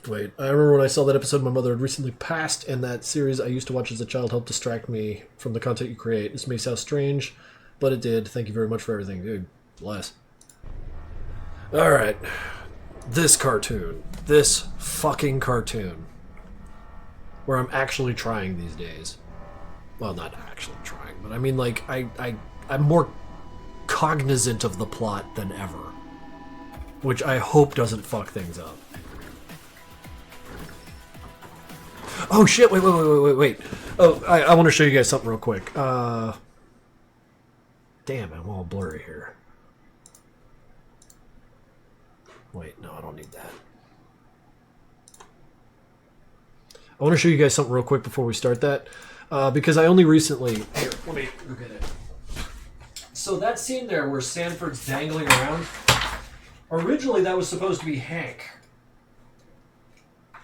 Wait, I remember when I saw that episode, my mother had recently passed, and that series I used to watch as a child helped distract me from the content you create. This may sound strange, but it did. Thank you very much for everything, dude. Bless. Alright. This cartoon. This fucking cartoon. Where I'm actually trying these days. Well, not actually trying, but I mean, like, I'm more cognizant of the plot than ever. Which I hope doesn't fuck things up. Oh shit, wait. Oh, I want to show you guys something real quick. Damn, I'm all blurry here. Wait, no, I don't need that. I want to show you guys something real quick before we start that. Because I only recently... Here, let me look at it. So that scene there where Sanford's dangling around, originally that was supposed to be Hank.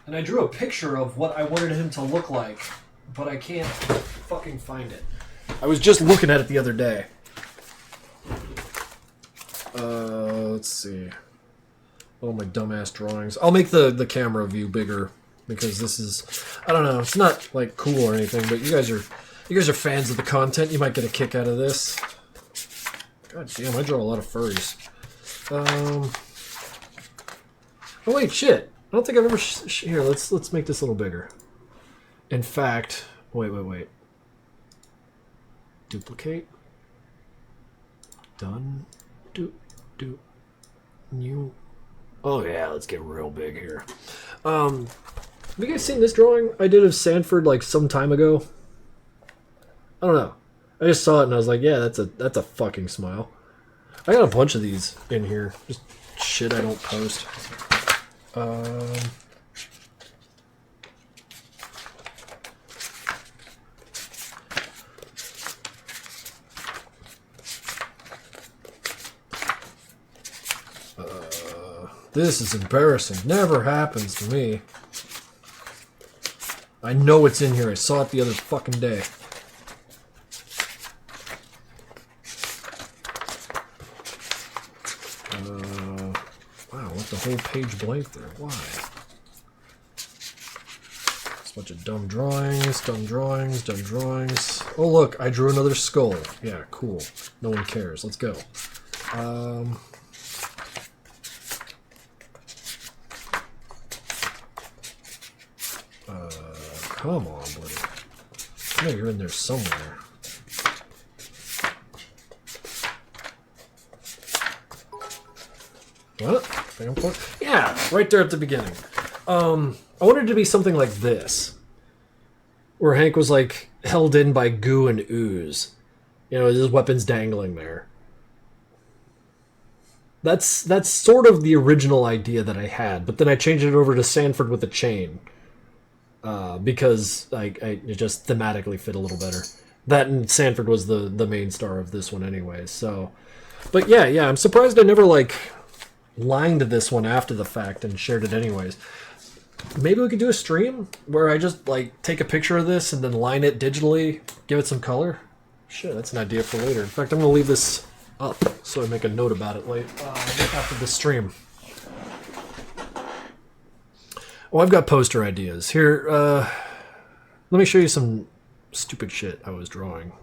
And I drew a picture of what I wanted him to look like, but I can't fucking find it. I was just looking at it the other day. Let's see. Oh, my dumbass drawings. I'll make the camera view bigger because this is, I don't know, it's not like cool or anything, but you guys are fans of the content. You might get a kick out of this. God damn, I draw a lot of furries. Oh wait, shit. I don't think I've ever... Here, let's make this a little bigger. In fact... Wait. Duplicate. Done. New... Oh yeah, let's get real big here. Have you guys seen this drawing I did of Sanford like some time ago? I don't know. I just saw it and I was like, yeah, that's a fucking smile. I got a bunch of these in here. Just shit I don't post. This is embarrassing. Never happens to me. I know it's in here. I saw it the other fucking day. Wow, left the whole page blank there. Why? It's a bunch of dumb drawings. Oh look, I drew another skull. Yeah, cool. No one cares. Let's go. Come on, buddy. I know you're in there somewhere. What? Yeah, right there at the beginning. I wanted it to be something like this. Where Hank was like held in by goo and ooze. You know, his weapons dangling there. That's sort of the original idea that I had, but then I changed it over to Sanford with a chain. Because it just thematically fit a little better. That and Sanford was the main star of this one anyway, so... But yeah, I'm surprised I never, like, lined this one after the fact and shared it anyways. Maybe we could do a stream where I just, like, take a picture of this and then line it digitally, give it some color. Shit, that's an idea for later. In fact, I'm going to leave this up so I make a note about it after the stream. Oh, I've got poster ideas. Here, let me show you some stupid shit I was drawing.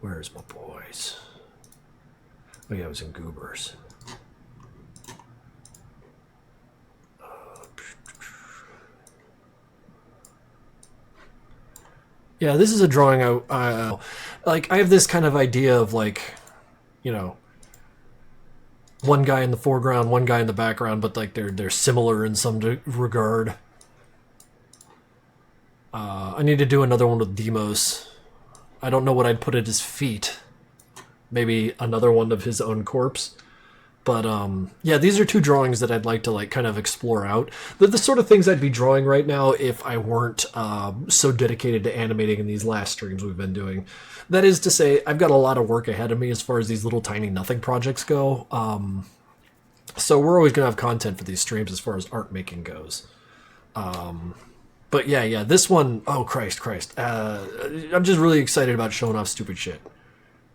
Where's my boys? Oh yeah, I was in Goobers. Yeah, this is a drawing I like. I have this kind of idea of, like, you know, one guy in the foreground, one guy in the background, but like they're similar in some regard. I need to do another one with Demos. I don't know what I'd put at his feet. Maybe another one of his own corpse. But yeah, these are two drawings that I'd like to, like, kind of explore out. They're the sort of things I'd be drawing right now if I weren't so dedicated to animating in these last streams we've been doing. That is to say, I've got a lot of work ahead of me as far as these little tiny nothing projects go. So we're always going to have content for these streams as far as art making goes. But yeah, this one, oh, Christ. I'm just really excited about showing off stupid shit.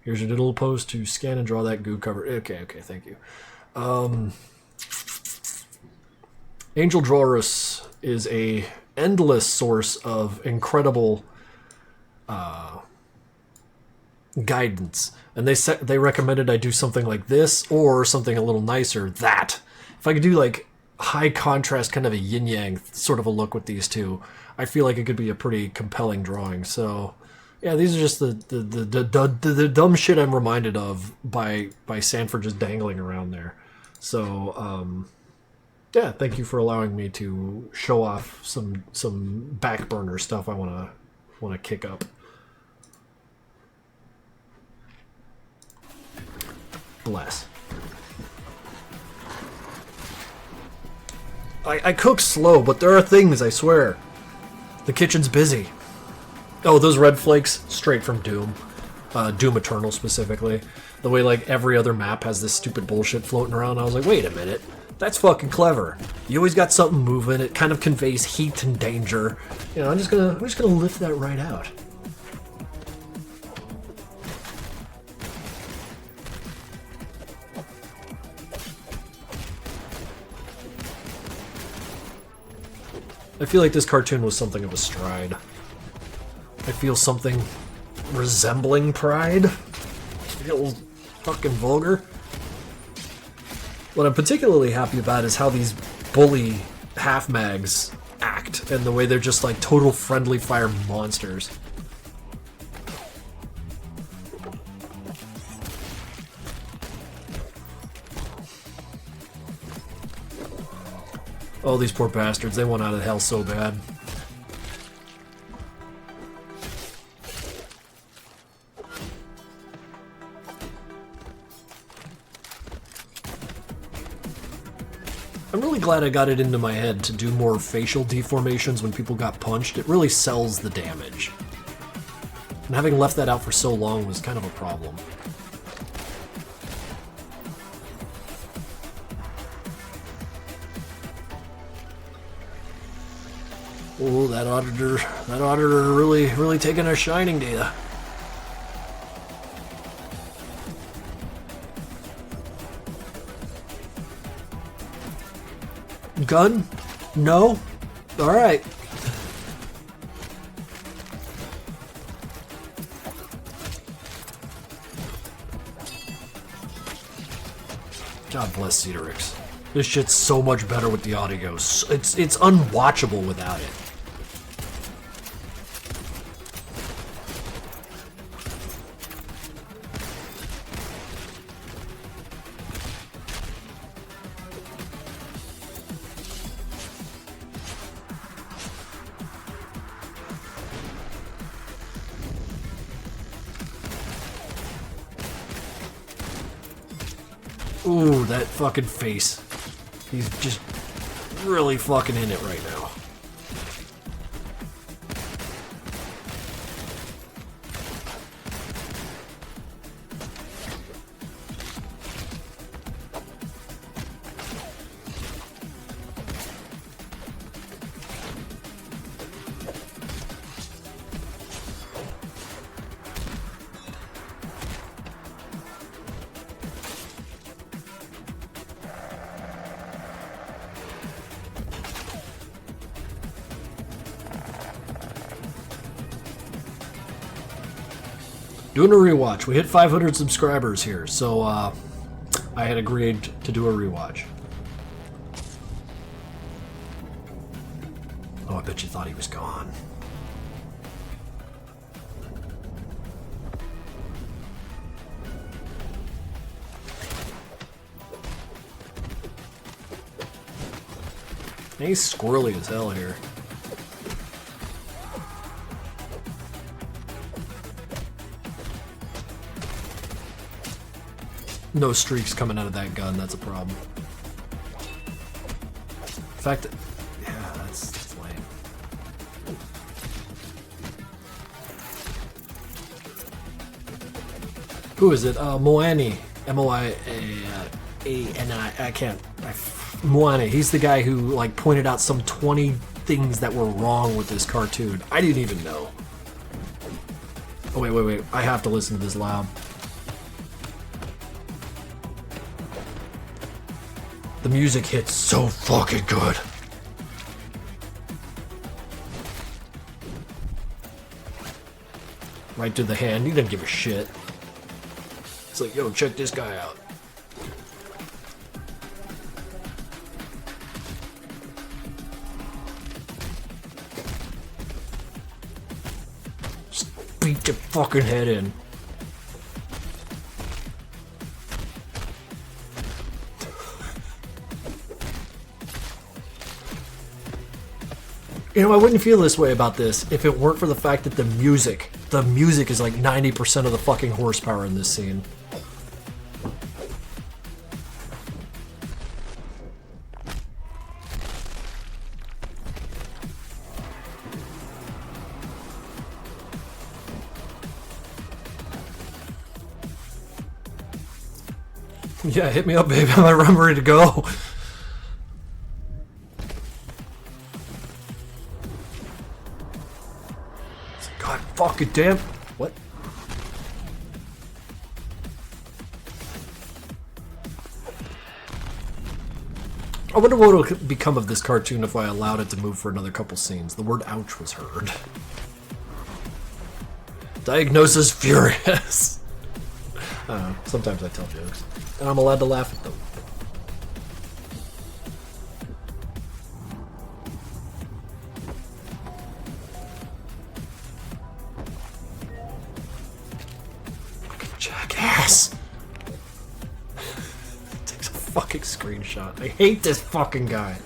Here's your little post to scan and draw that goo cover. Okay, thank you. Angel Drawrus is a endless source of incredible guidance, and they recommended I do something like this or something a little nicer. That if I could do like high contrast, kind of a yin yang sort of a look with these two, I feel like it could be a pretty compelling drawing. So. Yeah, these are just the dumb shit I'm reminded of by Sanford just dangling around there. So, yeah, thank you for allowing me to show off some back burner stuff I wanna kick up. Bless. I cook slow, but there are things, I swear. The kitchen's busy. Oh, those red flakes, straight from Doom. Doom Eternal, specifically. The way, like, every other map has this stupid bullshit floating around. I was like, wait a minute. That's fucking clever. You always got something moving. It kind of conveys heat and danger. You know, I'm just gonna lift that right out. I feel like this cartoon was something of a stride. I feel something resembling pride. Feels fucking vulgar. What I'm particularly happy about is how these bully half-mags act, and the way they're just like total friendly fire monsters. Oh, these poor bastards, they want out of hell so bad. I'm really glad I got it into my head to do more facial deformations when people got punched. It really sells the damage. And having left that out for so long was kind of a problem. Oh, that auditor really taking a shining to you. Gun? No? Alright. God bless Cedrix. This shit's so much better with the audio. It's unwatchable without it. Ooh, that fucking face. He's just really fucking in it right now. Doing a rewatch. We hit 500 subscribers here, so I had agreed to do a rewatch. Oh, I bet you thought he was gone. He's squirrely as hell here. No streaks coming out of that gun, that's a problem. In fact, yeah, that's lame. Who is it? Moani. M-O-I-A-N-I. I can't. Moani. He's the guy who, like, pointed out some 20 things that were wrong with this cartoon. I didn't even know. Oh, wait. I have to listen to this loud. The music hits so fucking good. Right to the hand. He didn't give a shit. It's like, yo, check this guy out. Just beat your fucking head in. You know, I wouldn't feel this way about this if it weren't for the fact that the music is like 90% of the fucking horsepower in this scene. Yeah, hit me up, baby. I'm ready to go. God fucking damn. What? I wonder what will become of this cartoon if I allowed it to move for another couple scenes. The word ouch was heard. Diagnosis furious. I don't know. Sometimes I tell jokes. And I'm allowed to laugh at them. Jackass! Takes a fucking screenshot. I hate this fucking guy.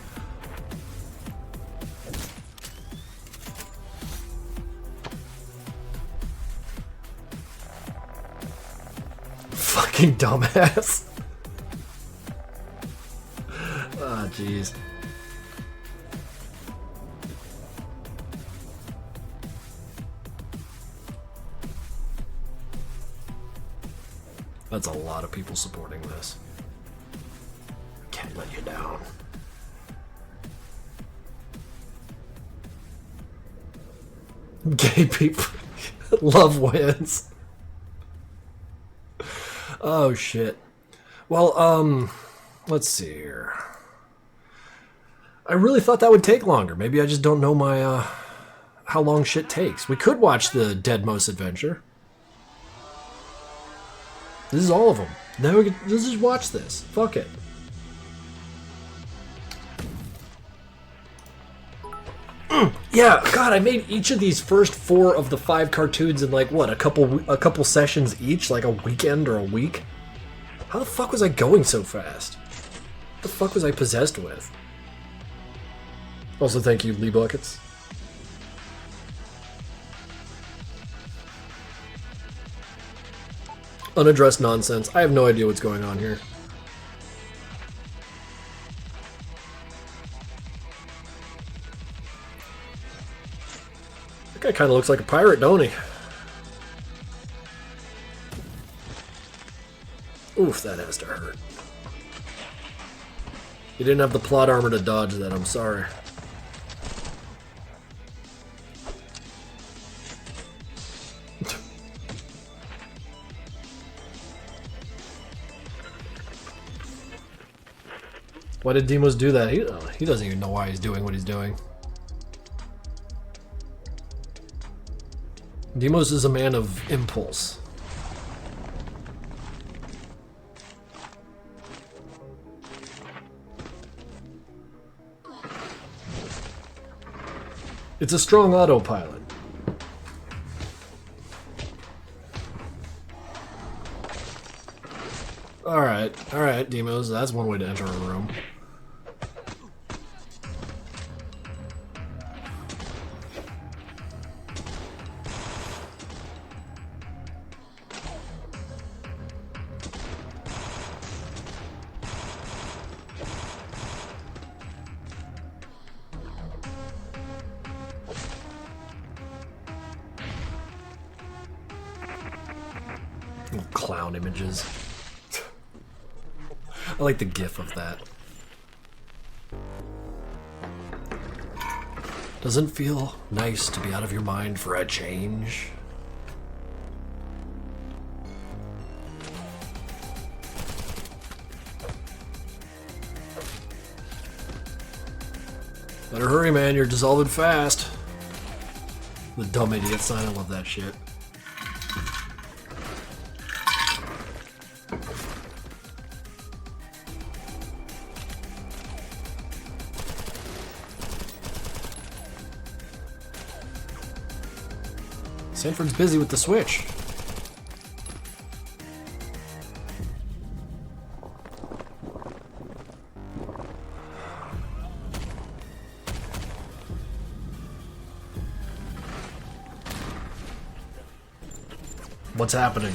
Fucking dumbass. Ah, jeez. That's a lot of people supporting this. Can't let you down. Gay people. Love wins. Oh, shit. Well, let's see here. I really thought that would take longer. Maybe I just don't know my, how long shit takes. We could watch the Deadmos adventure. This is all of them. Now let's just watch this. Fuck it. Yeah, God, I made each of these first 4 of the 5 cartoons in like what, a couple sessions each, like a weekend or a week. How the fuck was I going so fast? What the fuck was I possessed with? Also, thank you, Lee Buckets. Unaddressed nonsense. I have no idea what's going on here. Guy kind of looks like a pirate, don't he? Oof, that has to hurt. You didn't have the plot armor to dodge that, I'm sorry. Why did Demos do that? He doesn't even know why he's doing what he's doing. Demos is a man of impulse. It's a strong autopilot. Alright, Demos, that's one way to enter a room. Clown images. I like the gif of that. Doesn't feel nice to be out of your mind for a change. Better hurry, man, you're dissolving fast. The dumb idiot sign, I love that shit. Sanford's busy with the Switch. What's happening?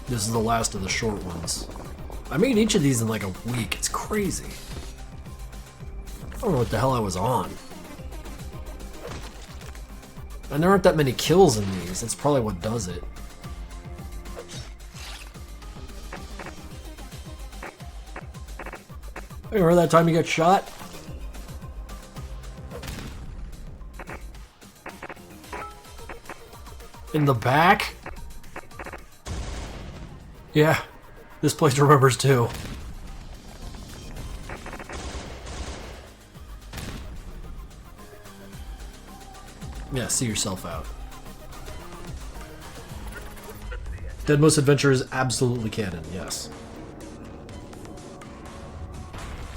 This is the last of the short ones. I made each of these in like a week. It's crazy. I don't know what the hell I was on. And there aren't that many kills in these. That's probably what does it. Hey, remember that time you got shot? In the back? Yeah, this place remembers too. Yeah, see yourself out. Deadmos Adventure is absolutely canon, yes.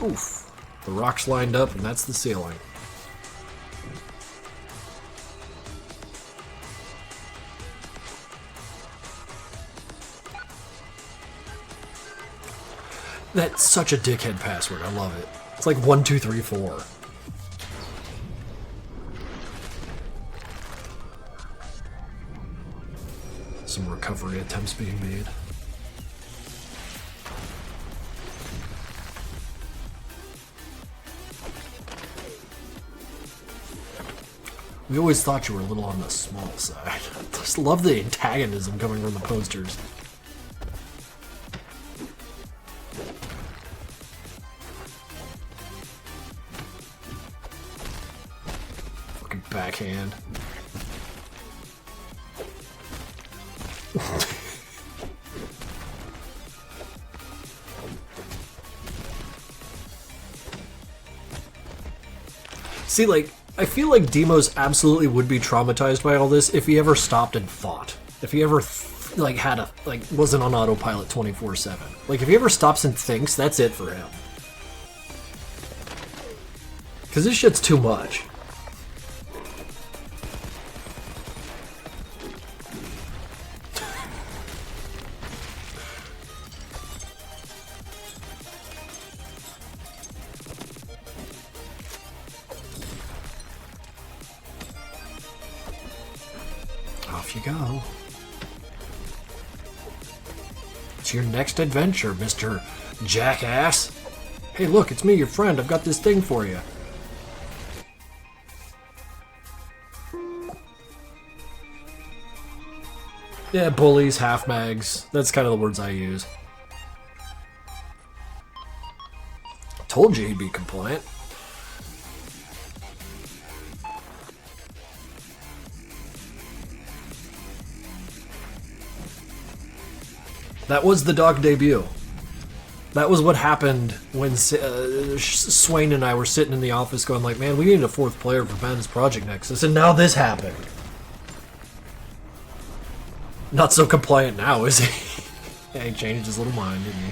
Oof. The rocks lined up, and that's the ceiling. That's such a dickhead password, I love it. It's like 1234. Some recovery attempts being made. We always thought you were a little on the small side. Just love the antagonism coming from the posters. Fucking backhand. See, like, I feel like Demos absolutely would be traumatized by all this if he ever stopped and thought. If he ever, like, had a, like, wasn't on autopilot 24/7. Like, if he ever stops and thinks, that's it for him. Because this shit's too much. Off you go. It's your next adventure, Mr. Jackass. Hey, look, it's me, your friend. I've got this thing for you. Yeah, bullies, half-mags. That's kind of the words I use. Told you he'd be compliant. That was the dog debut. That was what happened when Swain and I were sitting in the office going like, man, we need a fourth player for Ben's Project Nexus, and now this happened. Not so compliant now, is he? Yeah, he changed his little mind, didn't he?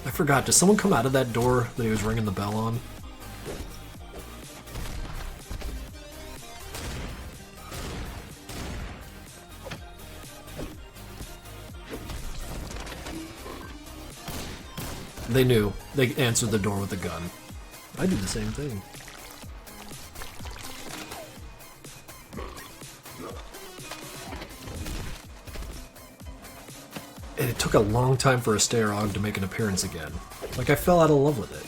I forgot, did someone come out of that door that he was ringing the bell on? They knew. They answered the door with a gun. I do the same thing. And it took a long time for a Starog to make an appearance again. Like, I fell out of love with it.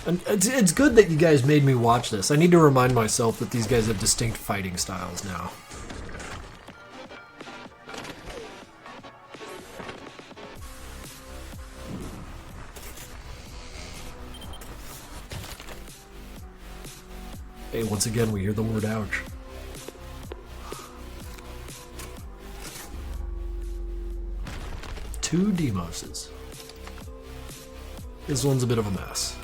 And it's good that you guys made me watch this. I need to remind myself that these guys have distinct fighting styles now. Hey, once again, we hear the word ouch. Two Demoses. This one's a bit of a mess.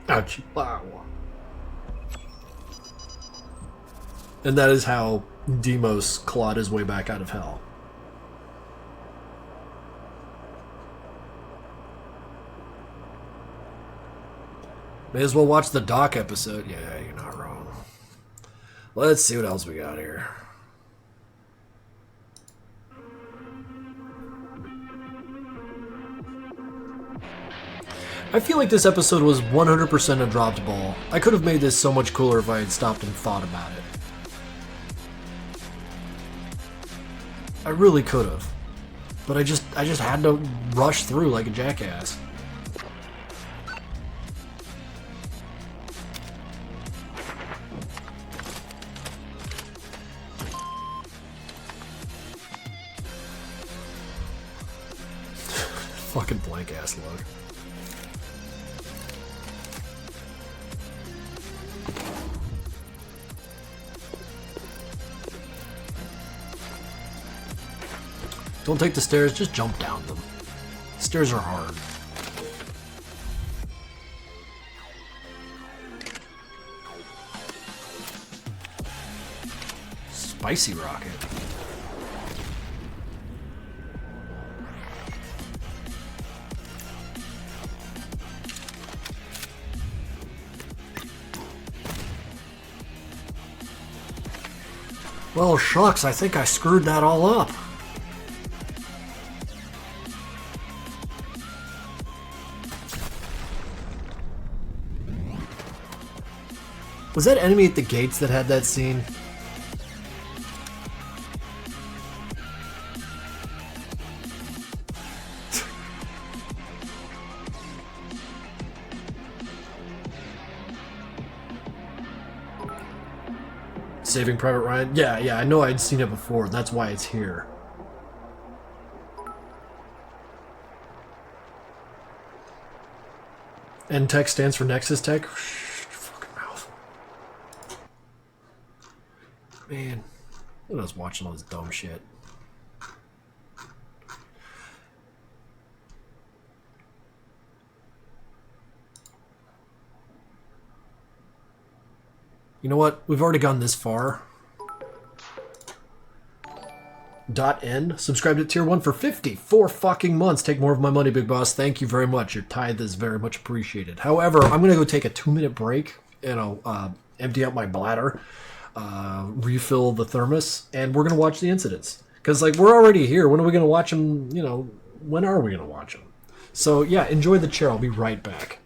Ouch. Wow. And that is how Demos clawed his way back out of hell. May as well watch the Doc episode. Yeah, you're not wrong. Let's see what else we got here. I feel like this episode was 100% a dropped ball. I could have made this so much cooler if I had stopped and thought about it. I really could have. But I just had to rush through like a jackass. Fucking blank ass look. Don't take the stairs, just jump down them. Stairs are hard. Spicy rocket. Well, shucks, I think I screwed that all up. Was that enemy at the gates that had that scene? Saving Private Ryan? Yeah, I know I'd seen it before. That's why it's here. NTech stands for Nexus Tech? Man, I was watching all this dumb shit. You know what? We've already gone this far. .N subscribed to Tier 1 for 54 fucking months. Take more of my money, Big Boss. Thank you very much. Your tithe is very much appreciated. However, I'm going to go take a 2-minute break and I'll empty out my bladder. refill the thermos, and we're gonna watch the incidents. Because like we're already here. When are we gonna watch them? You know, when are we gonna watch them? So yeah, enjoy the chair. I'll be right back.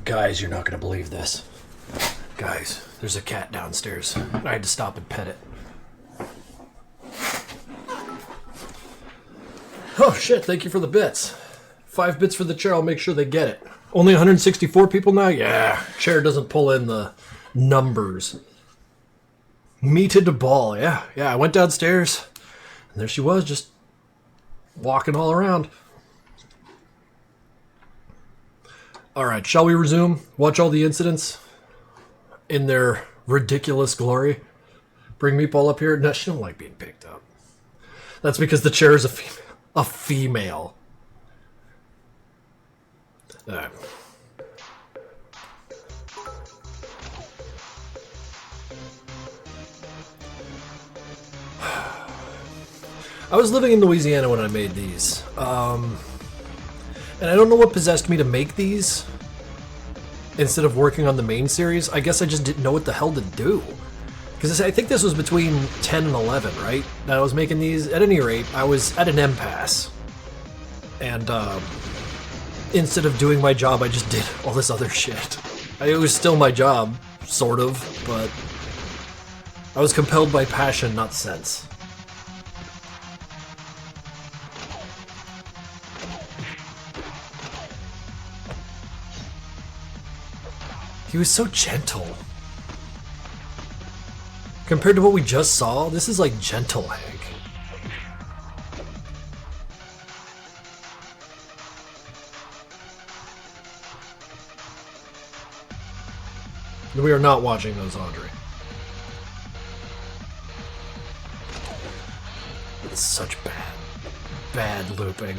Guys, you're not gonna believe this. Guys, there's a cat downstairs. I had to stop and pet it. Oh shit, thank you for the bits. 5 bits for the chair, I'll make sure they get it. Only 164 people now? Yeah, chair doesn't pull in the numbers. Meated ball, yeah. I went downstairs, and there she was, just walking all around. Alright, shall we resume? Watch all the incidents in their ridiculous glory. Bring Meatball up here. No, she don't like being picked up. That's because the chair is a female. I was living in Louisiana when I made these. And I don't know what possessed me to make these instead of working on the main series. I guess I just didn't know what the hell to do. Because I think this was between 10 and 11, right? That I was making these. At any rate, I was at an impasse. And instead of doing my job, I just did all this other shit. It was still my job, sort of, but I was compelled by passion, not sense. He was so gentle. Compared to what we just saw, this is like gentle Hank. We are not watching those, Audrey. It's such bad looping.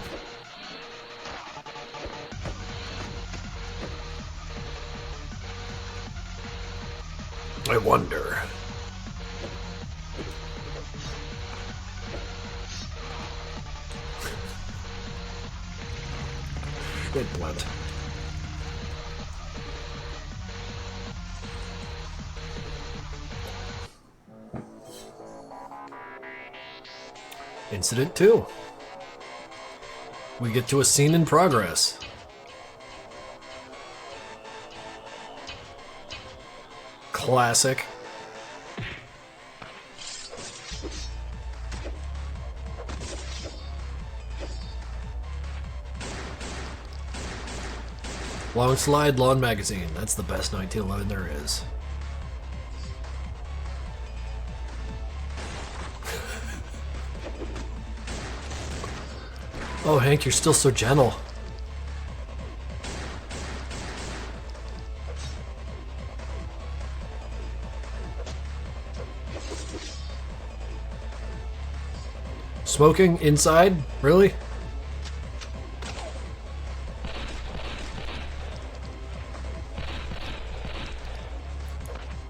I wonder. Good blunt. Incident 2. We get to a scene in progress. Classic. Long Slide Lawn Magazine. That's the best 1911 there is. Oh, Hank, you're still so gentle. Smoking inside? Really?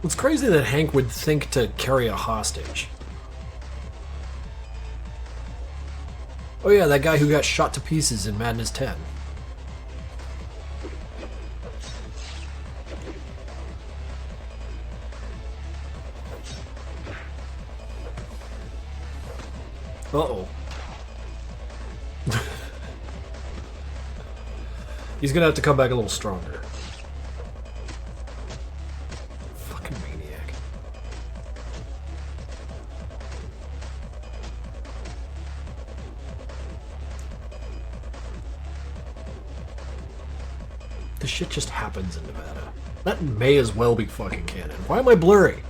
It's crazy that Hank would think to carry a hostage. Oh yeah, that guy who got shot to pieces in Madness 10. Uh-oh. He's gonna have to come back a little stronger. Fucking maniac. This shit just happens in Nevada. That may as well be fucking canon. Why am I blurry?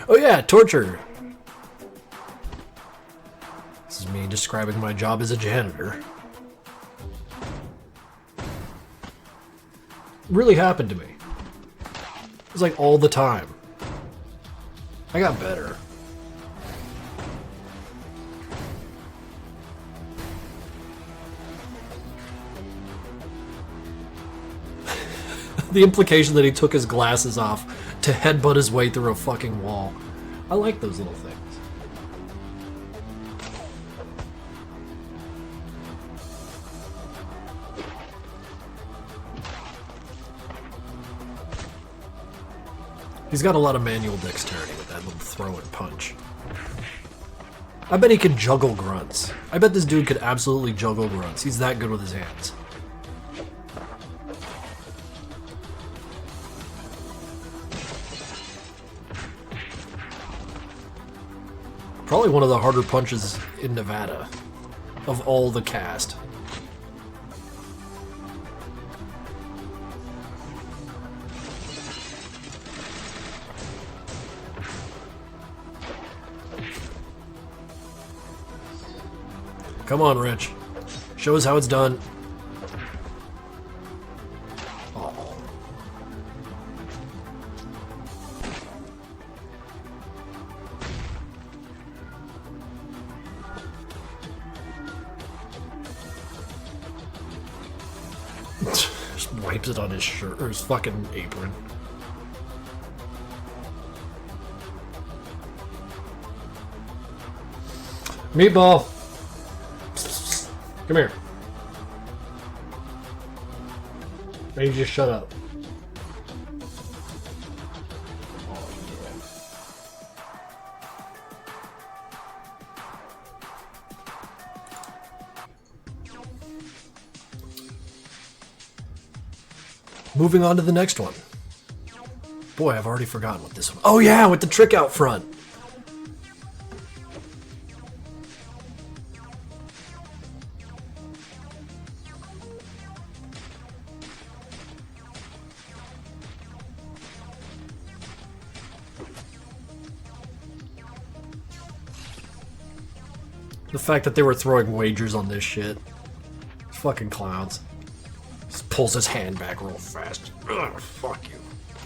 Oh yeah, torture. This is me describing my job as a janitor. It really happened to me. It was like all the time. I got better. The implication that he took his glasses off to headbutt his way through a fucking wall. I like those little things. He's got a lot of manual dexterity with that little throw and punch. I bet he could juggle grunts. I bet this dude could absolutely juggle grunts. He's that good with his hands. Probably one of the harder punches in Nevada of all the cast. Come on, Rich. Show us how it's done. Oh. Just wipes it on his shirt or his fucking apron. Meatball. Come here. Now you just shut up. Oh, yeah. Moving on to the next one. Boy, I've already forgotten what this one. Oh yeah, with the trick out front. The fact that they were throwing wagers on this shit. Fucking clowns. Just pulls his hand back real fast. Ugh, fuck you.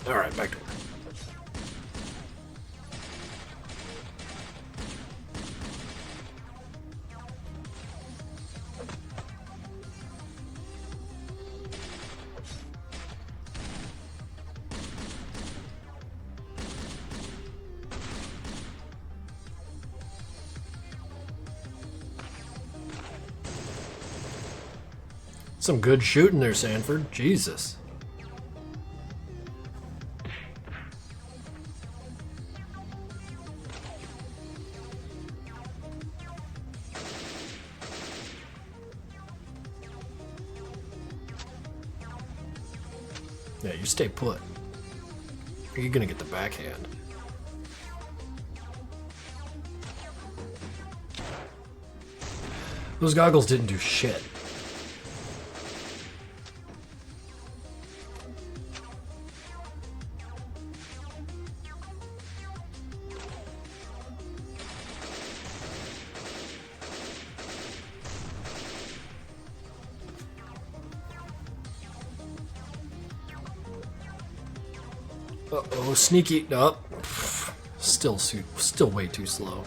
Alright, back to work. Some good shooting there, Sanford. Jesus. Yeah, you stay put. Or you're gonna get the backhand. Those goggles didn't do shit. Uh-oh, sneaky. Up. Oh, still way too slow.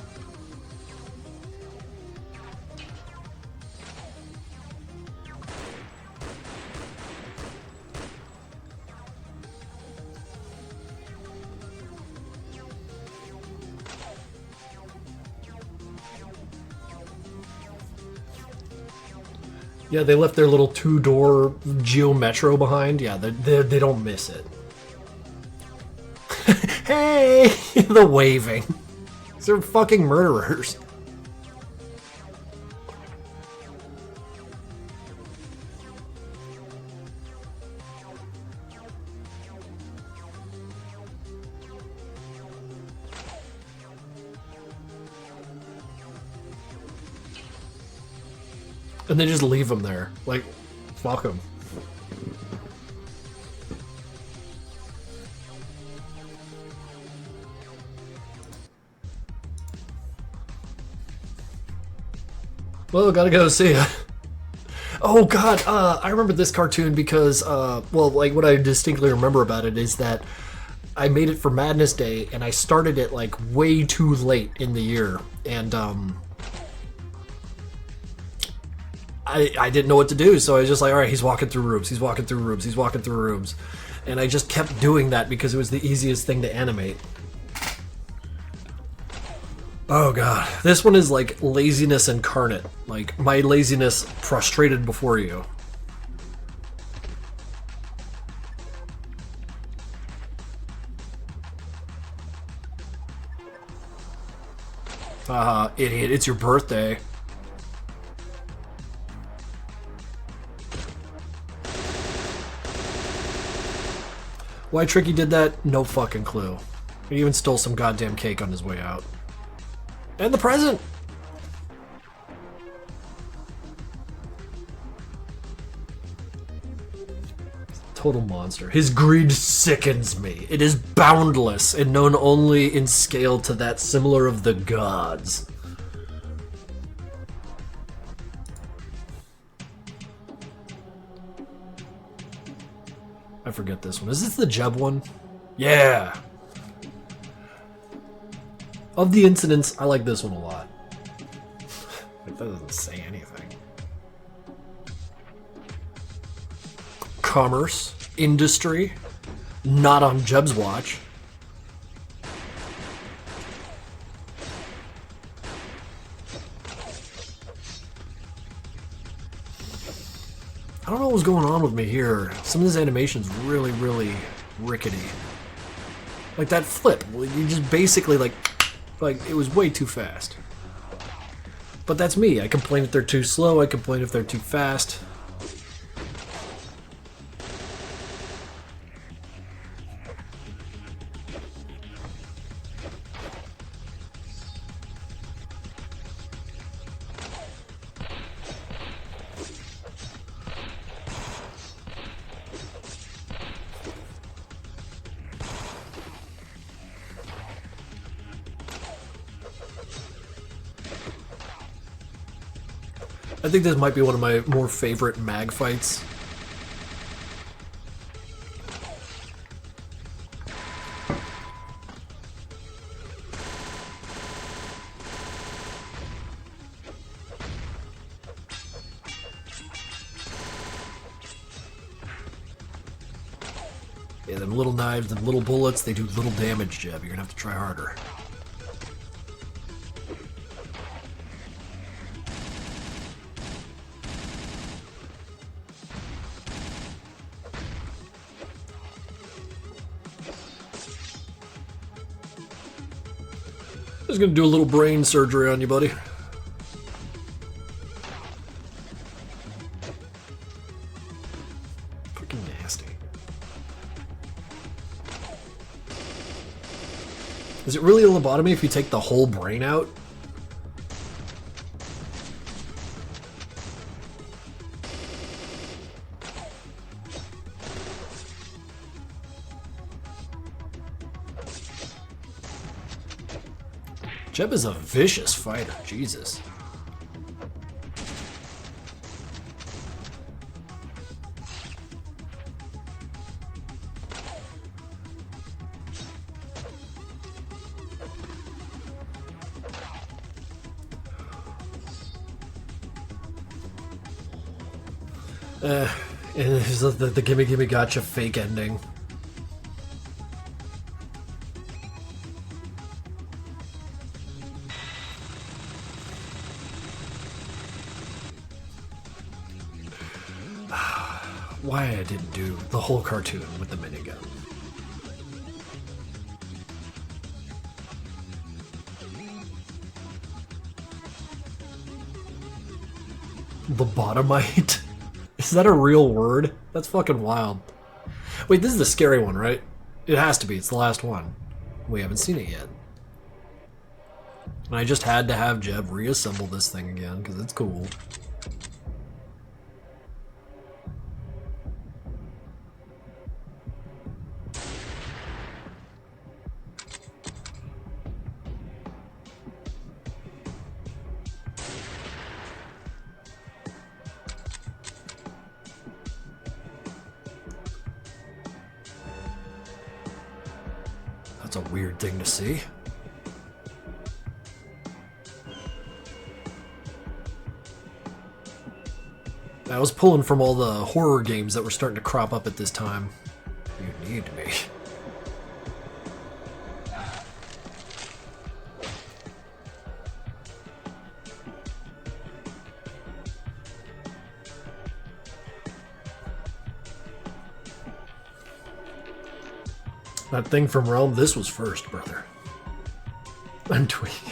Yeah, they left their little two-door Geo Metro behind. Yeah, they don't miss it. Hey! The waving. They're fucking murderers. And they just leave them there. Like, fuck them. Well, gotta go see ya. Oh god, I remember this cartoon because, well, like, what I distinctly remember about it is that I made it for Madness Day, and I started it, like, way too late in the year, and, I didn't know what to do, so I was just like, alright, he's walking through rooms, he's walking through rooms, he's walking through rooms, and I just kept doing that because it was the easiest thing to animate. Oh god, this one is like laziness incarnate. Like, my laziness prostrated before you. Haha, idiot, it's your birthday. Why Tricky did that? No fucking clue. He even stole some goddamn cake on his way out. And the present! Total monster. His greed sickens me. It is boundless and known only in scale to that similar of the gods. I forget this one. Is this the Jeb one? Yeah! Of the incidents, I like this one a lot. Like, that doesn't say anything. Commerce, industry, not on Jeb's watch. I don't know what was going on with me here. Some of this animation's really, really rickety. Like that flip, you just basically like it was way too fast. But that's me. I complain if they're too slow, I complain if they're too fast. I think this might be one of my more favorite mag fights. Yeah, them little knives, them little bullets, they do little damage, Jeb. You're gonna have to try harder. Just gonna do a little brain surgery on you, buddy. Fucking nasty. Is it really a lobotomy if you take the whole brain out? Jeb is a vicious fighter, Jesus. And there's the gimme gimme gotcha fake ending. Why I didn't do the whole cartoon with the minigun. Lobotomite? Is that a real word? That's fucking wild. Wait, this is the scary one, right? It has to be. It's the last one. We haven't seen it yet. And I just had to have Jeb reassemble this thing again, because it's cool. That's a weird thing to see. I was pulling from all the horror games that were starting to crop up at this time. You need me. That thing from Realm, this was first, brother. I'm tweaking.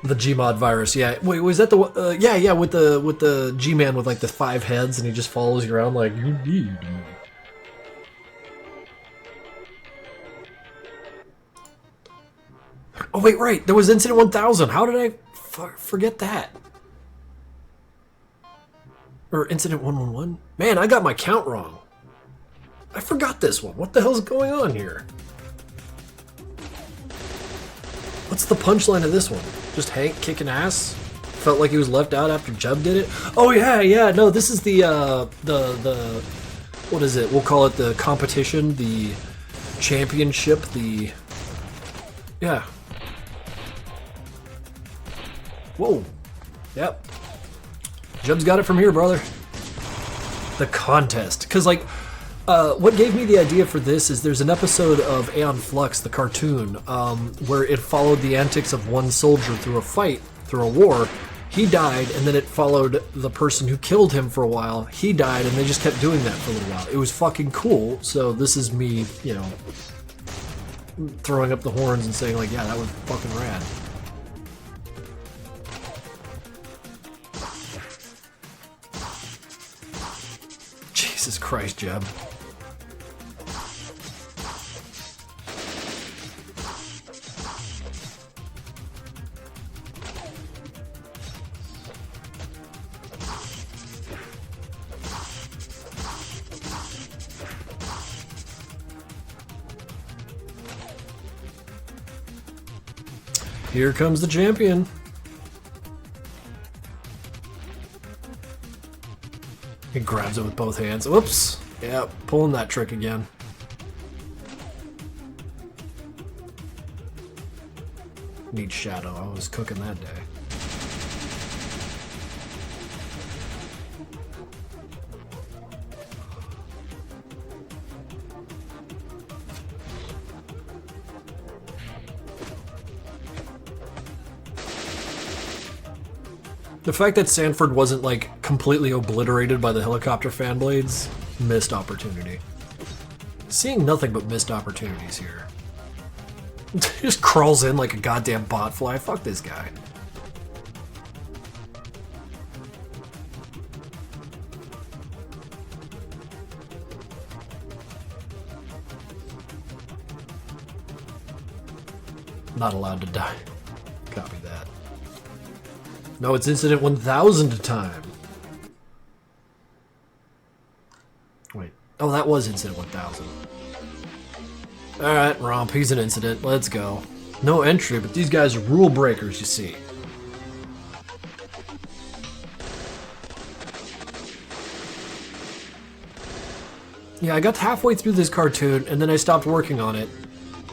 The Gmod virus, yeah. Wait, was that the yeah, with the G-Man with like the 5 heads and he just follows you around like, you need me. Oh wait, right. There was Incident 1000. How did I forget that? Or Incident 111? Man, I got my count wrong. I forgot this one. What the hell's going on here? What's the punchline of this one? Just Hank kicking ass? Felt like he was left out after Jeb did it? Oh yeah, no, this is the what is it? We'll call it the competition, the championship, yeah. Whoa. Yep. Jeb's got it from here, brother. The contest. Because, like, what gave me the idea for this is there's an episode of Aeon Flux, the cartoon, where it followed the antics of one soldier through a fight, through a war. He died, and then it followed the person who killed him for a while. He died, and they just kept doing that for a little while. It was fucking cool, so this is me, you know, throwing up the horns and saying, like, yeah, that was fucking rad. Jesus Christ, Jeb. Here comes the champion. He grabs it with both hands. Whoops. Yeah, pulling that trick again. Need Shadow. I was cooking that day. The fact that Sanford wasn't, like, completely obliterated by the helicopter fan blades, missed opportunity. Seeing nothing but missed opportunities here. He just crawls in like a goddamn botfly. Fuck this guy. Not allowed to die. Copy that. No, it's incident 1000 time. Wait. Oh, that was incident 1000. Alright, Romp, he's an incident. Let's go. No entry, but these guys are rule breakers, you see. Yeah, I got halfway through this cartoon, and then I stopped working on it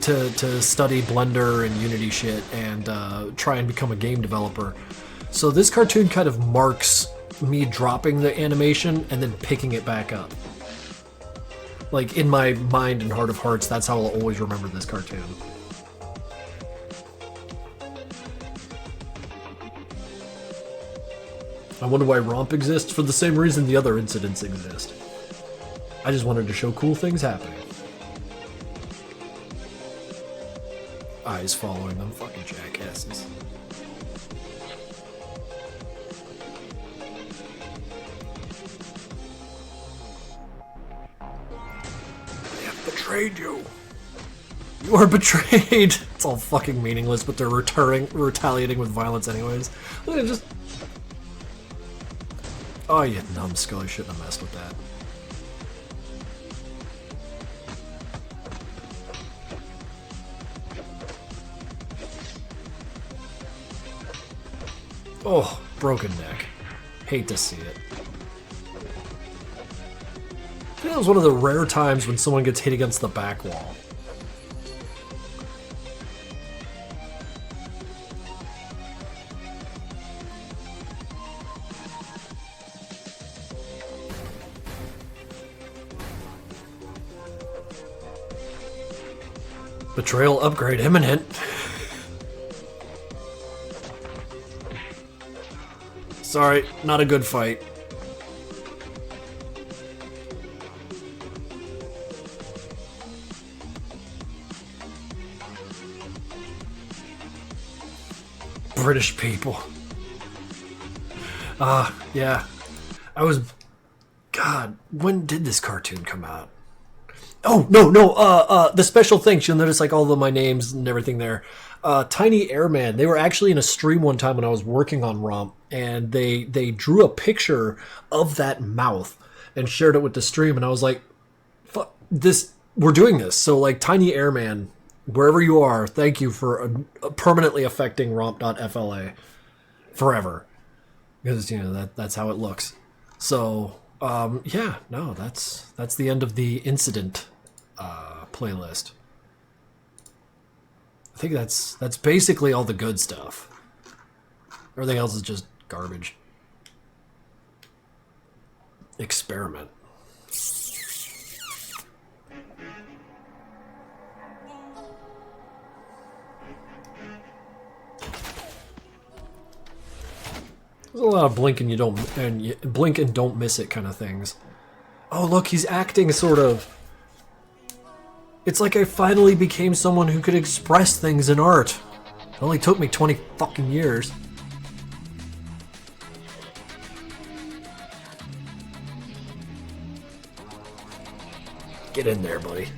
to study Blender and Unity shit and try and become a game developer. So this cartoon kind of marks me dropping the animation and then picking it back up. Like, in my mind and heart of hearts, that's how I'll always remember this cartoon. I wonder why Romp exists, for the same reason the other incidents exist. I just wanted to show cool things happening. Eyes following them, fucking jackasses. Betrayed you. You are betrayed. It's all fucking meaningless, but they're retaliating with violence anyways. Look at just. Oh, you numbskull! You shouldn't have messed with that. Oh, broken neck. Hate to see it. I think that was one of the rare times when someone gets hit against the back wall. Betrayal upgrade imminent. Sorry, not a good fight. British people. Yeah. I was... God, when did this cartoon come out? Oh, no, the special things. You'll notice, like, all of my names and everything there. Tiny Airman. They were actually in a stream one time when I was working on Romp, and they drew a picture of that mouth and shared it with the stream, and I was like, fuck, this, we're doing this. So, like, Tiny Airman, wherever you are, thank you for permanently affecting Romp.fla forever. Because, you know, that's how it looks. So, yeah, no, that's the end of the incident playlist. I think that's basically all the good stuff. Everything else is just garbage. Experiment. There's a lot of blink and blink and don't miss it kind of things. Oh, look, he's acting sort of. It's like I finally became someone who could express things in art. It only took me 20 fucking years. Get in there, buddy.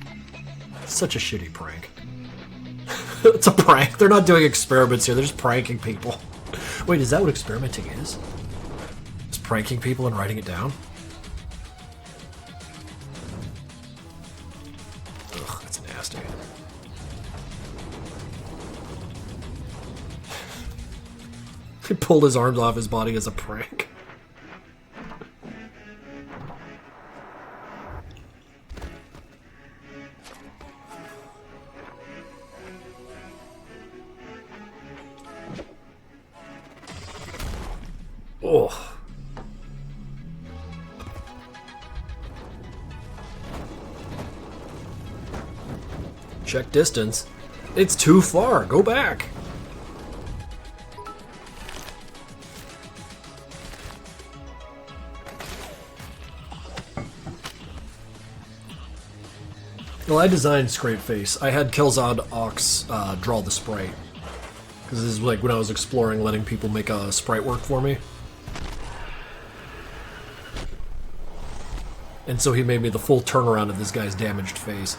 Such a shitty prank. It's a prank. They're not doing experiments here. They're just pranking people. Wait, is that what experimenting is? Just pranking people and writing it down? Ugh, that's nasty. He pulled his arms off his body as a prank. Oh. Check distance. It's too far. Go back. Well, I designed Scrape Face. I had Kelzad Ox draw the sprite. Because this is like when I was exploring letting people make a sprite work for me. And so he made me the full turnaround of this guy's damaged face.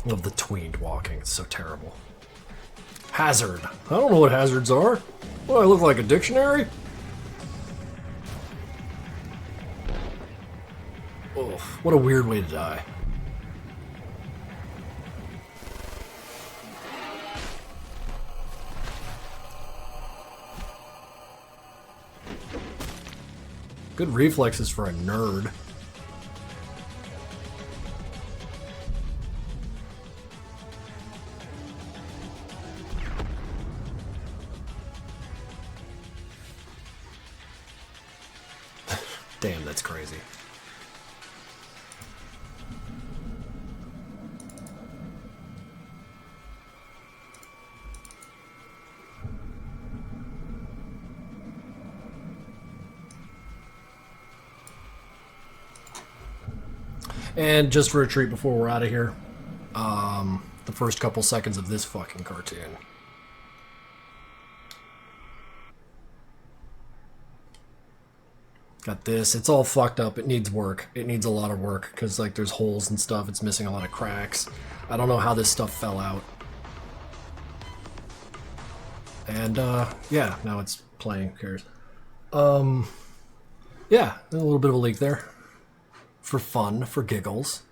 Of the tweened walking. It's so terrible. Hazard. I don't know what hazards are. What, I look like a dictionary? Oh, what a weird way to die. Good reflexes for a nerd. Damn, that's crazy. And just for a treat before we're out of here, the first couple seconds of this fucking cartoon. Got this. It's all fucked up. It needs work. It needs a lot of work because like there's holes and stuff. It's missing a lot of cracks. I don't know how this stuff fell out. And yeah, now it's playing. Who cares? Yeah, a little bit of a leak there. For fun, for giggles.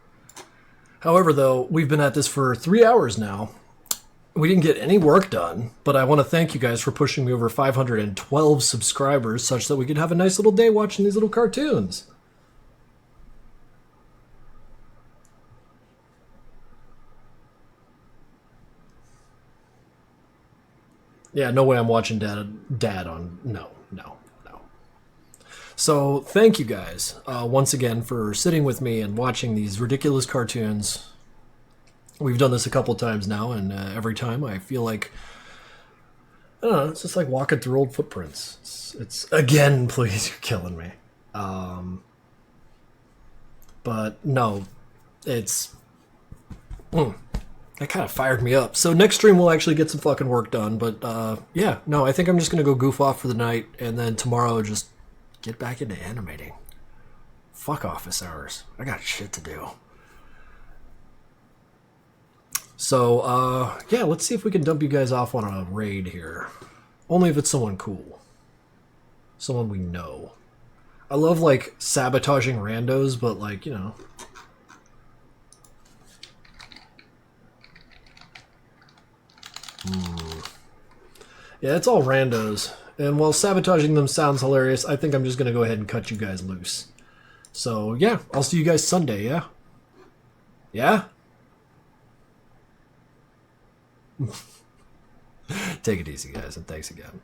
However, though, we've been at this for 3 hours now. We didn't get any work done, but I want to thank you guys for pushing me over 512 subscribers such that we could have a nice little day watching these little cartoons. Yeah, no way I'm watching Dad on... No. So, thank you guys once again for sitting with me and watching these ridiculous cartoons. We've done this a couple times now, and every time I feel like... I don't know, it's just like walking through old footprints. It's again, please, you're killing me. But, no, it's... That kind of fired me up. So next stream we'll actually get some fucking work done, but yeah, no, I think I'm just going to go goof off for the night, and then tomorrow just... get back into animating. Fuck office hours. I got shit to do. So, yeah, let's see if we can dump you guys off on a raid here. Only if it's someone cool. Someone we know. I love, like, sabotaging randos, but, like, you know... Yeah, it's all randos. And while sabotaging them sounds hilarious, I think I'm just going to go ahead and cut you guys loose. So, yeah, I'll see you guys Sunday, yeah? Yeah? Take it easy, guys, and thanks again.